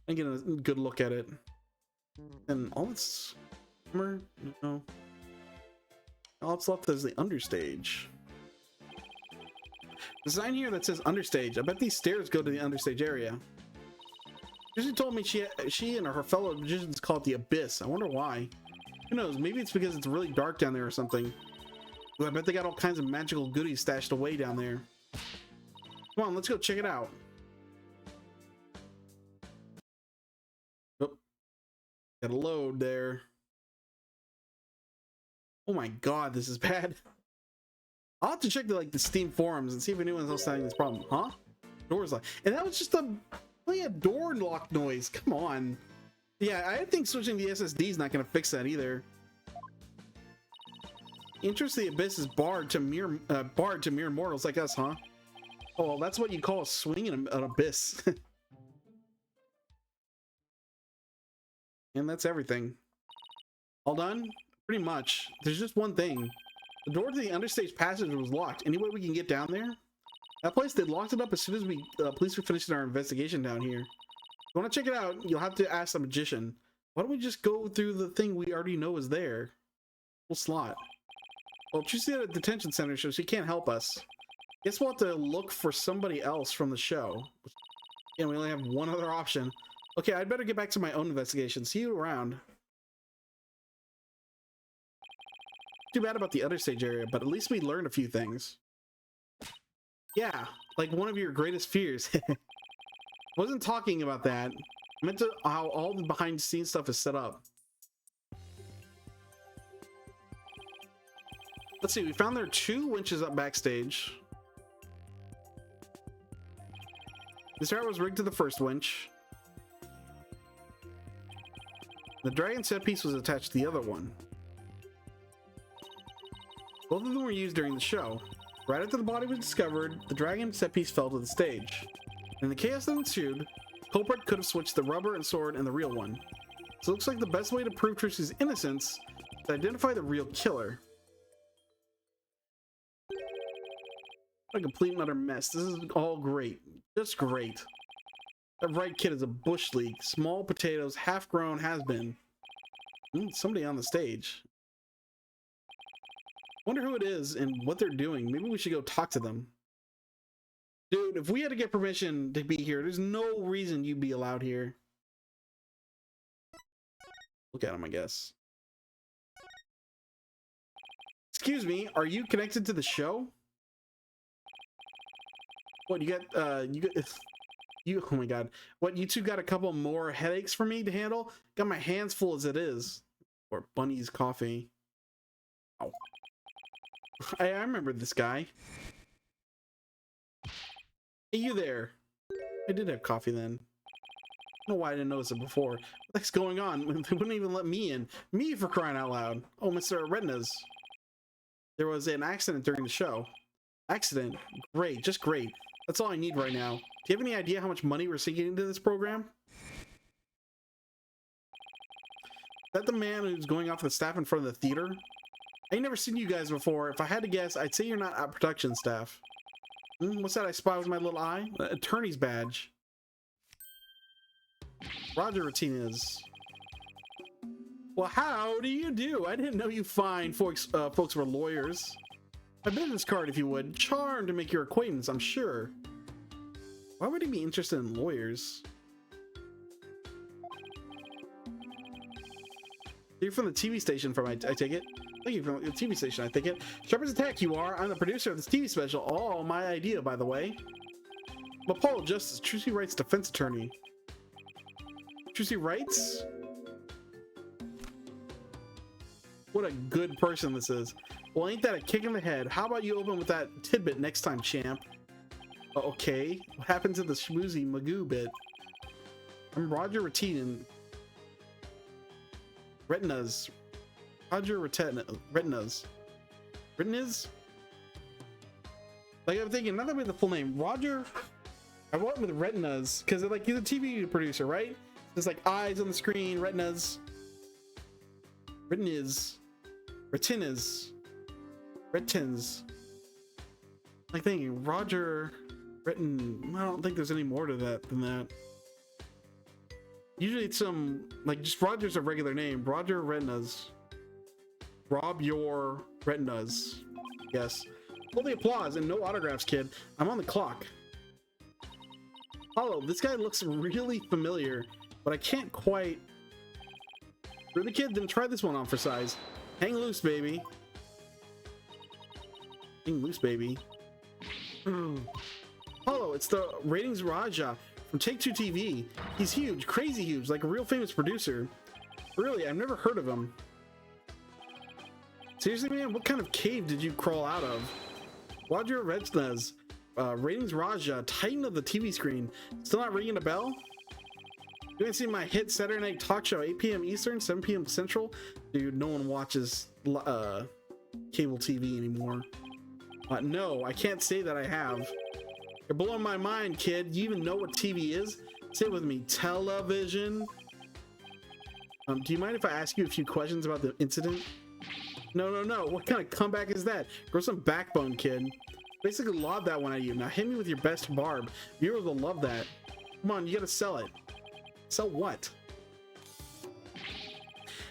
and get a good look at it. And all that's no. All that's left is the understage. The sign here that says understage. I bet these stairs go to the understage area. She told me she and her fellow magicians call it the abyss. I wonder why. Who knows? Maybe it's because it's really dark down there or something. I bet they got all kinds of magical goodies stashed away down there. Come on, let's go check it out. Oh, gotta load there. Oh my god, this is bad. I'll have to check the Steam forums and see if anyone's else having this problem. Huh? Doors locked. And that was just a door lock noise. Come on. Yeah, I think switching the SSD is not going to fix that either. Interest the Abyss is barred to mere mortals like us, huh? Oh, well, that's what you call a swing in an abyss. And that's everything. All done? Pretty much. There's just one thing. The door to the understage passage was locked. Any way we can get down there? That place, they locked it up as soon as police were finished our investigation down here. If you want to check it out, you'll have to ask the magician. Why don't we just go through the thing we already know is there? Full slot. Well, she's at a detention center, so she can't help us. Guess we'll have to look for somebody else from the show. Yeah, we only have one other option. Okay, I'd better get back to my own investigation. See you around. Too bad about the other stage area, but at least we learned a few things. Yeah, like one of your greatest fears. Wasn't talking about that. I meant to how all the behind the scenes stuff is set up. Let's see, we found there are 2 winches up backstage. This tower was rigged to the first winch. The dragon set piece was attached to the other one. Both of them were used during the show. Right after the body was discovered, the dragon set piece fell to the stage. In the chaos that ensued, the culprit could have switched the rubber and sword and the real one. So it looks like the best way to prove Trish's innocence is to identify the real killer. What a complete and utter mess. This is all great. Just great. That right kid is a bush league. Small potatoes, half grown, has been. Somebody on the stage. Wonder who it is and what they're doing. Maybe we should go talk to them. Dude, if we had to get permission to be here, there's no reason you'd be allowed here. Look at him, I guess. Excuse me, are you connected to the show? What, you got, oh my god. What, you two got a couple more headaches for me to handle? Got my hands full as it is. Or Bunny's coffee. Oh. I remember this guy. Hey, you there. I did have coffee then. I don't know why I didn't notice it before. What the heck's going on? They wouldn't even let me in. Me, for crying out loud. Oh, Mr. Retinas. There was an accident during the show. Accident? Great, just great. That's all I need right now. Do you have any idea how much money we're sinking into this program? Is that the man who's going off the staff in front of the theater? I ain't never seen you guys before. If I had to guess, I'd say you're not at production staff. What's that I spy with my little eye? Attorney's badge. Roger Martinez. Well, how do you do? I didn't know you fine folks were lawyers. My business card, if you would. Charmed to make your acquaintance, I'm sure. Why would he be interested in lawyers? You're from the TV station, I take it? Thank you from the TV station, I think it. Sharp as a tack you are. I'm the producer of this TV special. All my idea, by the way. But Paul Justice, Trucy Wright's defense attorney. Trucy Wright's? What a good person this is. Well, ain't that a kick in the head? How about you open with that tidbit next time, champ? Okay. What happened to the schmoozy Magoo bit? I'm Roger Retinas. Retinas. Roger Retinas. Retinas? Like, I'm thinking, not that with the full name. Roger. I went with Retinas because like he's a TV producer, right? There's like eyes on the screen, retinas. Retinas. Retinas. Retins. Like thinking Roger Retin. I don't think there's any more to that than that. Usually it's some, like, just Roger's a regular name. Roger Retinas. Rob your retinas. Yes. All the applause and no autographs, kid. I'm on the clock. Hello, this guy looks really familiar, but I can't quite... Really, kid? Then try this one on for size. Hang loose, baby. Hang loose, baby. Hello, it's the Ratings Raja from Take-Two TV. He's huge, crazy huge, like a real famous producer. Really, I've never heard of him. Seriously, man, what kind of cave did you crawl out of? Roger Retinas, Ratings Raja, Titan of the TV screen. Still not ringing a bell? You ain't seen my hit Saturday night talk show, 8 p.m. Eastern, 7 p.m. Central? Dude, no one watches cable TV anymore. No, I can't say that I have. You're blowing my mind, kid. You even know what TV is? Say it with me. Television. Do you mind if I ask you a few questions about the incident? No. What kind of comeback is that? Grow some backbone, kid. Basically lobbed that one at you. Now hit me with your best barb. Viewers will love that. Come on, you gotta sell it. Sell what?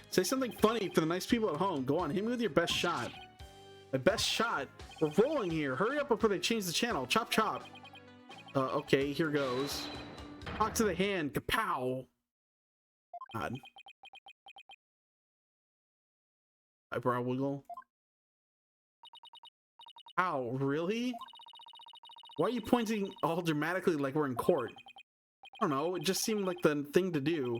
Say something funny for the nice people at home. Go on, hit me with your best shot. My best shot? We're rolling here. Hurry up before they change the channel. Chop, chop. Okay, here goes. Talk to the hand. Kapow. God. Eyebrow wiggle. Ow, really? Why are you pointing all dramatically like we're in court? I don't know, it just seemed like the thing to do.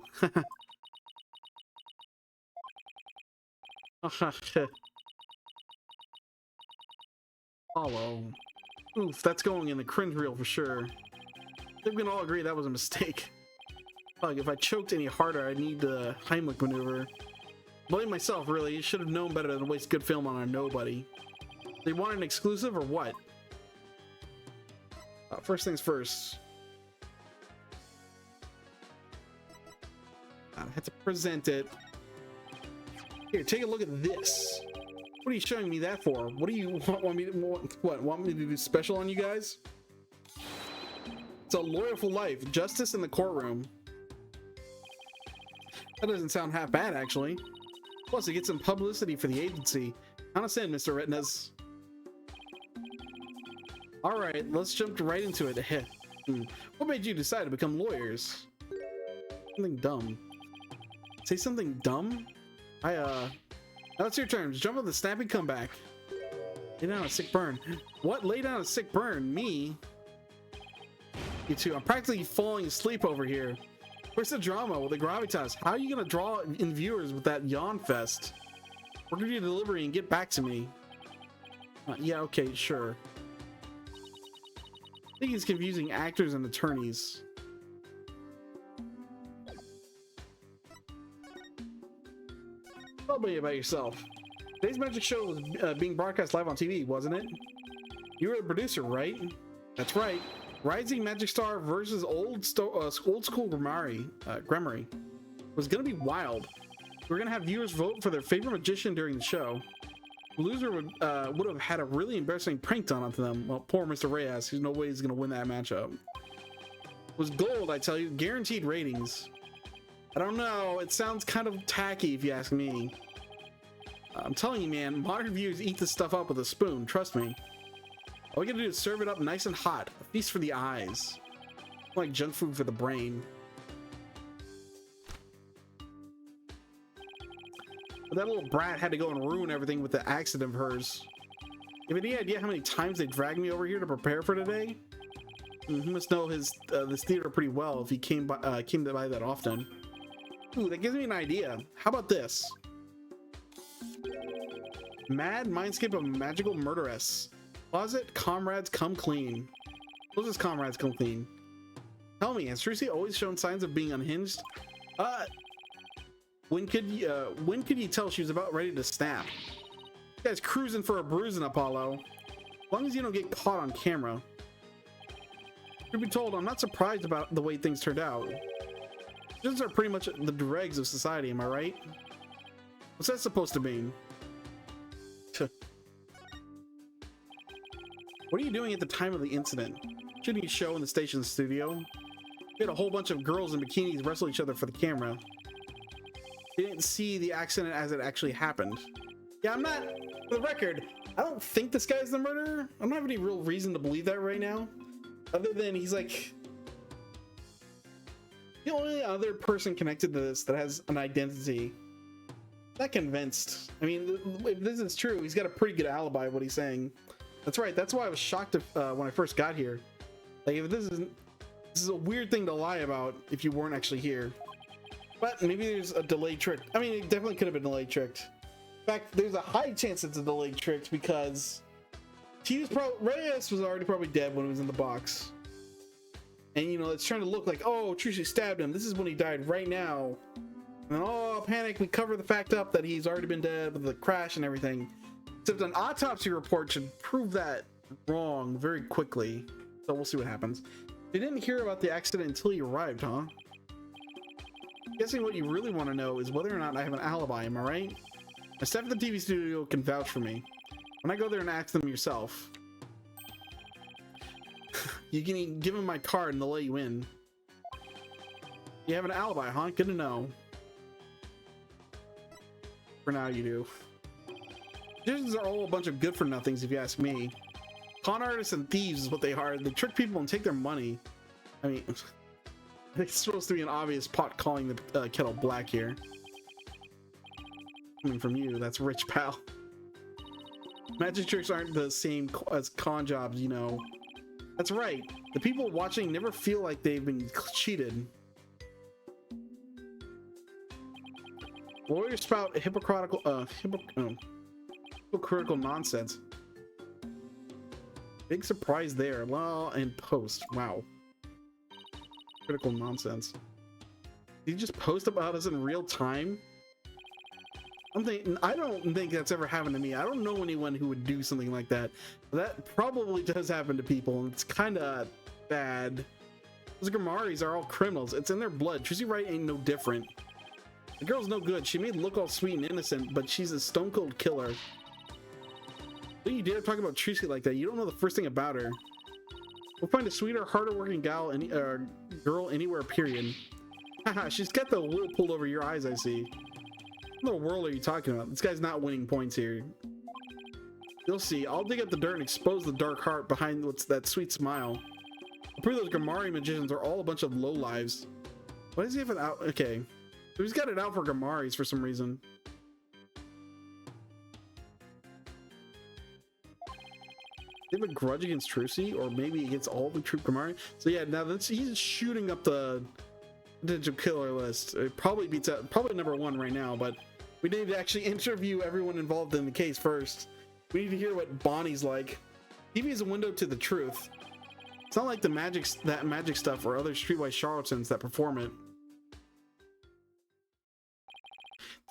Hollow. Oof, that's going in the cringe reel for sure. I think we can all agree that was a mistake. Fuck, if I choked any harder, I'd need the Heimlich maneuver. Blame myself, really. You should have known better than to waste good film on a nobody. They want an exclusive or what? First things first. I had to present it. Here, take a look at this. What are you showing me that for? What do you want me to, want me to do special on you guys? It's a lawyer for life. Justice in the courtroom. That doesn't sound half bad, actually. Plus, it gets some publicity for the agency. Understand, Mr. Retinas. All right, let's jump right into it. What made you decide to become lawyers? Something dumb. Say something dumb? Now it's your turn. Just jump on the snappy comeback. Lay down a sick burn. What? Lay down a sick burn? Me? You two. I'm practically falling asleep over here. Where's the drama with the gravitas? How are you gonna draw in viewers with that yawn fest? Work on your delivery and get back to me. Yeah, okay, sure. I think he's confusing actors and attorneys. Tell me about yourself. Today's magic show was being broadcast live on TV, wasn't it? You were the producer, right? That's right. Rising Magic Star versus old school Grammary was gonna be wild. We're gonna have viewers vote for their favorite magician during the show. The loser would have had a really embarrassing prank done onto them. Well, poor Mr. Reyes, there's no way he's gonna win that matchup. It was gold, I tell you, guaranteed ratings. I don't know, it sounds kind of tacky if you ask me. I'm telling you, man, modern viewers eat this stuff up with a spoon, trust me. All we gotta do is serve it up nice and hot. A feast for the eyes. Like junk food for the brain. But that little brat had to go and ruin everything with the accident of hers. You have any idea how many times they dragged me over here to prepare for today? He must know his this theater pretty well if he came by that often. Ooh, that gives me an idea. How about this? Mad mindscape of magical murderess. Closet comrades come clean. What does comrades come clean? Tell me, has Trucy always shown signs of being unhinged? When could you tell she was about ready to snap? You guys cruising for a bruising, Apollo. As long as you don't get caught on camera. Truth be told, I'm not surprised about the way things turned out. These are pretty much the dregs of society, am I right? What's that supposed to mean? What are you doing at the time of the incident? Shooting a show in the station studio? We had a whole bunch of girls in bikinis wrestle each other for the camera. They didn't see the accident as it actually happened. Yeah, I'm not, for the record, I don't think this guy's the murderer. I don't have any real reason to believe that right now. Other than he's like the only other person connected to this that has an identity. Not convinced. I mean, if this is true, he's got a pretty good alibi of what he's saying. That's right. That's why I was shocked when I first got here. Like, if this is a weird thing to lie about if you weren't actually here. But maybe there's a delayed trick. I mean, it definitely could have been delayed tricked. In fact, there's a high chance it's a delayed trick because he was Reyes was already probably dead when he was in the box. And you know, it's trying to look like, oh, Tracy stabbed him. This is when he died right now. And then, oh, panic, we cover the fact up that he's already been dead with the crash and everything. Except an autopsy report should prove that wrong very quickly. So we'll see what happens. They didn't hear about the accident until he arrived, huh? I'm guessing what you really want to know is whether or not I have an alibi, am I right? My staff at the TV studio can vouch for me. When I go there and ask them yourself, you can give them my card and they'll let you in. You have an alibi, huh? Good to know. For now, you do. Magicians are all a bunch of good-for-nothings, if you ask me. Con artists and thieves is what they are. They trick people and take their money. I mean, it's supposed to be an obvious pot calling the kettle black here. Coming from you, that's rich, pal. Magic tricks aren't the same as con jobs, you know. That's right. The people watching never feel like they've been cheated. Lawyers spout hypocritical nonsense. Big surprise there. Well, and post. Wow. Critical nonsense. Did you just post about us in real time? I don't think that's ever happened to me. I don't know anyone who would do something like that. That probably does happen to people, and it's kind of bad. Those Gamaris are all criminals. It's in their blood. Tracy Wright ain't no different. The girl's no good. She may look all sweet and innocent, but she's a stone-cold killer. Don't you dare talk about Tracy like that. You don't know the first thing about her. We'll find a sweeter, harder-working girl anywhere, period. Haha, she's got the wool pulled over your eyes, I see. What in the world are you talking about? This guy's not winning points here. You'll see. I'll dig up the dirt and expose the dark heart behind what's that sweet smile. I'll prove those Gamari magicians are all a bunch of lowlives. Why does he have it out? Okay. So he's got it out for Gamaris for some reason. They have a grudge against Trucy, or maybe against all the troop Gamari. So yeah, now he's shooting up the potential killer list. It probably beats out, probably #1 right now, but we need to actually interview everyone involved in the case first. We need to hear what Bonnie's like. TV is a window to the truth. It's not like that magic stuff or other streetwise charlatans that perform it.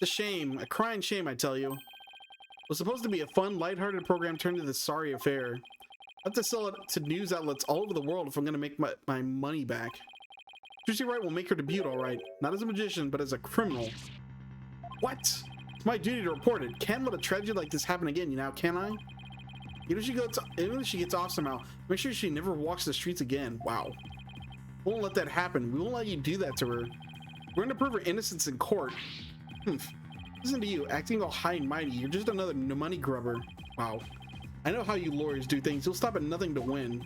It's a shame, a crying shame, I tell you. It was supposed to be a fun, lighthearted program turned into this sorry affair. I have to sell it to news outlets all over the world if I'm going to make my money back. Tracy Wright will make her debut, all right. Not as a magician, but as a criminal. What? It's my duty to report it. Can't let a tragedy like this happen again, you know, can I? Even if she gets off somehow, make sure she never walks the streets again. Wow. We won't let that happen. We won't let you do that to her. We're going to prove her innocence in court. Listen to you, acting all high and mighty. You're just another money grubber. Wow. I know how you lawyers do things. You'll stop at nothing to win.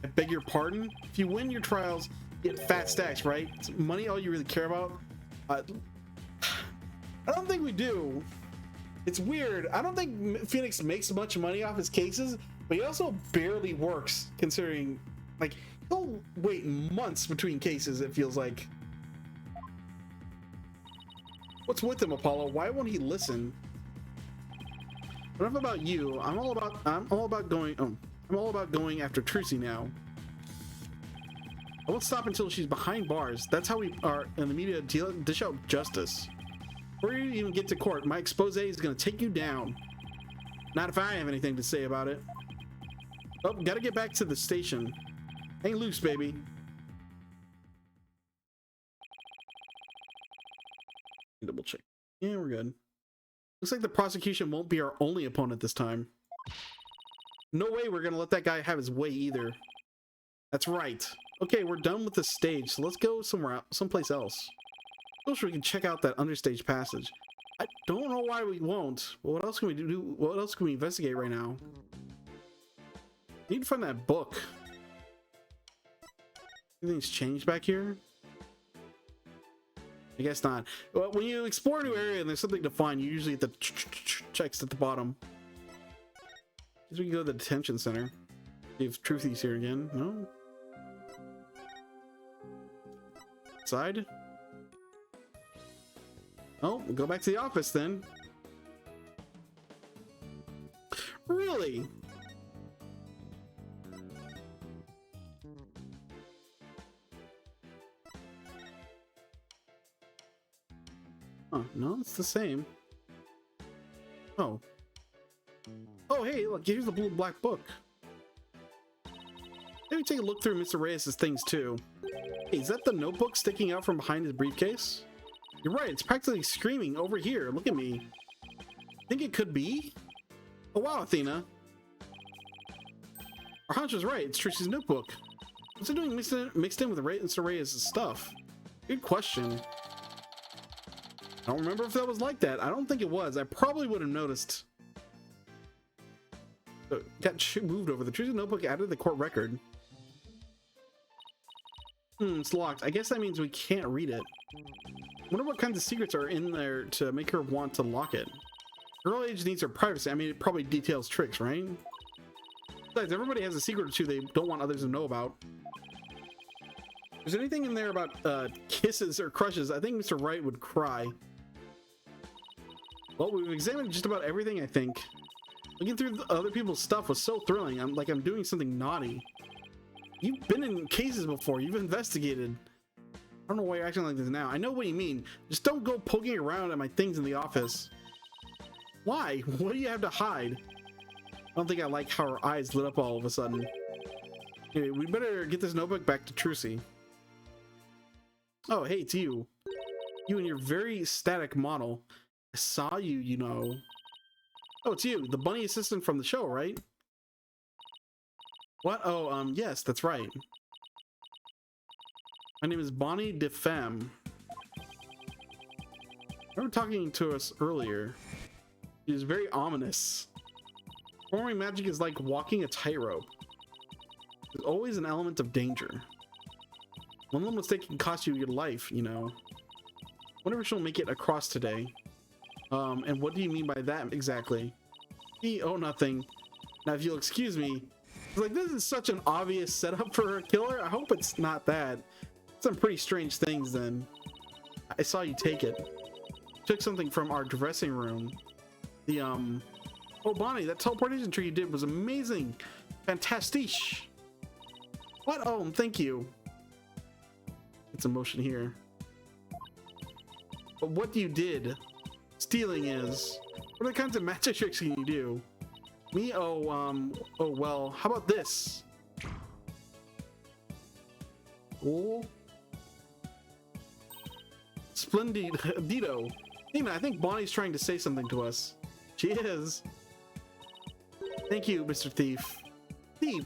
I beg your pardon? If you win your trials, you get fat stacks, right? Is money all you really care about? I don't think we do. It's weird. I don't think Phoenix makes much money off his cases, but he also barely works, considering, like, he'll wait months between cases, it feels like. What's with him, Apollo? Why won't he listen? Enough about you. I'm all about going after Trucy now. I won't stop until she's behind bars. That's how we are in the media dish out justice. Before you even get to court, my expose is gonna take you down. Not if I have anything to say about it. Oh, gotta get back to the station. Hang loose, baby. Double check. Yeah, we're good. Looks like the prosecution won't be our only opponent this time. No way we're gonna let that guy have his way either. That's right. Okay, we're done with the stage, so let's go someplace else. So we can check out that understage passage. I don't know why we won't. But what else can we do? What else can we investigate right now? I need to find that book. Anything's changed back here? I guess not. Well, when you explore a new area and there's something to find, you usually hit the checks at the bottom. Guess we can go to the detention center. See if Truthy's here again. No? Side? Oh, we'll go back to the office then. Really? Oh, no, it's the same. Oh. Oh, hey, look, here's the blue black book. Maybe take a look through Mr. Reyes' things too. Hey, is that the notebook sticking out from behind his briefcase? You're right, it's practically screaming over here. Look at me. Think it could be? Oh wow, Athena. Our hunch was right, it's Trish's notebook. What's it doing mixed in with Mr. Reyes' stuff? Good question. I don't remember if that was like that. I don't think it was. I probably would have noticed. So it got moved over. The Trish's notebook added to the court record. It's locked. I guess that means we can't read it. Wonder what kinds of secrets are in there to make her want to lock it. Girl age needs her privacy. I mean, it probably details tricks, right? Besides, everybody has a secret or two they don't want others to know about. If there's anything in there about kisses or crushes, I think Mr. Wright would cry. Well, we've examined just about everything, I think. Looking through other people's stuff was so thrilling. I'm like I'm doing something naughty. You've been in cases before. You've investigated. I don't know why you're acting like this now. I know what you mean. Just don't go poking around at my things in the office. Why? What do you have to hide? I don't think I like how her eyes lit up all of a sudden. Anyway, we better get this notebook back to Trucy. Oh, hey, it's you. You and your very static model. I saw you, you know. Oh, it's you, the bunny assistant from the show, right? What? Oh, yes, that's right. My name is Bonnie DeFemme. Remember talking to us earlier. She was very ominous. Performing magic is like walking a tightrope. There's always an element of danger. One little mistake can cost you your life, you know. Wonder if she'll make it across today. And what do you mean by that exactly? Oh, nothing. Now, if you'll excuse me, like this is such an obvious setup for a killer. I hope it's not that. Some pretty strange things then. I saw you take it. Took something from our dressing room. The oh Bonnie, that teleportation trick you did was amazing. Fantastic. What? Oh, thank you. It's emotion here. But what you did, stealing is. What are the kinds of magic tricks can you do? Me? Oh well, how about this? Oh. Splendido. Nina, I think Bonnie's trying to say something to us. She is. Thank you, Mr. Thief. Thief,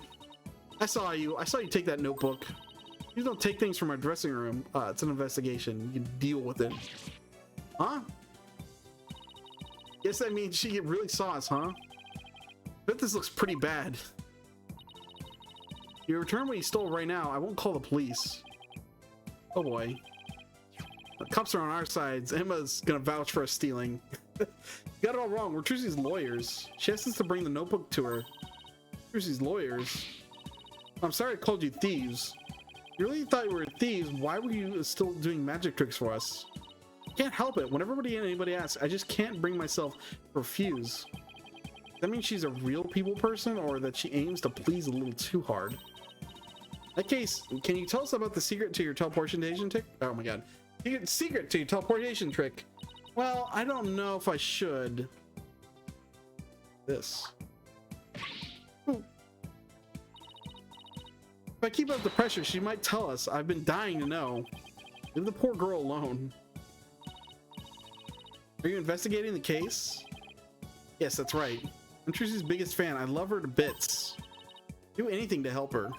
I saw you take that notebook. You don't take things from our dressing room. It's an investigation. You can deal with it. Huh? Guess that means she really saw us, huh? Bet this looks pretty bad. You return what you stole right now. I won't call the police. Oh boy. The cops are on our sides. Emma's gonna vouch for us stealing. You got it all wrong. We're Trucy's lawyers. She asked us to bring the notebook to her. Trucy's lawyers? I'm sorry I called you thieves. You really thought we were thieves? Why were you still doing magic tricks for us? I can't help it. Whenever anybody asks, I just can't bring myself to refuse. Does that mean she's a real people person, or that she aims to please a little too hard? In that case, can you tell us about the secret to your teleportation trick? Oh my god. Secret to your teleportation trick. Well, I don't know if I should. This. Ooh. If I keep up the pressure, she might tell us. I've been dying to know. Leave the poor girl alone. Are you investigating the case? Yes, that's right. I'm Trucy's biggest fan. I love her to bits. Do anything to help her.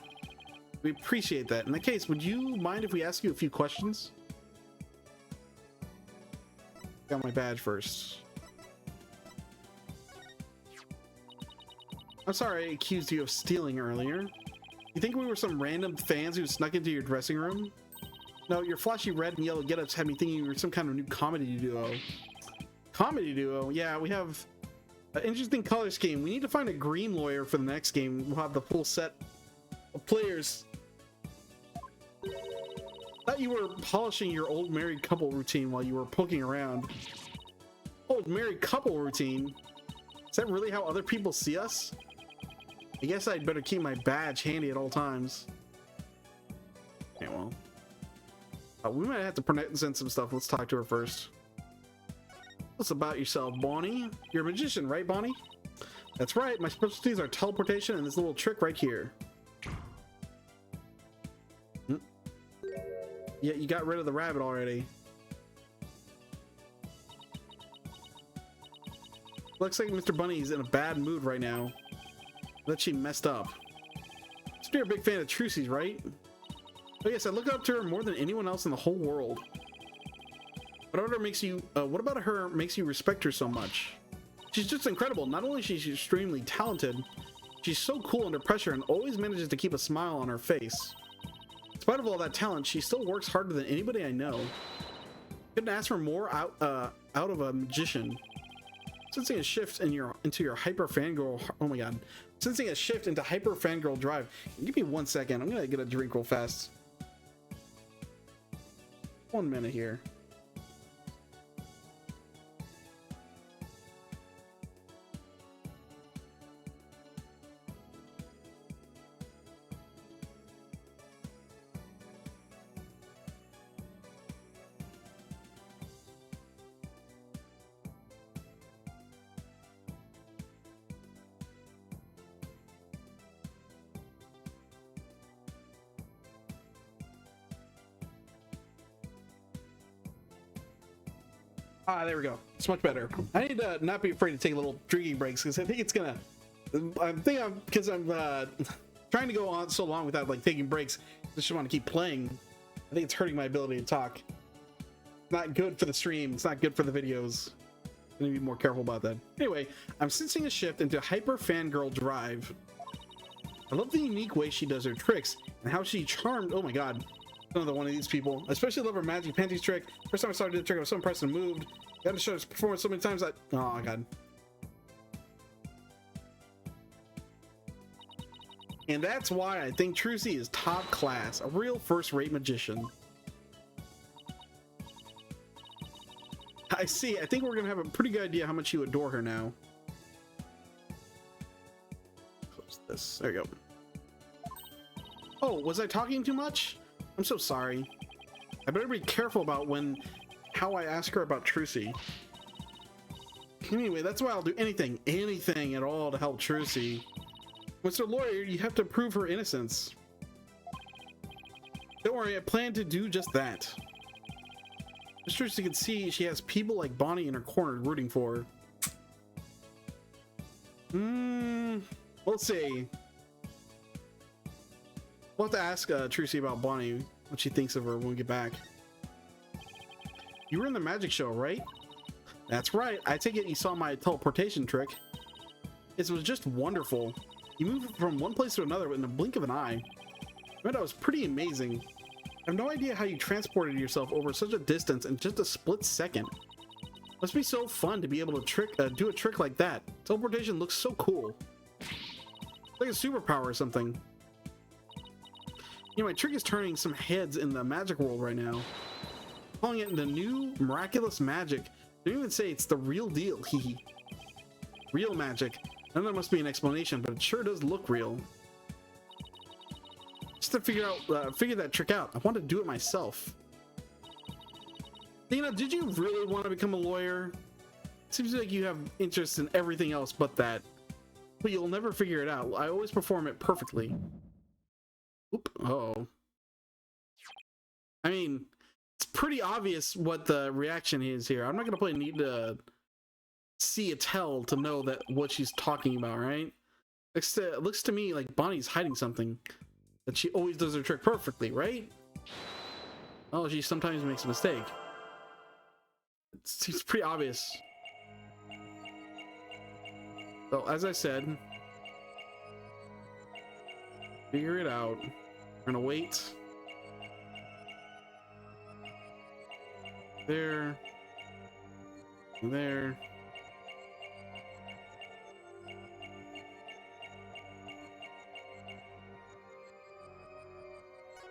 We appreciate that. In that case, would you mind if we ask you a few questions? Got my badge first. I'm sorry I accused you of stealing earlier. You think we were some random fans who snuck into your dressing room? No, your flashy red and yellow get-ups had me thinking you were some kind of new comedy duo. Comedy duo? Yeah, we have an interesting color scheme. We need to find a green lawyer for the next game. We'll have the full set of players. Thought you were polishing your old married couple routine while you were poking around. Old married couple routine? Is that really how other people see us? I guess I'd better keep my badge handy at all times. Okay, well. We might have to present some stuff. Let's talk to her first. What's about yourself, Bonnie? You're a magician, right, Bonnie? That's right. My specialties are teleportation and this little trick right here. Yeah, you got rid of the rabbit already. Looks like Mr. Bunny's in a bad mood right now. That she messed up. So you're a big fan of Trucy's, right? Oh yes, I look up to her more than anyone else in the whole world. What about her makes you respect her so much? She's just incredible. Not only is she extremely talented, she's so cool under pressure and always manages to keep a smile on her face. In spite of all that talent, she still works harder than anybody I know. Couldn't ask for more out of a magician. Sensing a shift into your hyper fangirl. Oh my god. Sensing a shift into hyper fangirl drive. Give me 1 second. I'm gonna get a drink real fast. 1 minute here. Ah, there we go. It's much better. I need to not be afraid to take little drinking breaks because I think it's gonna. Because I'm trying to go on so long without like taking breaks. I just want to keep playing. I think it's hurting my ability to talk. It's not good for the stream. It's not good for the videos. I'm gonna be more careful about that. Anyway, I'm sensing a shift into hyper fangirl drive. I love the unique way she does her tricks and how she charmed. Oh my god. Another one of these people. I especially love her magic panties trick. First time I started the trick, I was so impressed and moved. Got to show his performance so many times that. Oh my god. And that's why I think Trucy is top class, a real first-rate magician. I see. I think we're gonna have a pretty good idea how much you adore her now. Close this. There you go. Oh, was I talking too much? I'm so sorry. I better be careful about how I ask her about Trucy. Anyway, that's why I'll do anything at all to help Trucy. Mr. Lawyer, you have to prove her innocence. Don't worry, I plan to do just that. Miss Trucy can see she has people like Bonnie in her corner rooting for her. We'll see. We'll have to ask Trucy about Bonnie, what she thinks of her when we get back. You were in the magic show, right? That's right. I take it you saw my teleportation trick. It was just wonderful. You moved from one place to another in the blink of an eye. I bet that was pretty amazing. I have no idea how you transported yourself over such a distance in just a split second. Must be so fun to be able to do a trick like that. Teleportation looks so cool. It's like a superpower or something. You know, my trick is turning some heads in the magic world right now. Calling it the new miraculous magic. Don't even say it's the real deal. Hee. Real magic. I know there must be an explanation, but it sure does look real. Just to figure that trick out, I want to do it myself. Dina, did you really want to become a lawyer? Seems like you have interest in everything else but that. But you'll never figure it out. I always perform it perfectly. Oop. Uh-oh. I mean, it's pretty obvious what the reaction is here. I'm not gonna need to see a tell to know that what she's talking about, right? It looks to me like Bonnie's hiding something. that she always does her trick perfectly, right? Oh, she sometimes makes a mistake. It seems pretty obvious. So, as I said, figure it out. We're gonna wait. There. There.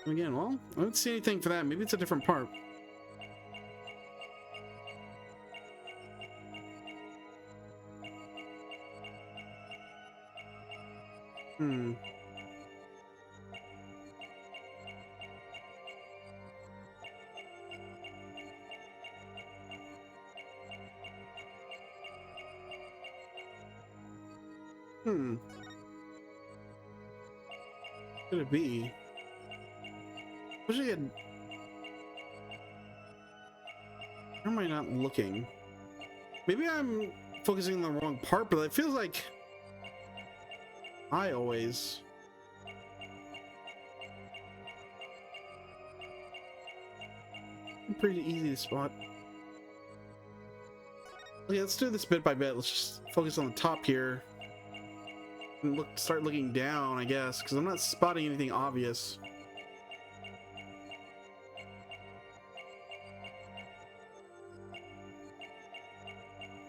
And again, well, I don't see anything for that. Maybe it's a different part. Hmm. Hmm. What could it be? Especially at... Where am I not looking? Maybe I'm focusing on the wrong part, but it feels like I always... Pretty easy to spot. Okay, let's do this bit by bit. Let's just focus on the top here. And start looking down, I guess, because I'm not spotting anything obvious.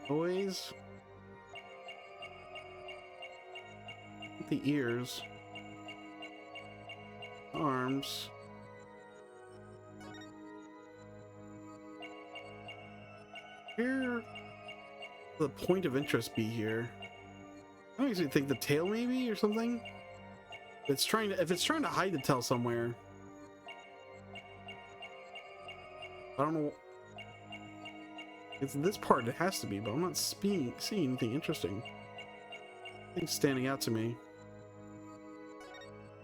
Always. The ears. Arms. Where the point of interest be here? I don't actually think the tail maybe or something. If it's trying to hide the tail somewhere. I don't know. It's this part it has to be, but I'm not seeing anything interesting. Things standing out to me.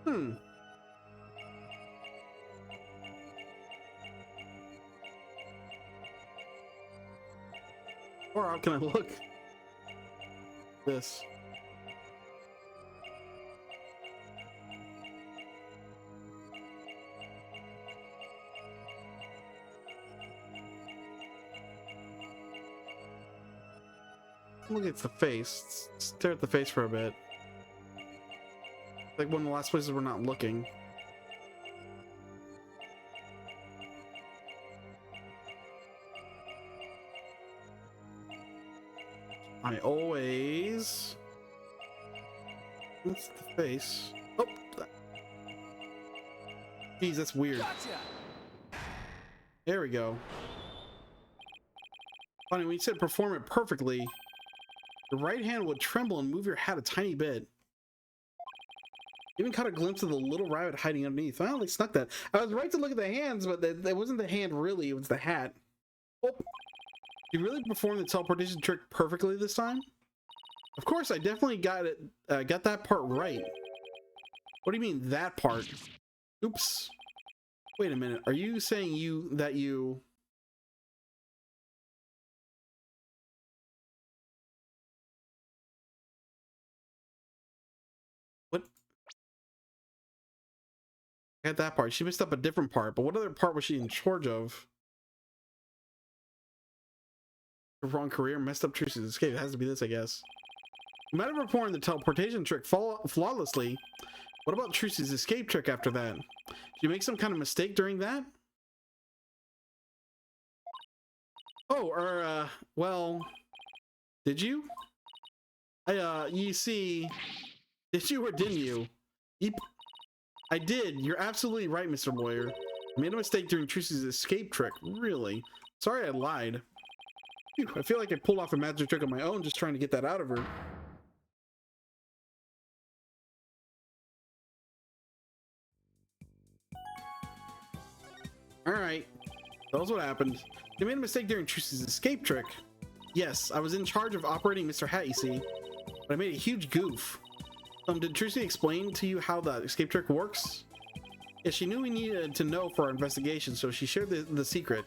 Hmm. Or how can I look? This. Look at the face. Stare at the face for a bit. Like one of the last places we're not looking. I always... That's the face. Oh! Jeez, that's weird. Gotcha. There we go. Funny, when you said perform it perfectly, your right hand would tremble and move your hat a tiny bit. Even caught a glimpse of the little rabbit hiding underneath. Well, they snuck that. I was right to look at the hands, but that wasn't the hand really, it was the hat. Oh! You really performed the teleportation trick perfectly this time? Of course, I definitely got it. Got that part right. What do you mean that part? Oops. Wait a minute. Are you saying that you? What? I got that part. She messed up a different part, but what other part was she in charge of? The wrong career, messed up Truce's escape. It has to be this, I guess. You might have performed the teleportation trick flawlessly. What about Truce's escape trick after that? Did you make some kind of mistake during that? Oh, well, did you? You see, did you or didn't you? I did. You're absolutely right, Mr. Lawyer. I made a mistake during Truce's escape trick. Really? Sorry I lied. Phew, I feel like I pulled off a magic trick on my own just trying to get that out of her. Alright. That was what happened. You made a mistake during Truce's escape trick. Yes, I was in charge of operating Mr. Hat, you see. But I made a huge goof. Did Trucy explain to you how the escape trick works? Yeah, she knew we needed to know for our investigation, so she shared the secret.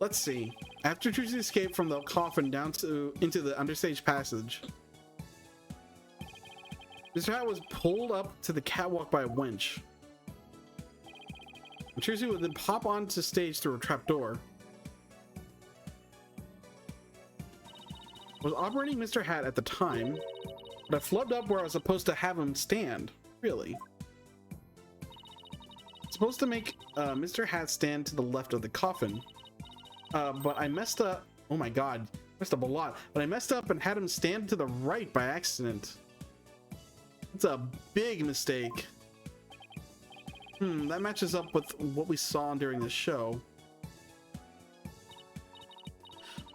Let's see. After Trucy escaped from the coffin into the understage passage. Mr. Hat was pulled up to the catwalk by a winch. And Tracy would then pop onto stage through a trapdoor. I was operating Mr. Hat at the time, but I flubbed up where I was supposed to have him stand. Really? Supposed to make Mr. Hat stand to the left of the coffin, but I messed up. Oh my god, messed up a lot. But I messed up and had him stand to the right by accident. It's a big mistake. That matches up with what we saw during the show.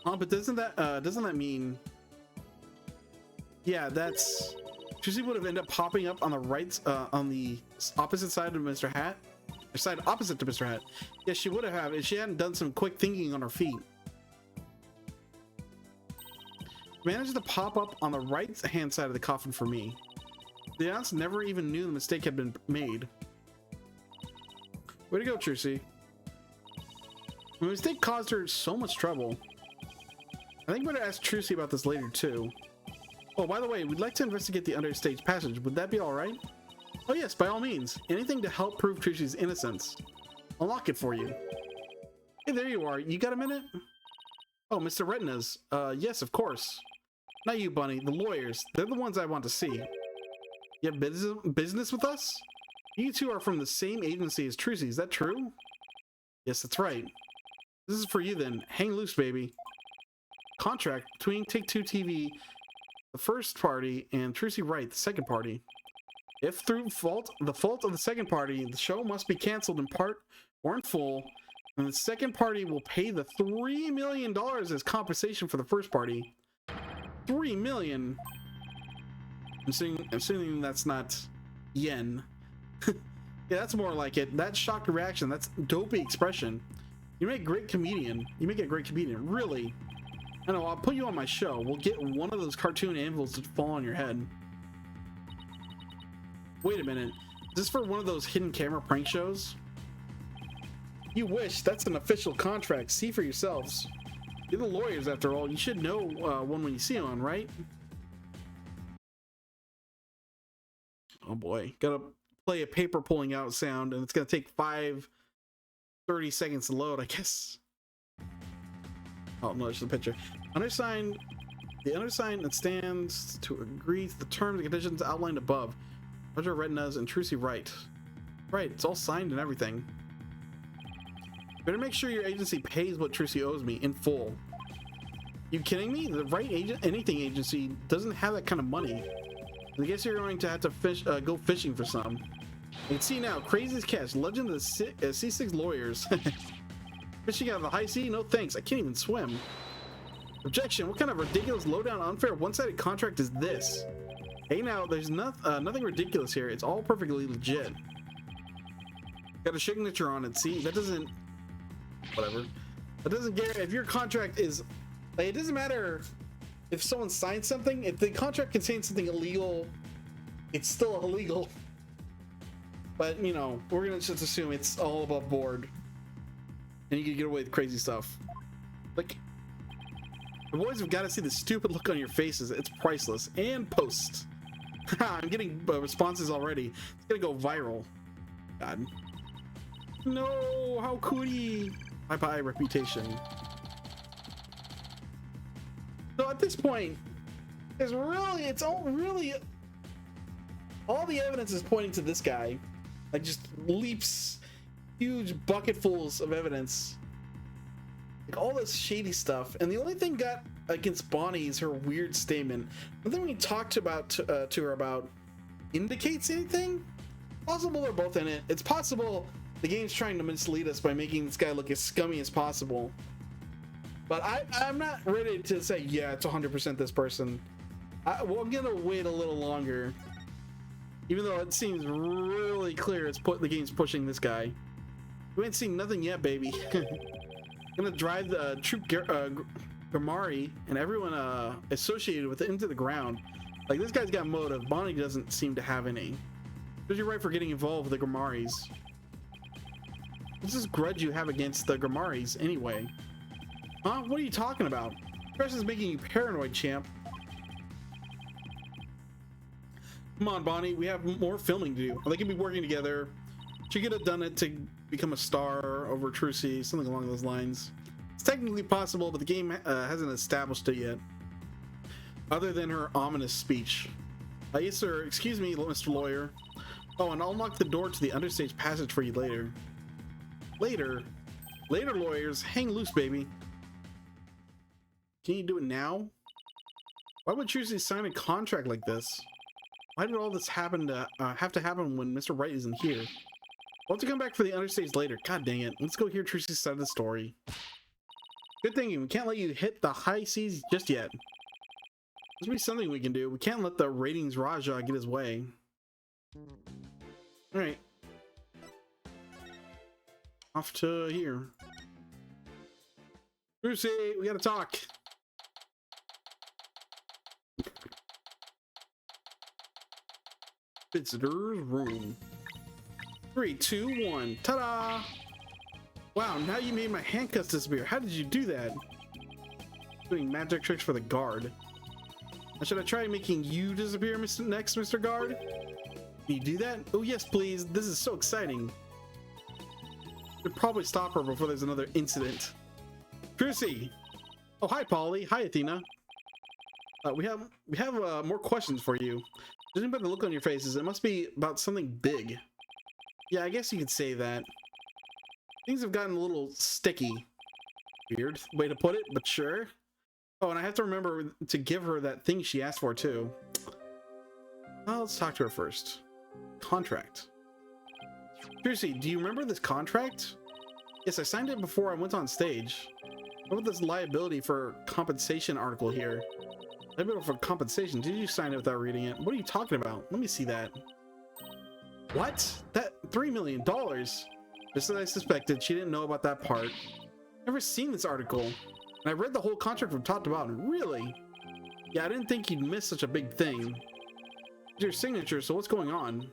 But doesn't that mean? Yeah, that's. Tracy would have ended up popping up on the right, on the opposite side of Mr. Hat. Or side opposite to Mr. Hat. Yeah, she would have if she hadn't done some quick thinking on her feet. Managed to pop up on the right hand side of the coffin for me. The audience never even knew the mistake had been made. Way to go, Tracy. The mistake caused her so much trouble. I think we're gonna ask Tracy about this later too. Oh, by the way, we'd like to investigate the understage passage. Would that be all right? Oh yes, by all means. Anything to help prove Tracy's innocence. Unlock it for you. Hey, there you are. You got a minute? Oh, Mr. Retinas. Yes, of course. Not you, Bunny. The lawyers. They're the ones I want to see. You have business with us? You two are from the same agency as Tracy. Is that true? Yes, that's right. This is for you then. Hang loose, baby. Contract between Take-Two TV, the first party, and Tracy Wright, the second party. If through the fault of the second party, the show must be canceled in part or in full, and the second party will pay the $3 million as compensation for the first party. $3 million. I'm assuming that's not yen. Yeah, that's more like it. That shocked reaction. That's dopey expression. You make a great comedian. You make a great comedian. Really. I know. I'll put you on my show. We'll get one of those cartoon anvils to fall on your head. Wait a minute. Is this for one of those hidden camera prank shows? You wish. That's an official contract. See for yourselves. You're the lawyers, after all. You should know one when you see one, right? Oh boy. Gotta play a paper pulling out sound, and it's gonna take 30 seconds to load, I guess. Oh no, it's the picture. The undersigned that stands to agree to the terms and conditions outlined above. Roger Retinas and Tracy Wright. Right, it's all signed and everything. Better make sure your agency pays what Tracy owes me in full. You kidding me? The Wright anything agency doesn't have that kind of money. I guess you're going to have to go fishing for some. You can see now, Crazy's Catch, Legend of the C6 Lawyers. Fishing out of the high sea? No thanks, I can't even swim. Objection, what kind of ridiculous, low-down, unfair, one-sided contract is this? Hey now, there's nothing ridiculous here, it's all perfectly legit. Got a signature on it, see? That doesn't... Whatever. That doesn't guarantee... If your contract is... Like, it doesn't matter if someone signs something, if the contract contains something illegal, it's still illegal. But, you know, we're gonna just assume it's all above board. And you can get away with crazy stuff. Like, the boys have got to see the stupid look on your faces. It's priceless. And post. I'm getting responses already. It's gonna go viral. God. No, how could he? Bye-bye, reputation. So at this point, all the evidence is pointing to this guy. Like, just leaps, huge bucketfuls of evidence. Like, all this shady stuff. And the only thing got against Bonnie is her weird statement. Nothing we talked about to her about indicates anything. Possible they're both in it. It's possible the game's trying to mislead us by making this guy look as scummy as possible. But I'm not ready to say, yeah, it's 100% this person. Well, I'm gonna wait a little longer. Even though it seems really clear the game's pushing this guy. We ain't seen nothing yet, baby. Gonna drive the troop Gamari and everyone associated with it into the ground. Like, this guy's got motive. Bonnie doesn't seem to have any. Because you're right for getting involved with the Gramaris. What's this grudge you have against the Gramaris anyway? Huh? What are you talking about? Stress is making you paranoid, champ. Come on, Bonnie, we have more filming to do. They could be working together. She could have done it to become a star over Trucy, something along those lines. It's technically possible, but the game hasn't established it yet. Other than her ominous speech. Yes, sir. Excuse me, Mr. Lawyer. Oh, and I'll unlock the door to the understage passage for you later. Later? Later, lawyers. Hang loose, baby. Can you do it now? Why would Trucy sign a contract like this? Why did all this happen to have to happen when Mr. Wright isn't here? We'll have to come back for the understage later. God dang it. Let's go hear Trucy's side of the story. Good thinking. We can't let you hit the high seas just yet. There's be something we can do. We can't let the ratings Raja get his way. Alright. Off to here. Trucy, we gotta talk. Visitor's room. 3, 2, 1. Ta-da! Wow, now you made my handcuffs disappear. How did you do that? Doing magic tricks for the guard. Now, should I try making you disappear next, Mr. Guard? Can you do that? Oh yes, please. This is so exciting. Should probably stop her before there's another incident. Trucy! Oh, hi, Polly. Hi, Athena. We have more questions for you. Judging by the look on your faces, it must be about something big. Yeah, I guess you could say that. Things have gotten a little sticky. Weird way to put it, but sure. Oh, and I have to remember to give her that thing she asked for, too. Well, let's talk to her first. Contract. Trucy, do you remember this contract? Yes, I signed it before I went on stage. What about this liability for compensation article here? Liability for compensation? Did you sign it without reading it? What are you talking about? Let me see that. What? That $3 million? Just as I suspected, she didn't know about that part. Never seen this article. And I read the whole contract from top to bottom. Really? Yeah, I didn't think you'd miss such a big thing. It's your signature, so what's going on?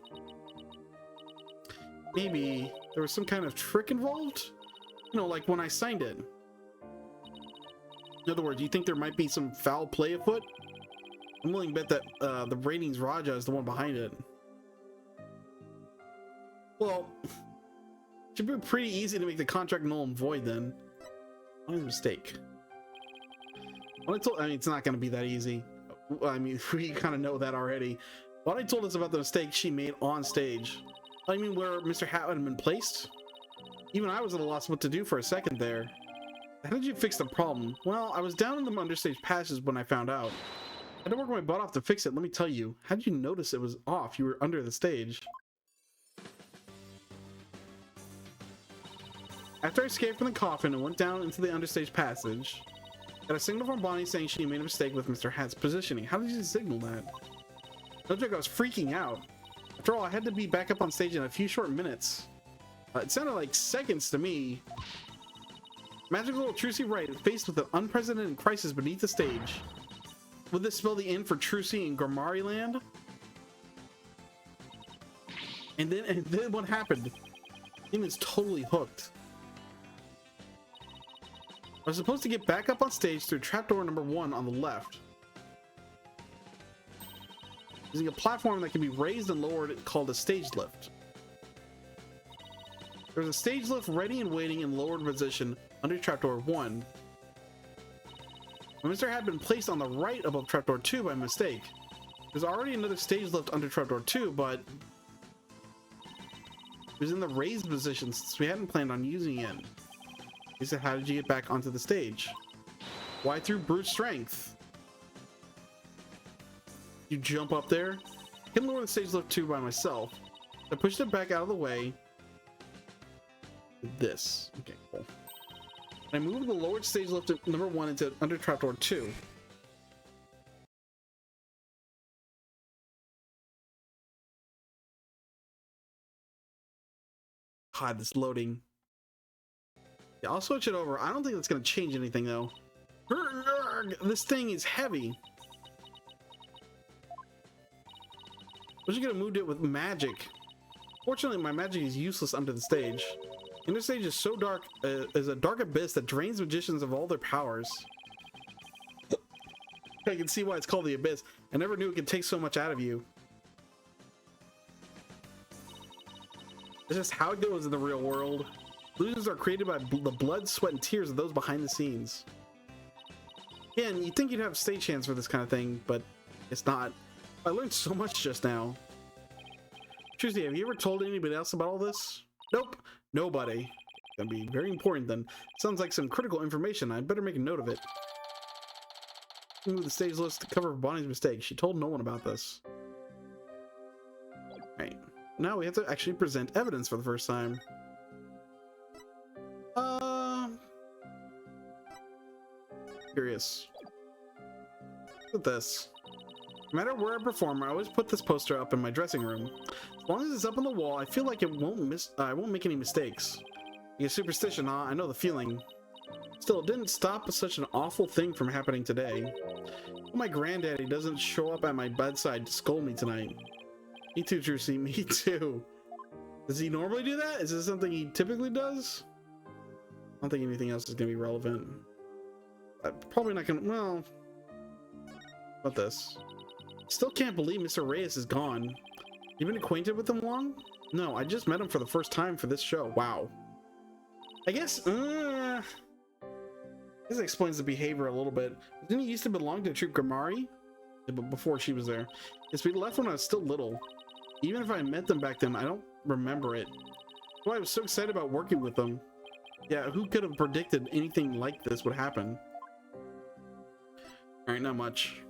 Maybe there was some kind of trick involved? You know, like when I signed it. In other words, you think there might be some foul play afoot? I'm willing to bet that the ratings Raja is the one behind it. Well, it should be pretty easy to make the contract null and void then. What a mistake. Well, I mean, it's not going to be that easy. I mean, we kind of know that already. What I told us about the mistake she made on stage. I mean, where Mr. Hat had been placed. Even I was at a loss what to do for a second there. How did you fix the problem? Well, I was down in the understage passages when I found out. I had to work my butt off to fix it, let me tell you. How did you notice it was off? You were under the stage. After I escaped from the coffin and went down into the understage passage, I got a signal from Bonnie saying she made a mistake with Mr. Hat's positioning. How did you signal that? No joke, I was freaking out. After all, I had to be back up on stage in a few short minutes. It sounded like seconds to me. Magical Trucy Wright faced with an unprecedented crisis beneath the stage. Would this spell the end for Trucy in Grammari Land? And then what happened? The game is totally hooked. I was supposed to get back up on stage through trapdoor number 1 on the left. Using a platform that can be raised and lowered called a stage lift. There's a stage lift ready and waiting in lowered position under trapdoor 1. When Mr. had been placed on the right above trapdoor 2 by mistake. There's already another stage lift under trapdoor 2, but it was in the raised position since we hadn't planned on using it. He said, how did you get back onto the stage? Why through brute strength? You jump up there? I can lower the stage lift 2 by myself. I pushed it back out of the way. This. Okay, cool. I moved the lowered stage lift number 1 into under trapdoor 2. God, this loading. Yeah, I'll switch it over. I don't think that's going to change anything, though. This thing is heavy. I wish I could have moved it with magic. Fortunately, my magic is useless under the stage. Inner stage is so dark, is a dark abyss that drains magicians of all their powers. I can see why it's called the abyss. I never knew it could take so much out of you. It's just how it goes in the real world. Illusions are created by the blood, sweat, and tears of those behind the scenes. Yeah, and you'd think you'd have stage hands for this kind of thing, but it's not. I learned so much just now. Tuesday, have you ever told anybody else about all this? Nope, nobody. Gonna be very important then. Sounds like some critical information. I better make a note of it. Move the stage list to cover Bonnie's mistake. She told no one about this. Right. Now we have to actually present evidence for the first time. Curious. Look at this. No matter where I perform, I always put this poster up in my dressing room. As long as it's up on the wall, I feel like it won't I won't make any mistakes. Your superstition, huh? I know the feeling. Still, it didn't stop such an awful thing from happening today. My granddaddy doesn't show up at my bedside to scold me tonight. Me too, Trucy. Me too. Does he normally do that? Is this something he typically does? I don't think anything else is going to be relevant. I'm probably not going to... Well... About this. Still can't believe Mr. Reyes is gone. You been acquainted with him long? No, I just met him for the first time for this show. Wow. I guess... This explains the behavior a little bit. Didn't he used to belong to Troop Gamari? Yeah, but before she was there. Yes, we left when I was still little. Even if I met them back then, I don't remember it. Well, I was so excited about working with them. Yeah, who could have predicted anything like this would happen? Alright, not much.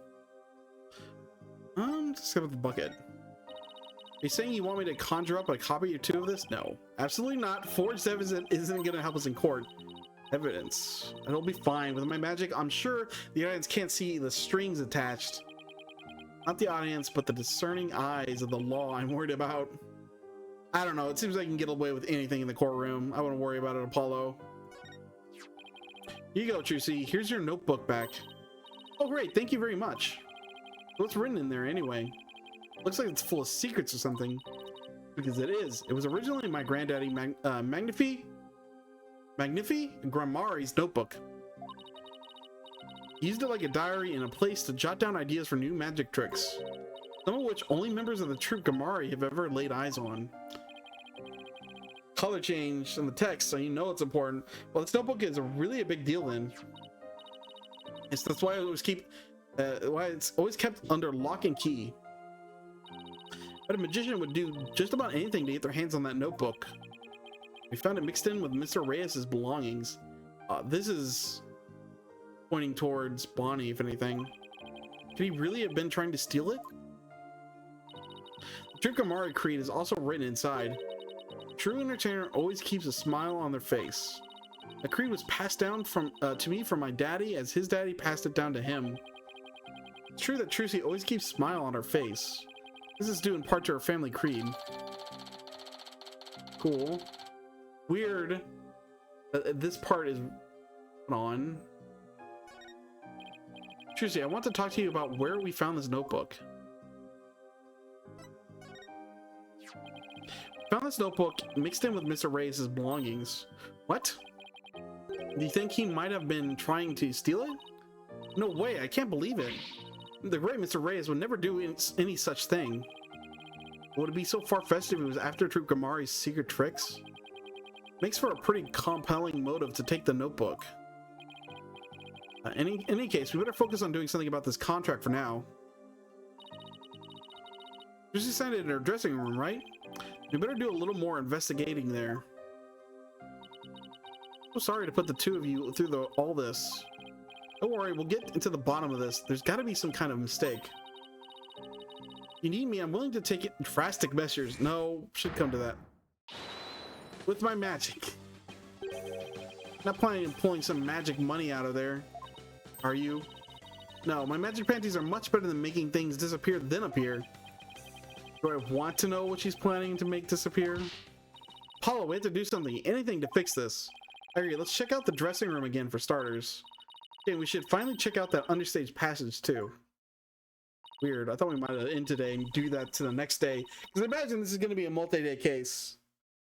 Let's go with the bucket. Are you saying you want me to conjure up a copy or two of this? No, absolutely not. Forged evidence isn't going to help us in court. Evidence. It'll be fine. With my magic, I'm sure the audience can't see the strings attached. Not the audience, but the discerning eyes of the law I'm worried about. I don't know. It seems like I can get away with anything in the courtroom. I wouldn't worry about it, Apollo. Here you go, Trucy. Here's your notebook back. Oh, great. Thank you very much. What's written in there anyway? Looks like it's full of secrets or something. Because it is. It was originally my granddaddy Magnifi Gramari's notebook. He used it like a diary and a place to jot down ideas for new magic tricks. Some of which only members of the Troop Gamari have ever laid eyes on. Color change in the text, so you know it's important. Well, this notebook is really a big deal then. Yes, that's why it's always kept under lock and key. But a magician would do just about anything to get their hands on that notebook. We found it mixed in with Mr. Reyes' belongings. This is pointing towards Bonnie, if anything. Could he really have been trying to steal it? The Troop Gamari creed is also written inside. True entertainer always keeps a smile on their face. The creed was passed down to me from my daddy, as his daddy passed it down to him. It's true that Trucy always keeps a smile on her face. This is due in part to her family creed. Cool. Weird that this part is on. Trucy, I want to talk to you about where we found this notebook. Found this notebook mixed in with Mr. Reyes' belongings. What? Do you think he might have been trying to steal it? No way, I can't believe it. The great Mr. Reyes would never do any such thing. Would it be so far-fetched if it was after Troop Gamari's secret tricks? Makes for a pretty compelling motive to take the notebook. In any case, we better focus on doing something about this contract for now. She signed it in her dressing room, right? We better do a little more investigating there. So sorry to put the two of you through all this. Don't worry, we'll get into the bottom of this. There's got to be some kind of mistake. You need me, I'm willing to take drastic measures. No, should come to that. With my magic. Not planning on pulling some magic money out of there. Are you? No, my magic panties are much better than making things disappear then appear. Do I want to know what she's planning to make disappear? Apollo, we have to do something. Anything to fix this. Okay, let's check out the dressing room again for starters. Okay, we should finally check out that understage passage too. Weird. I thought we might end today and do that to the next day. Because I imagine this is going to be a multi-day case.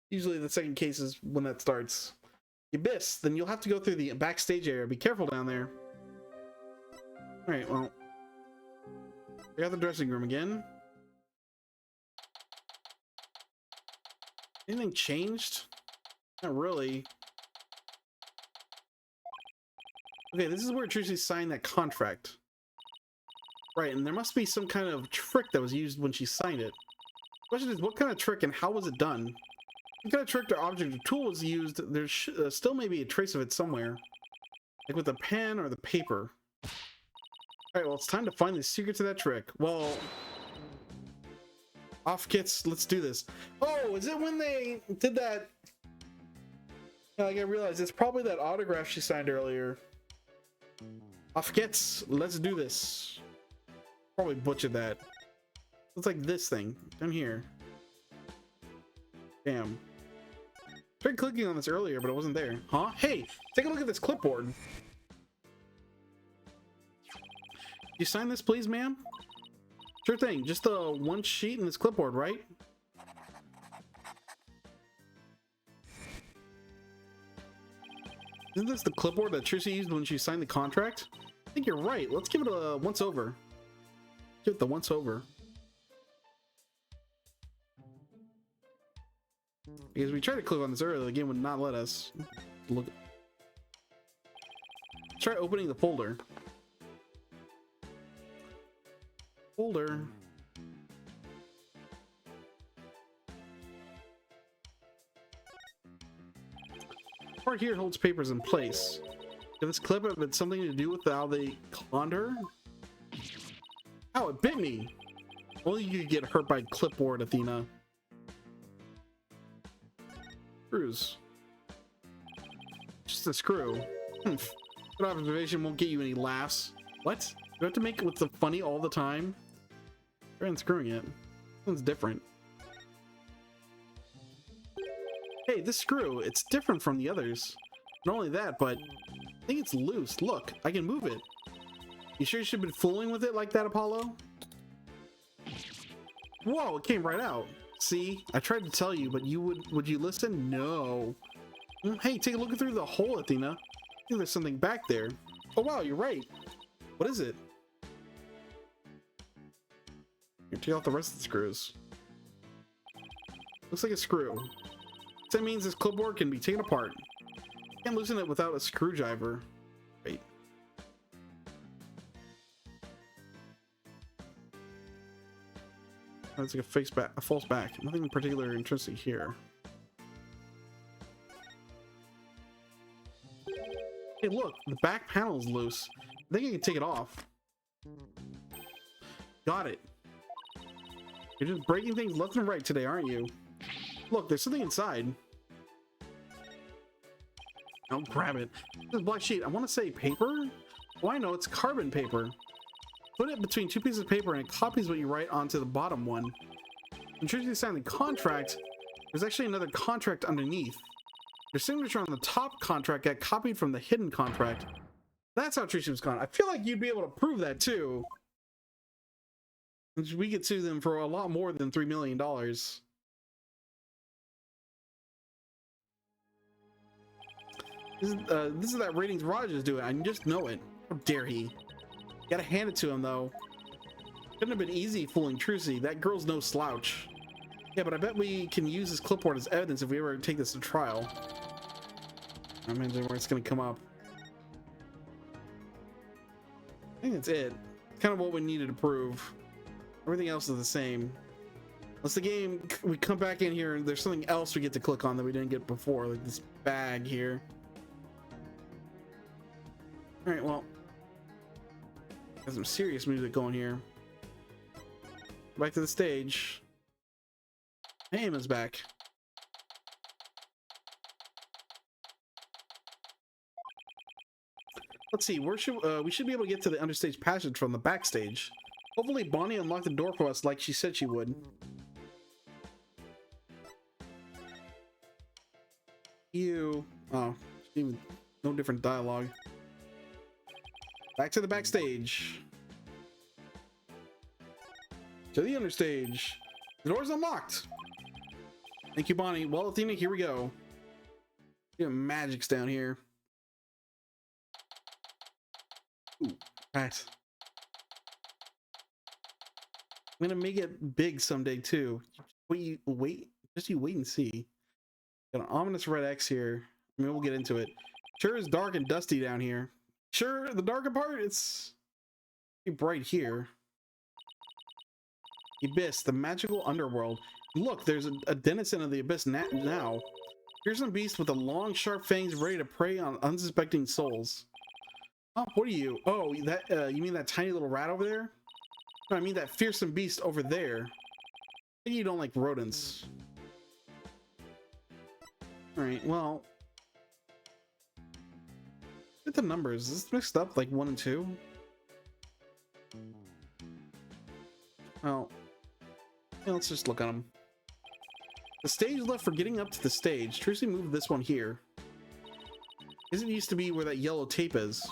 Usually the second case is when that starts. You miss, then you'll have to go through the backstage area. Be careful down there. Alright, well. We got the dressing room again. Anything changed? Not really. Okay, this is where Tracy signed that contract. Right, and there must be some kind of trick that was used when she signed it. The question is, what kind of trick and how was it done? What kind of trick or object or tool was used? There still may be a trace of it somewhere. Like with the pen or the paper. Alright, well, it's time to find the secret to that trick. Well, off kits, let's do this. Oh, is it when they did that? Like, I realized it's probably that autograph she signed earlier. Off kits, let's do this. Probably butchered that. Looks like this thing down here. Damn. Tried clicking on this earlier, but it wasn't there. Huh? Hey, take a look at this clipboard. You sign this, please, ma'am? Sure thing. Just the one sheet in this clipboard, right? Isn't this the clipboard that Tricia used when she signed the contract? I think you're right. Let's give it a once over. Give it the once over. Because we tried to click on this earlier, the game would not let us. Look. Try opening the folder. Folder. Part here holds papers in place. Could this clip have had something to do with how they conned her? Ow, it bit me! Only you could get hurt by clipboard, Athena. Screws. Just a screw. Good observation won't get you any laughs. What? You have to make it with the funny all the time? Try unscrewing it. Sounds different. Hey, this screw, it's different from the others. Not only that, but I think it's loose. Look, I can move it. You sure you should have been fooling with it like that, Apollo? Whoa, it came right out. See, I tried to tell you, but would you listen? No. Hey, take a look through the hole, Athena. I think there's something back there. Oh wow, you're right. What is it? Here, take off the rest of the screws. Looks like a screw. That means this clipboard can be taken apart. You can't loosen it without a screwdriver. Wait. Oh, it's like a false back. Nothing particularly interesting here. Hey, look, the back panel is loose. I think I can take it off. Got it. You're just breaking things left and right today, aren't you? Look, there's something inside. I'll grab it. This black sheet. I want to say paper? Oh, I know. It's carbon paper. Put it between two pieces of paper and it copies what you write onto the bottom one. When Tracy signed the contract, there's actually another contract underneath. Your signature on the top contract got copied from the hidden contract. That's how Tracy was conned. I feel like you'd be able to prove that too. We could sue them for a lot more than $3 million. This is that ratings Raj is doing. I just know it. How dare he? Gotta hand it to him though. Couldn't have been easy fooling Trucy. That girl's no slouch. Yeah, but I bet we can use this clipboard as evidence if we ever take this to trial. I imagine where it's gonna come up. I think that's it. Kind of what we needed to prove. Everything else is the same. Unless the game, we come back in here and there's something else we get to click on that we didn't get before, like this bag here. All right, well, got some serious music going here. Back to the stage. Hey, Emma's back. Let's see, where should we should be able to get to the understage passage from the backstage. Hopefully Bonnie unlocked the door for us like she said she would. Ew. Oh, even no different dialogue. Back to the backstage. To the understage. The door's unlocked. Thank you, Bonnie. Well, Athena, here we go. Magic's down here. Ooh, right. I'm gonna make it big someday too. Wait, just you wait and see. Got an ominous red X here. I mean, we'll get into it. Sure is dark and dusty down here. Sure, the darker part, it's pretty bright here. Abyss, the magical underworld. Look, there's a denizen of the abyss now. Fearsome beast with the long, sharp fangs ready to prey on unsuspecting souls. Oh, what are you? Oh, that you mean that tiny little rat over there? No, I mean that fearsome beast over there. I think you don't like rodents. Alright, well. Look at the numbers. Is this mixed up like 1 and 2? Well, yeah, let's just look at them. The stage left for getting up to the stage. Tracy moved this one here. Isn't it used to be where that yellow tape is?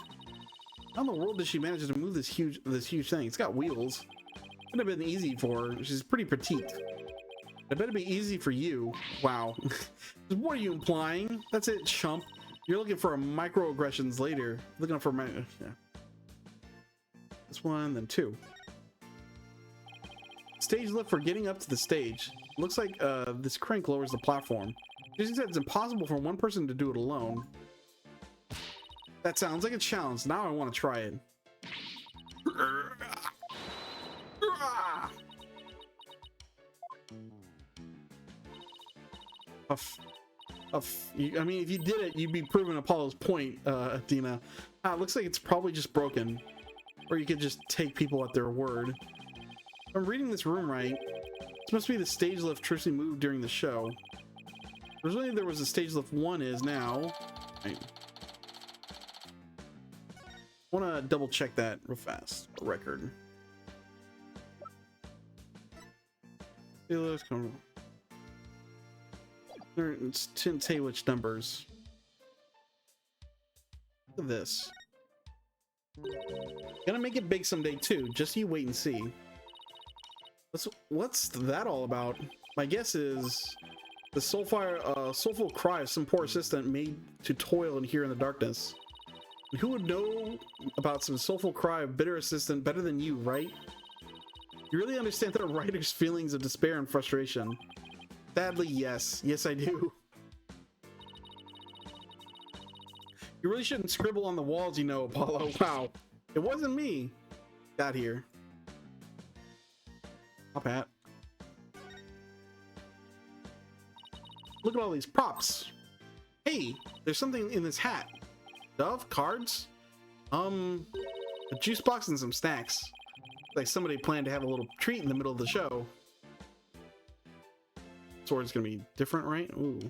How in the world does she manage to move this huge thing? It's got wheels. Could have been easy for her. She's pretty petite. I bet it'd be easy for you. Wow. What are you implying? That's it, chump. You're looking for a microaggressions later. Looking for my... Yeah. This one, then 2. Stage left for getting up to the stage. Looks like this crank lowers the platform. She said it's impossible for one person to do it alone. That sounds like a challenge. Now I want to try it. I mean, if you did it, you'd be proving Apollo's point, Athena. It looks like it's probably just broken. Or you could just take people at their word. If I'm reading this room right, this must be the stage lift Trixie moved during the show. Originally there was a stage lift 1 is now. Right. I want to double check that real fast. Record. Let's come. It didn't say which numbers. Look at this. Gonna make it big someday too. Just you wait and see. What's that all about? My guess is the soulful cry of some poor assistant made to toil and hear in the darkness. And who would know about some soulful cry of bitter assistant better than you, right? You really understand the writer's feelings of despair and frustration. Sadly, yes. Yes, I do. You really shouldn't scribble on the walls, you know, Apollo. Wow. It wasn't me. Got here. Up at. Look at all these props. Hey, there's something in this hat. Dove? Cards? A juice box and some snacks. Like somebody planned to have a little treat in the middle of the show. Sword's gonna be different, right? Ooh.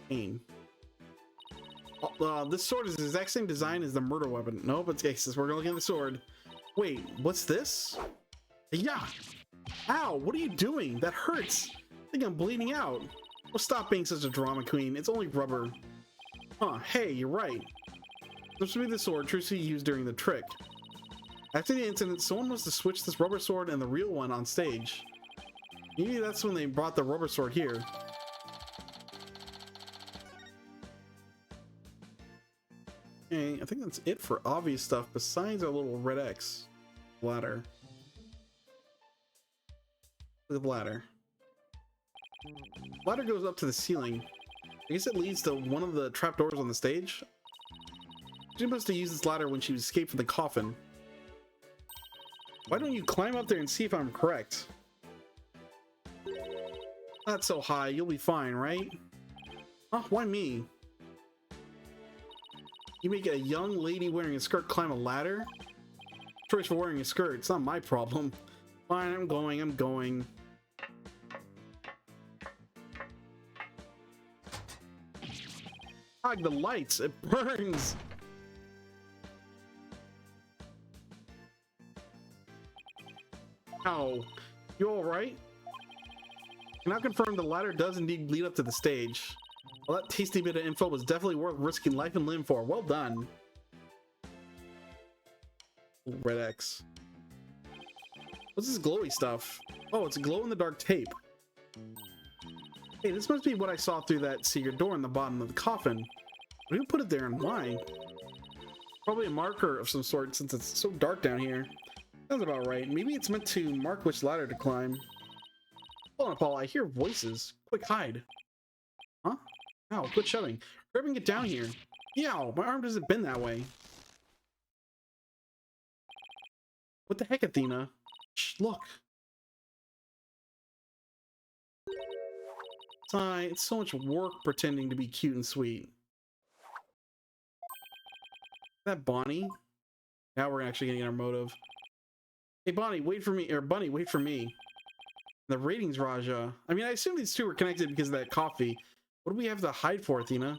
Pain. This sword is the exact same design as the murder weapon. Nope, it's cases. We're gonna look at the sword. Wait, what's this? Yeah. Ow, what are you doing? That hurts. I think I'm bleeding out. Well, stop being such a drama queen. It's only rubber. Huh, hey, you're right. This should be the sword Trucy used during the trick. After the incident, someone must have switched this rubber sword and the real one on stage. Maybe that's when they brought the rubber sword here. Okay, I think that's it for obvious stuff besides our little red X ladder. Look at the ladder. Ladder goes up to the ceiling. I guess it leads to one of the trapdoors on the stage. She must have used this ladder when she escaped from the coffin. Why don't you climb up there and see if I'm correct? Not so high, you'll be fine, right? Oh, why me? You make a young lady wearing a skirt climb a ladder? Choice for wearing a skirt, it's not my problem. Fine, I'm going. God, the lights, it burns! Ow. You alright? Can now confirm the ladder does indeed lead up to the stage. Well, that tasty bit of info was definitely worth risking life and limb for. Well done. Red X. What's this glowy stuff? Oh, it's a glow-in-the-dark tape. Hey, this must be what I saw through that secret door in the bottom of the coffin. Who put it there and why? Probably a marker of some sort since it's so dark down here. Sounds about right. Maybe it's meant to mark which ladder to climb. Hold on, Paul. I hear voices. Quick, hide. Huh? Ow, quit shoving. Hurry up and get down here. Yow, my arm doesn't bend that way. What the heck, Athena? Shh, look. It's so much work pretending to be cute and sweet. That Bonnie? Now we're actually getting our motive. Hey Bonnie, wait for me, or Bunny, wait for me. The ratings, Raja. I mean, I assume these two were connected because of that coffee. What do we have to hide for, Athena?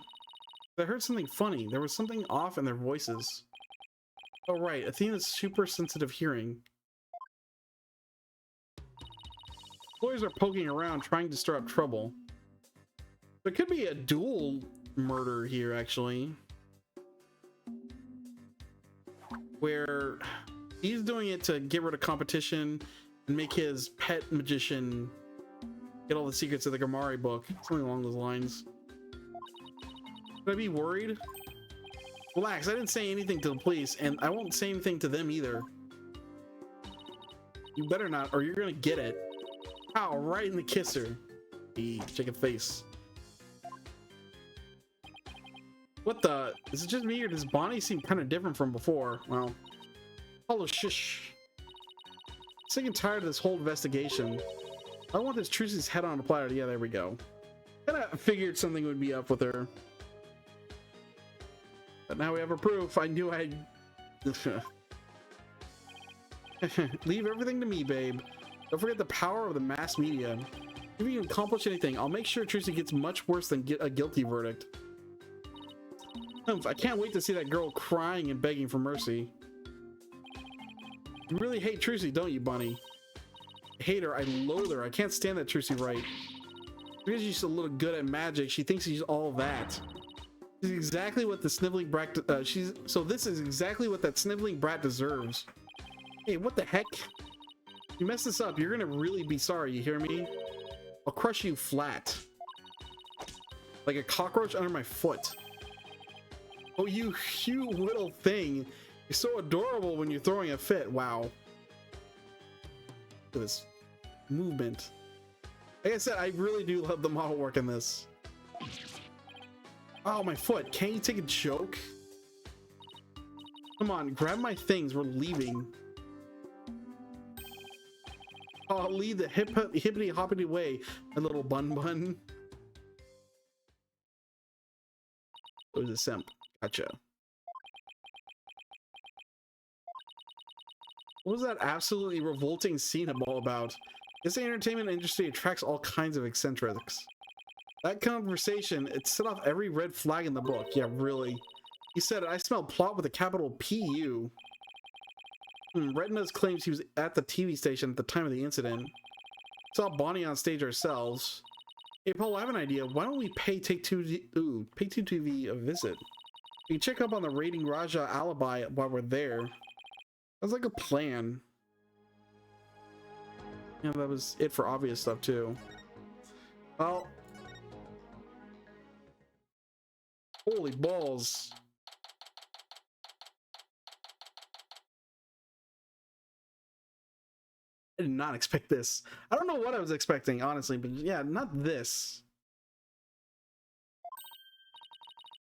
I heard something funny. There was something off in their voices. Oh right, Athena's super sensitive hearing. Boys are poking around trying to stir up trouble. There could be a dual murder here, actually. Where he's doing it to get rid of competition and make his pet magician get all the secrets of the Gamari book. Something along those lines. Should I be worried? Relax, I didn't say anything to the police, and I won't say anything to them either. You better not, or you're gonna get it. Ow, right in the kisser. Hey, chicken face. What the? Is it just me, or does Bonnie seem kind of different from before? Well, hello, shush. Sick and tired of this whole investigation. I want this Trucy's head on a platter. Yeah, there we go. Kind of figured something would be up with her. But now we have a proof. I knew I'd... Leave everything to me, babe. Don't forget the power of the mass media. If you can accomplish anything, I'll make sure Trucy gets much worse than get a guilty verdict. I can't wait to see that girl crying and begging for mercy. You really hate Trucy, don't you, Bunny? I hate her. I loathe her. I can't stand that Trucy right. Because she's a little good at magic, she thinks she's all that. This is exactly what the sniveling brat. So this is exactly what that sniveling brat deserves. Hey, what the heck? You mess this up, you're gonna really be sorry. You hear me? I'll crush you flat, like a cockroach under my foot. Oh, you little thing! You're so adorable when you're throwing a fit. Wow. Look at this movement. Like I said, I really do love the model work in this. Oh, my foot. Can't you take a joke? Come on, grab my things. We're leaving. Oh, I'll lead the hippity hoppity way, my little bun bun. It was a simp. Gotcha. What was that absolutely revolting scene all about? This entertainment industry attracts all kinds of eccentrics. That conversation, it set off every red flag in the book. Yeah, really. He said, I smell plot with a capital P-U. Retina's claims he was at the TV station at the time of the incident. Saw Bonnie on stage ourselves. Hey, Paul, I have an idea. Why don't we pay Take-Two TV a visit? We can check up on the Rating Raja alibi while we're there. Sounds like a plan. Yeah, that was it for obvious stuff, too. Well... Holy balls. I did not expect this. I don't know what I was expecting, honestly, but yeah, not this.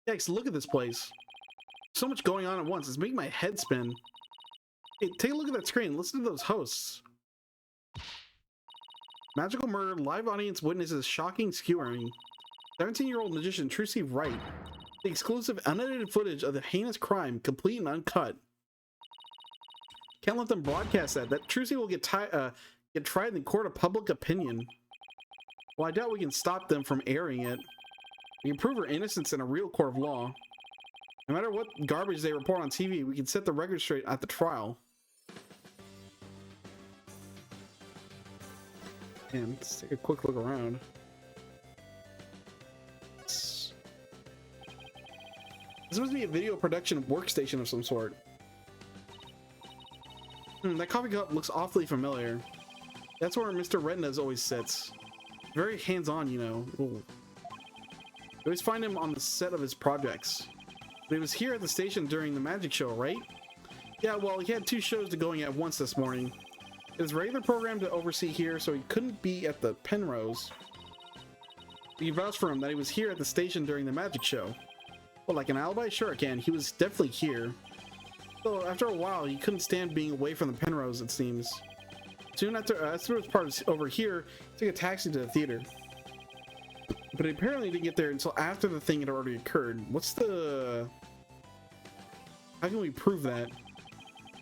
Yikes, look at this place. So much going on at once. It's making my head spin. Hey, take a look at that screen. Listen to those hosts. Magical murder, live audience witnesses shocking skewering. 17-year-old magician Trucy Wright. The exclusive unedited footage of the heinous crime, complete and uncut. Can't let them broadcast that. That Trucy will get tried in the court of public opinion. Well, I doubt we can stop them from airing it. We can prove her innocence in a real court of law. No matter what garbage they report on TV, we can set the record straight at the trial. And let's take a quick look around. This must be a video production workstation of some sort. That coffee cup looks awfully familiar. That's where Mr. Retina's always sits. Very hands-on, you know. Ooh. You always find him on the set of his projects. But he was here at the station during the magic show, right? Yeah, well, he had 2 shows going at once this morning. His regular program to oversee here, so he couldn't be at the Penrose. You vouched for him that he was here at the station during the magic show. Well, like an alibi? Sure I can. He was definitely here. So after a while, he couldn't stand being away from the Penrose, it seems. Soon after, as his part was over here, he took a taxi to the theater. But he apparently didn't get there until after the thing had already occurred. What's the... How can we prove that?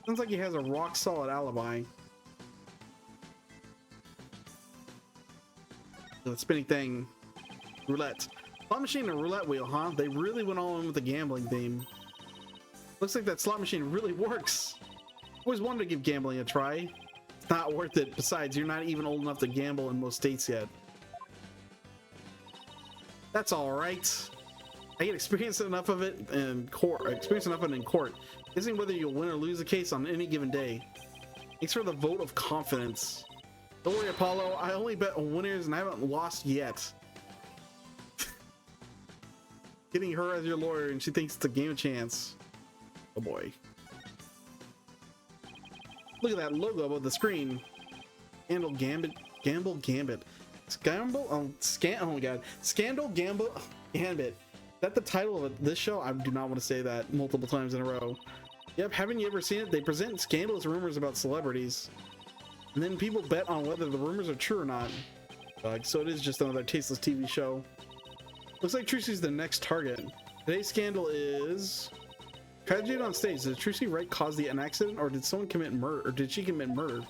Sounds like he has a rock-solid alibi. The spinning thing. Roulette. Slot machine and roulette wheel, huh? They really went all in with the gambling theme. Looks like that slot machine really works. Always wanted to give gambling a try. It's not worth it. Besides, you're not even old enough to gamble in most states yet. That's all right. I get experience enough of it in court. Guessing whether you'll win or lose a case on any given day. Thanks for the vote of confidence. Don't worry, Apollo. I only bet on winners and I haven't lost yet. Getting her as your lawyer and she thinks it's a game of chance. Oh boy. Look at that logo above the screen. Scandal Gambit. Gamble Gambit. Scandal? Oh my god. Scandal Gamble Gambit. Is that the title of this show? I do not want to say that multiple times in a row. Yep, haven't you ever seen it? They present scandalous rumors about celebrities. And then people bet on whether the rumors are true or not. So it is just another tasteless TV show. Looks like Trucy's the next target. Today's scandal is... Tragedy on stage. Did Trucy Wright cause an accident, or did someone commit murder? Or did she commit murder?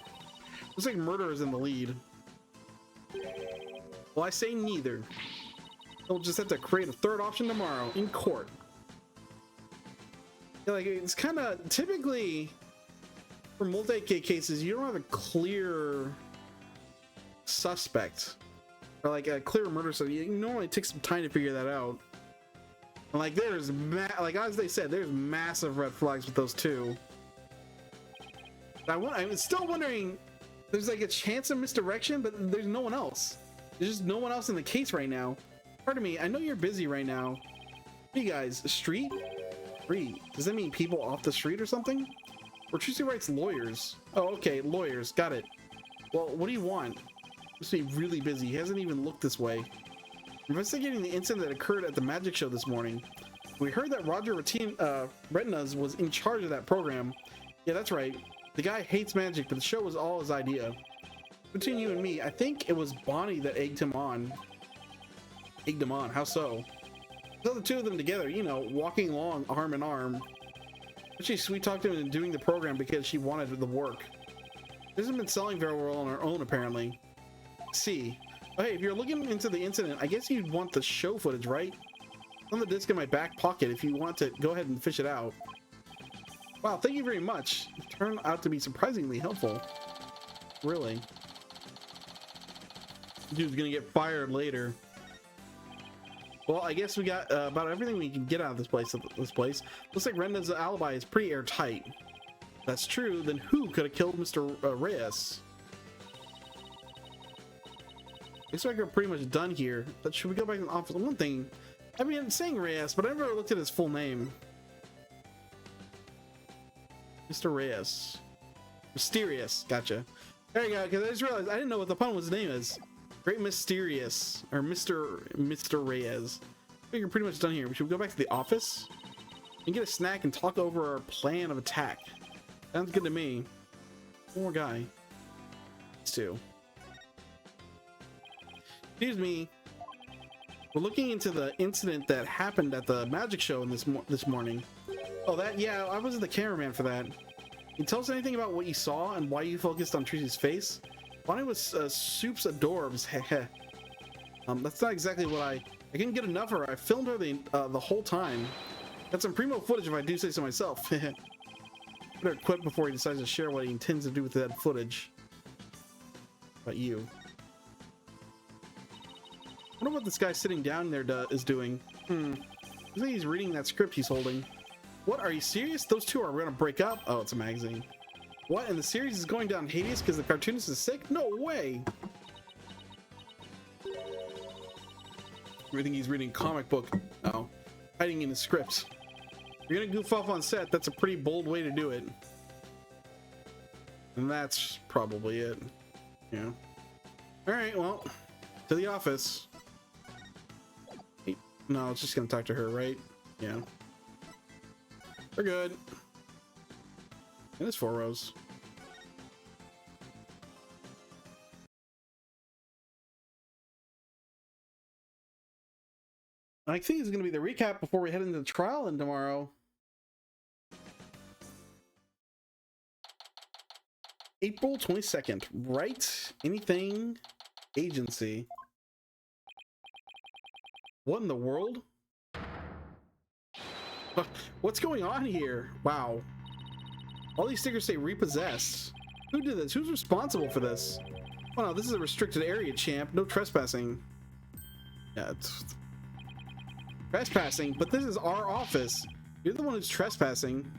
Looks like murder is in the lead. Well, I say neither. We'll just have to create a third option tomorrow in court. Yeah, like it's kind of typically for multi-K cases, you don't have a clear suspect or like a clear murder, so you normally take some time to figure that out. Like there's like as they said, there's massive red flags with those two. I'm still wondering. There's like a chance of misdirection, but there's no one else. There's just no one else in the case right now. Pardon me. I know you're busy right now. Hey guys, street? Street? Does that mean people off the street or something? Or Trucy Wright's lawyers? Oh, okay, lawyers. Got it. Well, what do you want? Must be really busy. He hasn't even looked this way. Investigating the incident that occurred at the magic show this morning. We heard that Roger Retinas was in charge of that program. Yeah, that's right. The guy hates magic, but the show was all his idea. Between you and me, I think it was Bonnie that egged him on. Egged him on? How so? So the two of them together, you know, walking along arm in arm. She sweet-talked him into doing the program because she wanted the work. She hasn't been selling very well on her own, apparently. See. Oh, hey, if you're looking into the incident, I guess you'd want the show footage, right? On the disc in my back pocket if you want to go ahead and fish it out. Wow, thank you very much. It turned out to be surprisingly helpful. Really. Dude's gonna get fired later. Well, I guess we got about everything we can get out of this place. Looks like Renda's alibi is pretty airtight. If that's true, then who could have killed Mr. Reyes? Looks like we're pretty much done here. But should we go back to the office? One thing, I mean, I'm saying Reyes, but I never looked at his full name. Mr. Reyes. Mysterious. Gotcha. There you go, because I just realized I didn't know what the opponent's name is. Great Mysterious, or Mr. Reyes. I think you're pretty much done here. We should go back to the office and get a snack and talk over our plan of attack. Sounds good to me. One more guy. These two. Excuse me. We're looking into the incident that happened at the magic show in this morning. Oh, that? Yeah, I was the cameraman for that. Can you tell us anything about what you saw and why you focused on Tracy's face? Bonnie was Soup's adorbs. Heh. That's not exactly what I couldn't get enough of her. I filmed her the whole time. Got some primo footage if I do say so myself. Better quit before he decides to share what he intends to do with that footage. About you. I wonder what this guy sitting down there is doing. I think he's reading that script he's holding. What, are you serious? Those two are gonna break up? Oh, it's a magazine. What, and the series is going down Hades because the cartoonist is sick? No way! I think he's reading a comic book. Oh, hiding in the script. If you're gonna goof off on set, that's a pretty bold way to do it. And that's probably it. Yeah. Alright, well, to the office. No, it's just gonna talk to her, right? Yeah. We're good. And it's 4 rows. I think it's gonna be the recap before we head into the trial and tomorrow. April 22nd, right? Anything agency. What in the world? What's going on here? Wow. All these stickers say repossessed. Who did this? Who's responsible for this? Oh no, this is a restricted area, champ. No trespassing. Yeah, it's trespassing, but this is our office. You're the one who's trespassing.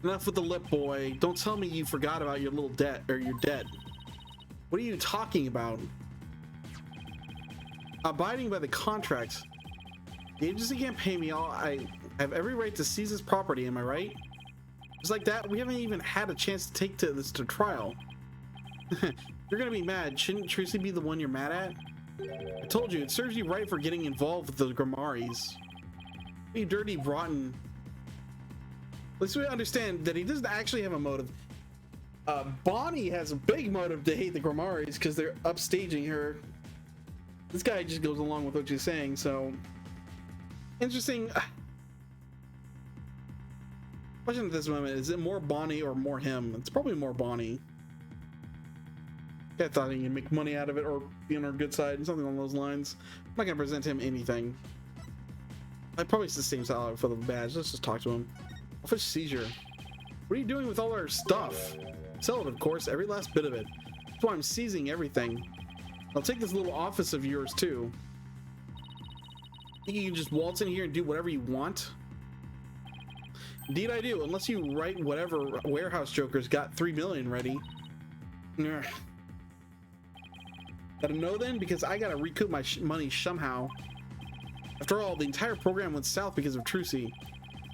Enough with the lip, boy. Don't tell me you forgot about your little debt, or your debt. What are you talking about? Abiding by the contract. The agency can't pay me all. I have every right to seize this property, am I right? Just like that, we haven't even had a chance to take this to trial. You're gonna be mad. Shouldn't Tracy be the one you're mad at? I told you, it serves you right for getting involved with the Gramaris. You dirty, rotten. At least we understand that he doesn't actually have a motive. Bonnie has a big motive to hate the Gramaris because they're upstaging her. This guy just goes along with what she's saying, so... Interesting. Question at this moment, is it more Bonnie or more him? It's probably more Bonnie. I thought he could make money out of it or be on our good side, something along those lines. I'm not gonna present him anything. I probably the same salary for the badge. Let's just talk to him. Office seizure. What are you doing with all our stuff? Sell it, of course, every last bit of it. That's why I'm seizing everything. I'll take this little office of yours too. Think you can just waltz in here and do whatever you want? Indeed I do, unless you write whatever warehouse joker's got 3 million ready. Gotta know then, because I gotta recoup my money somehow. After all, the entire program went south because of Trucy.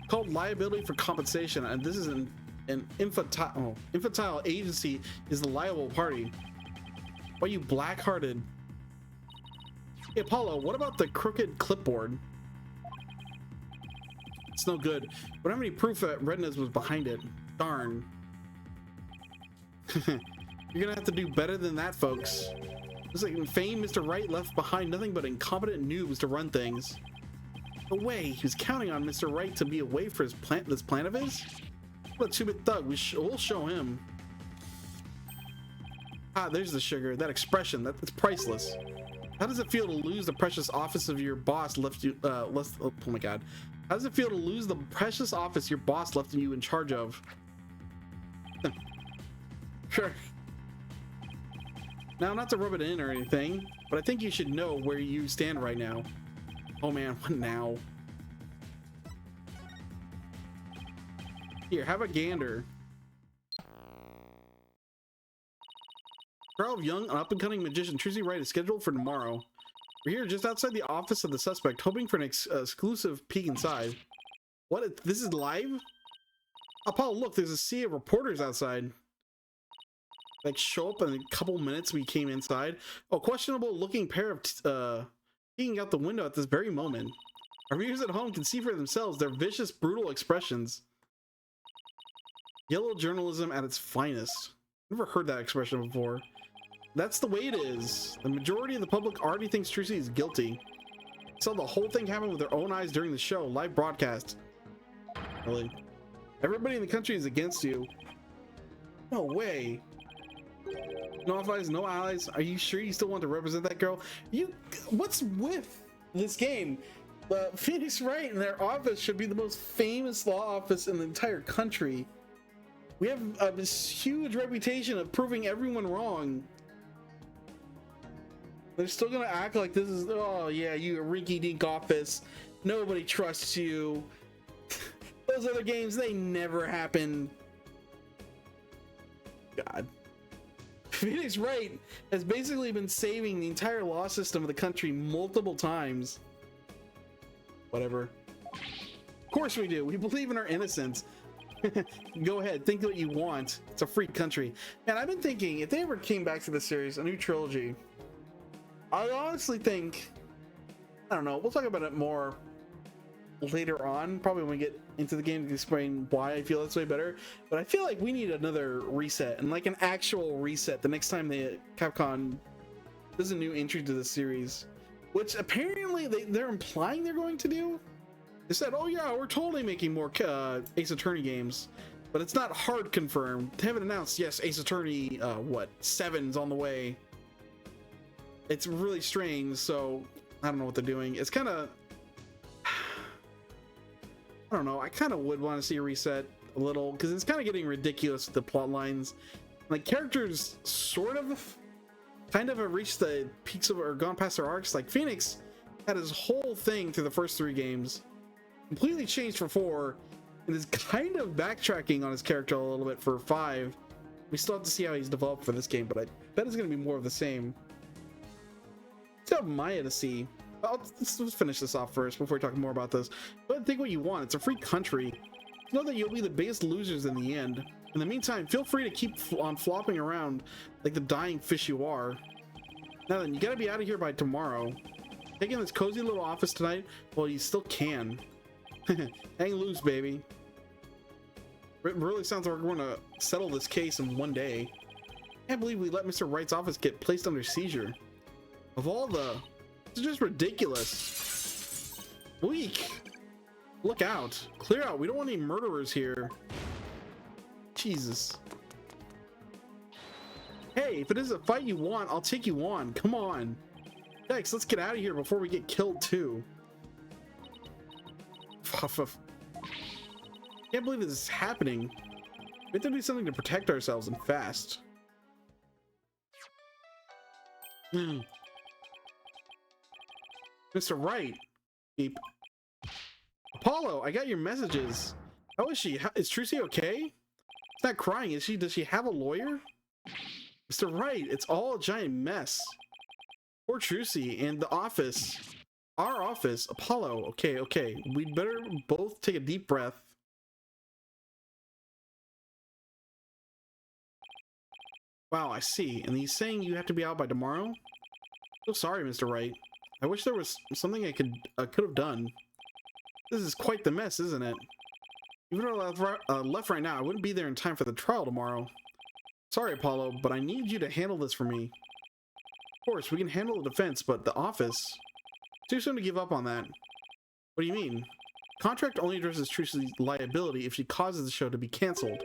Called liability for compensation, and this is an infantile agency is the liable party. Why you black-hearted? Hey, Apollo, what about the crooked clipboard? It's no good. We don't have any proof that Redness was behind it. Darn. You're gonna have to do better than that, folks. Looks like in fame, Mr. Wright left behind nothing but incompetent noobs to run things. No way, he was counting on Mr. Wright to be away for his this plan of his? What a two-bit thug, we'll show him. Ah, there's the sugar, that expression, that's priceless. How does it feel to lose the precious office of your boss left you, oh my god. How does it feel to lose the precious office your boss left you in charge of? Sure. Now, not to rub it in or anything, but I think you should know where you stand right now. Oh man, what now? Here, have a gander. Trial of young, an up-and-coming magician Trucy Wright is scheduled for tomorrow. We're here just outside the office of the suspect, hoping for an exclusive peek inside. What? This is live? Apollo, look, there's a sea of reporters outside. Like, show up in a couple minutes we came inside. Oh, questionable looking pair of peeking out the window at this very moment. Our viewers at home can see for themselves their vicious, brutal expressions. Yellow journalism at its finest. Never heard that expression before. That's the way it is. The majority of the public already thinks Trucy is guilty. Saw the whole thing happen with their own eyes during the show, live broadcast. Really? Everybody in the country is against you. No way. No allies, no allies. Are you sure you still want to represent that girl? What's with this game? Phoenix Wright and their office should be the most famous law office in the entire country. We have this huge reputation of proving everyone wrong. They're still gonna act like this is, oh yeah, you a rinky-dink office. Nobody trusts you. Those other games, they never happen. God. Phoenix Wright has basically been saving the entire law system of the country multiple times. Whatever. Of course we do. We believe in our innocence. Go ahead, think what you want. It's a free country. And I've been thinking, if they ever came back to the series, a new trilogy, I honestly think, I don't know, we'll talk about it more later on, probably when we get into the game, to explain why I feel this way better. But I feel like we need another reset, and like an actual reset the next time Capcom does a new entry to the series, which apparently they're implying they're going to do. They said, oh yeah, we're totally making more Ace Attorney games, but it's not hard confirmed. They haven't announced, yes, Ace Attorney, what, 7's on the way. It's really strange, so I don't know what they're doing. It's kind of, I don't know, I kind of would want to see a reset a little, because it's kind of getting ridiculous with the plot lines. Like, characters sort of kind of have reached the peaks of, or gone past their arcs. Like, Phoenix had his whole thing through the first 3 games, completely changed for 4, and is kind of backtracking on his character a little bit for 5. We still have to see how he's developed for this game, but I bet it's going to be more of the same. Tell Maya to see. Let's finish this off first before we talk more about this. But think what you want. It's a free country. Know that you'll be the biggest losers in the end. In the meantime, feel free to keep on flopping around like the dying fish you are. Now then, you gotta be out of here by tomorrow. Taking this cozy little office tonight? Well, you still can. Hang loose, baby. It really sounds like we're gonna settle this case in one day. Can't believe we let Mr. Wright's office get placed under seizure. Of all the... It's just ridiculous. Weak. Look out. Clear out. We don't want any murderers here. Jesus. Hey, if it is a fight you want, I'll take you on. Come on. Dex, let's get out of here before we get killed too. Can't believe this is happening. We have to do something to protect ourselves and fast. Mr. Wright. Beep. Apollo, I got your messages. How is she? Is Trucy okay? She's not crying, is she? Does she have a lawyer? Mr. Wright, it's all a giant mess. Poor Trucy and the office. Our office. Apollo. Okay, okay. We'd better both take a deep breath. Wow, I see. And he's saying you have to be out by tomorrow? So sorry, Mr. Wright. I wish there was something I could have done. This is quite the mess, isn't it? Even if I left right now, I wouldn't be there in time for the trial tomorrow. Sorry, Apollo, but I need you to handle this for me. Of course, we can handle the defense, but the office... Too soon to give up on that. What do you mean? Contract only addresses Trucy's liability if she causes the show to be cancelled.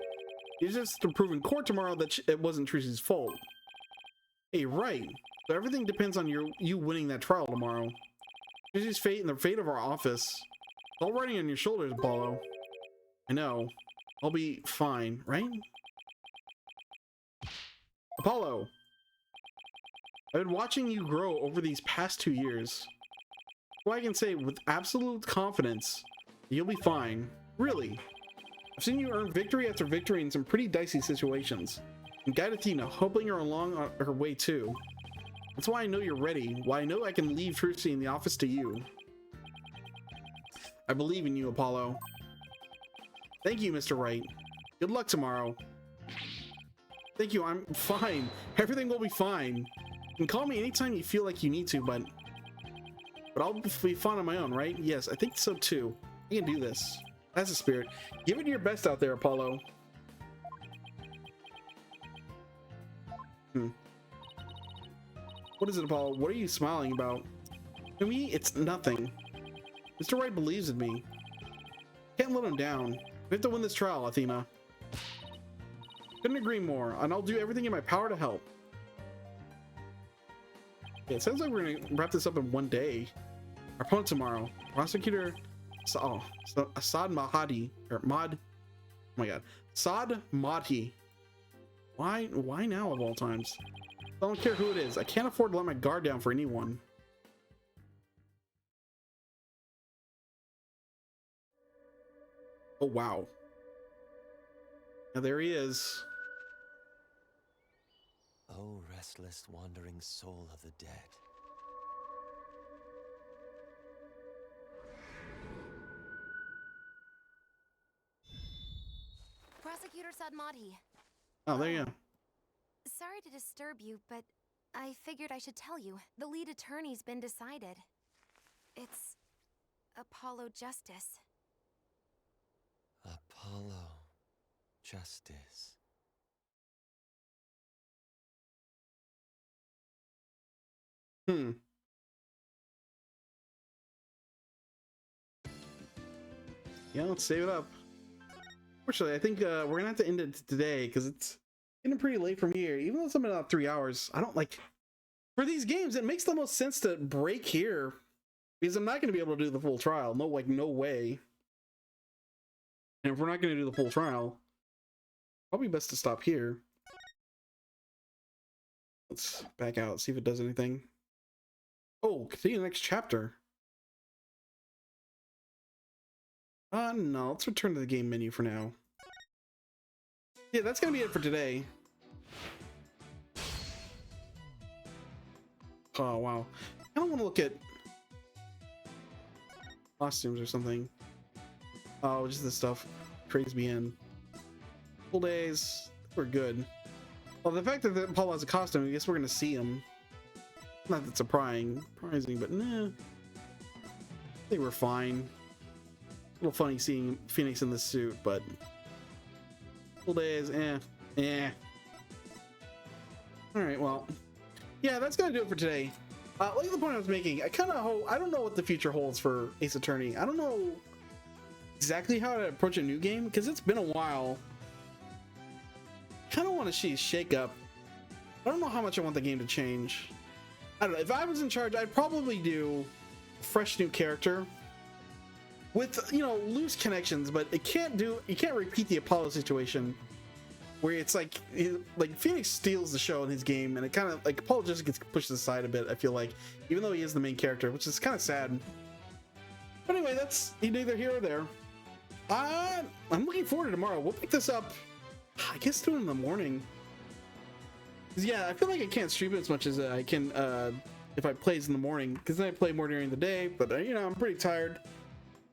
You just have to prove in court tomorrow that it wasn't Trucy's fault. Hey, right. So everything depends on you winning that trial tomorrow. Trucy's fate and the fate of our office. It's all riding on your shoulders, Apollo. I know. I'll be fine, right? Apollo! I've been watching you grow over these past 2 years. So I can say with absolute confidence that you'll be fine. Really. I've seen you earn victory after victory in some pretty dicey situations. And guide Athena, helping her along on her way too. That's why I know you're ready. Why I know I can leave Trucy in the office to you. I believe in you, Apollo. Thank you, Mr. Wright. Good luck tomorrow. Thank you, I'm fine. Everything will be fine. You can call me anytime you feel like you need to, but I'll be fine on my own, right? Yes, I think so too. You can do this. That's the spirit. Give it your best out there, Apollo. What is it, Apollo? What are you smiling about? To me, it's nothing. Mr. Wright believes in me. Can't let him down. We have to win this trial, Athena. Couldn't agree more, and I'll do everything in my power to help. Yeah, it sounds like we're gonna wrap this up in one day. Our opponent tomorrow, prosecutor Assad Mahdi, or Mod. Oh my God, Saad Mahdi. Why now of all times? I don't care who it is. I can't afford to let my guard down for anyone. Oh wow. Now there he is. Oh, restless, wandering soul of the dead. Prosecutor Sadmati. Oh, there you go. Sorry to disturb you, but I figured I should tell you. The lead attorney's been decided. It's Apollo Justice. Apollo Justice. Hmm. Yeah, let's save it up. Fortunately, I think we're gonna have to end it today because it's getting pretty late from here. Even though it's been about 3 hours, I don't like for these games. It makes the most sense to break here because I'm not gonna be able to do the full trial. No, like no way. And if we're not gonna do the full trial, probably best to stop here. Let's back out, see if it does anything. Oh, continue the next chapter. No, let's return to the game menu for now. Yeah, that's gonna be it for today. Oh, wow. I don't want to look at costumes or something. Oh, just this stuff. Trades me in. Full days. We're good. Well, the fact that Paul has a costume, I guess we're gonna see him. Not that surprising, but nah. I think we're fine. A little funny seeing Phoenix in this suit, but full days, eh. All right, well, yeah, that's gonna do it for today. Like the point I was making, I kind of hope, I don't know what the future holds for Ace Attorney. I don't know exactly how to approach a new game because it's been a while. Kind of want to see a shake up. I don't know how much I want the game to change. I don't know. If I was in charge, I'd probably do a fresh new character with, you know, loose connections, but you can't repeat the Apollo situation where it's like Phoenix steals the show in his game, and it kind of like Apollo just gets pushed aside a bit. I feel like, even though he is the main character, which is kind of sad. But anyway, that's neither here or there. I'm looking forward to tomorrow. We'll pick this up, I guess, do it in the morning. Yeah, I feel like I can't stream it as much as I can if I plays in the morning, because then I play more during the day. But you know, I'm pretty tired.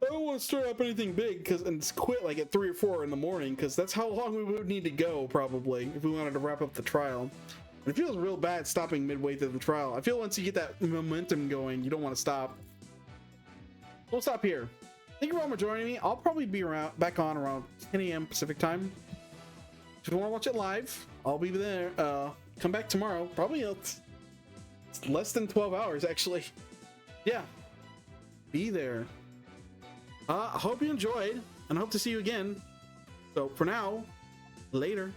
I don't want to start up anything big and quit like at 3 or 4 in the morning, because that's how long we would need to go probably if we wanted to wrap up the trial. And it feels real bad stopping midway through the trial. I feel once you get that momentum going, you don't want to stop. We'll stop here. Thank you all for joining me. I'll probably be back on around 10 a.m. Pacific time. If you want to watch it live, I'll be there. Come back tomorrow. Probably it's less than 12 hours actually. Yeah, be there. I hope you enjoyed, and I hope to see you again. So for now, later.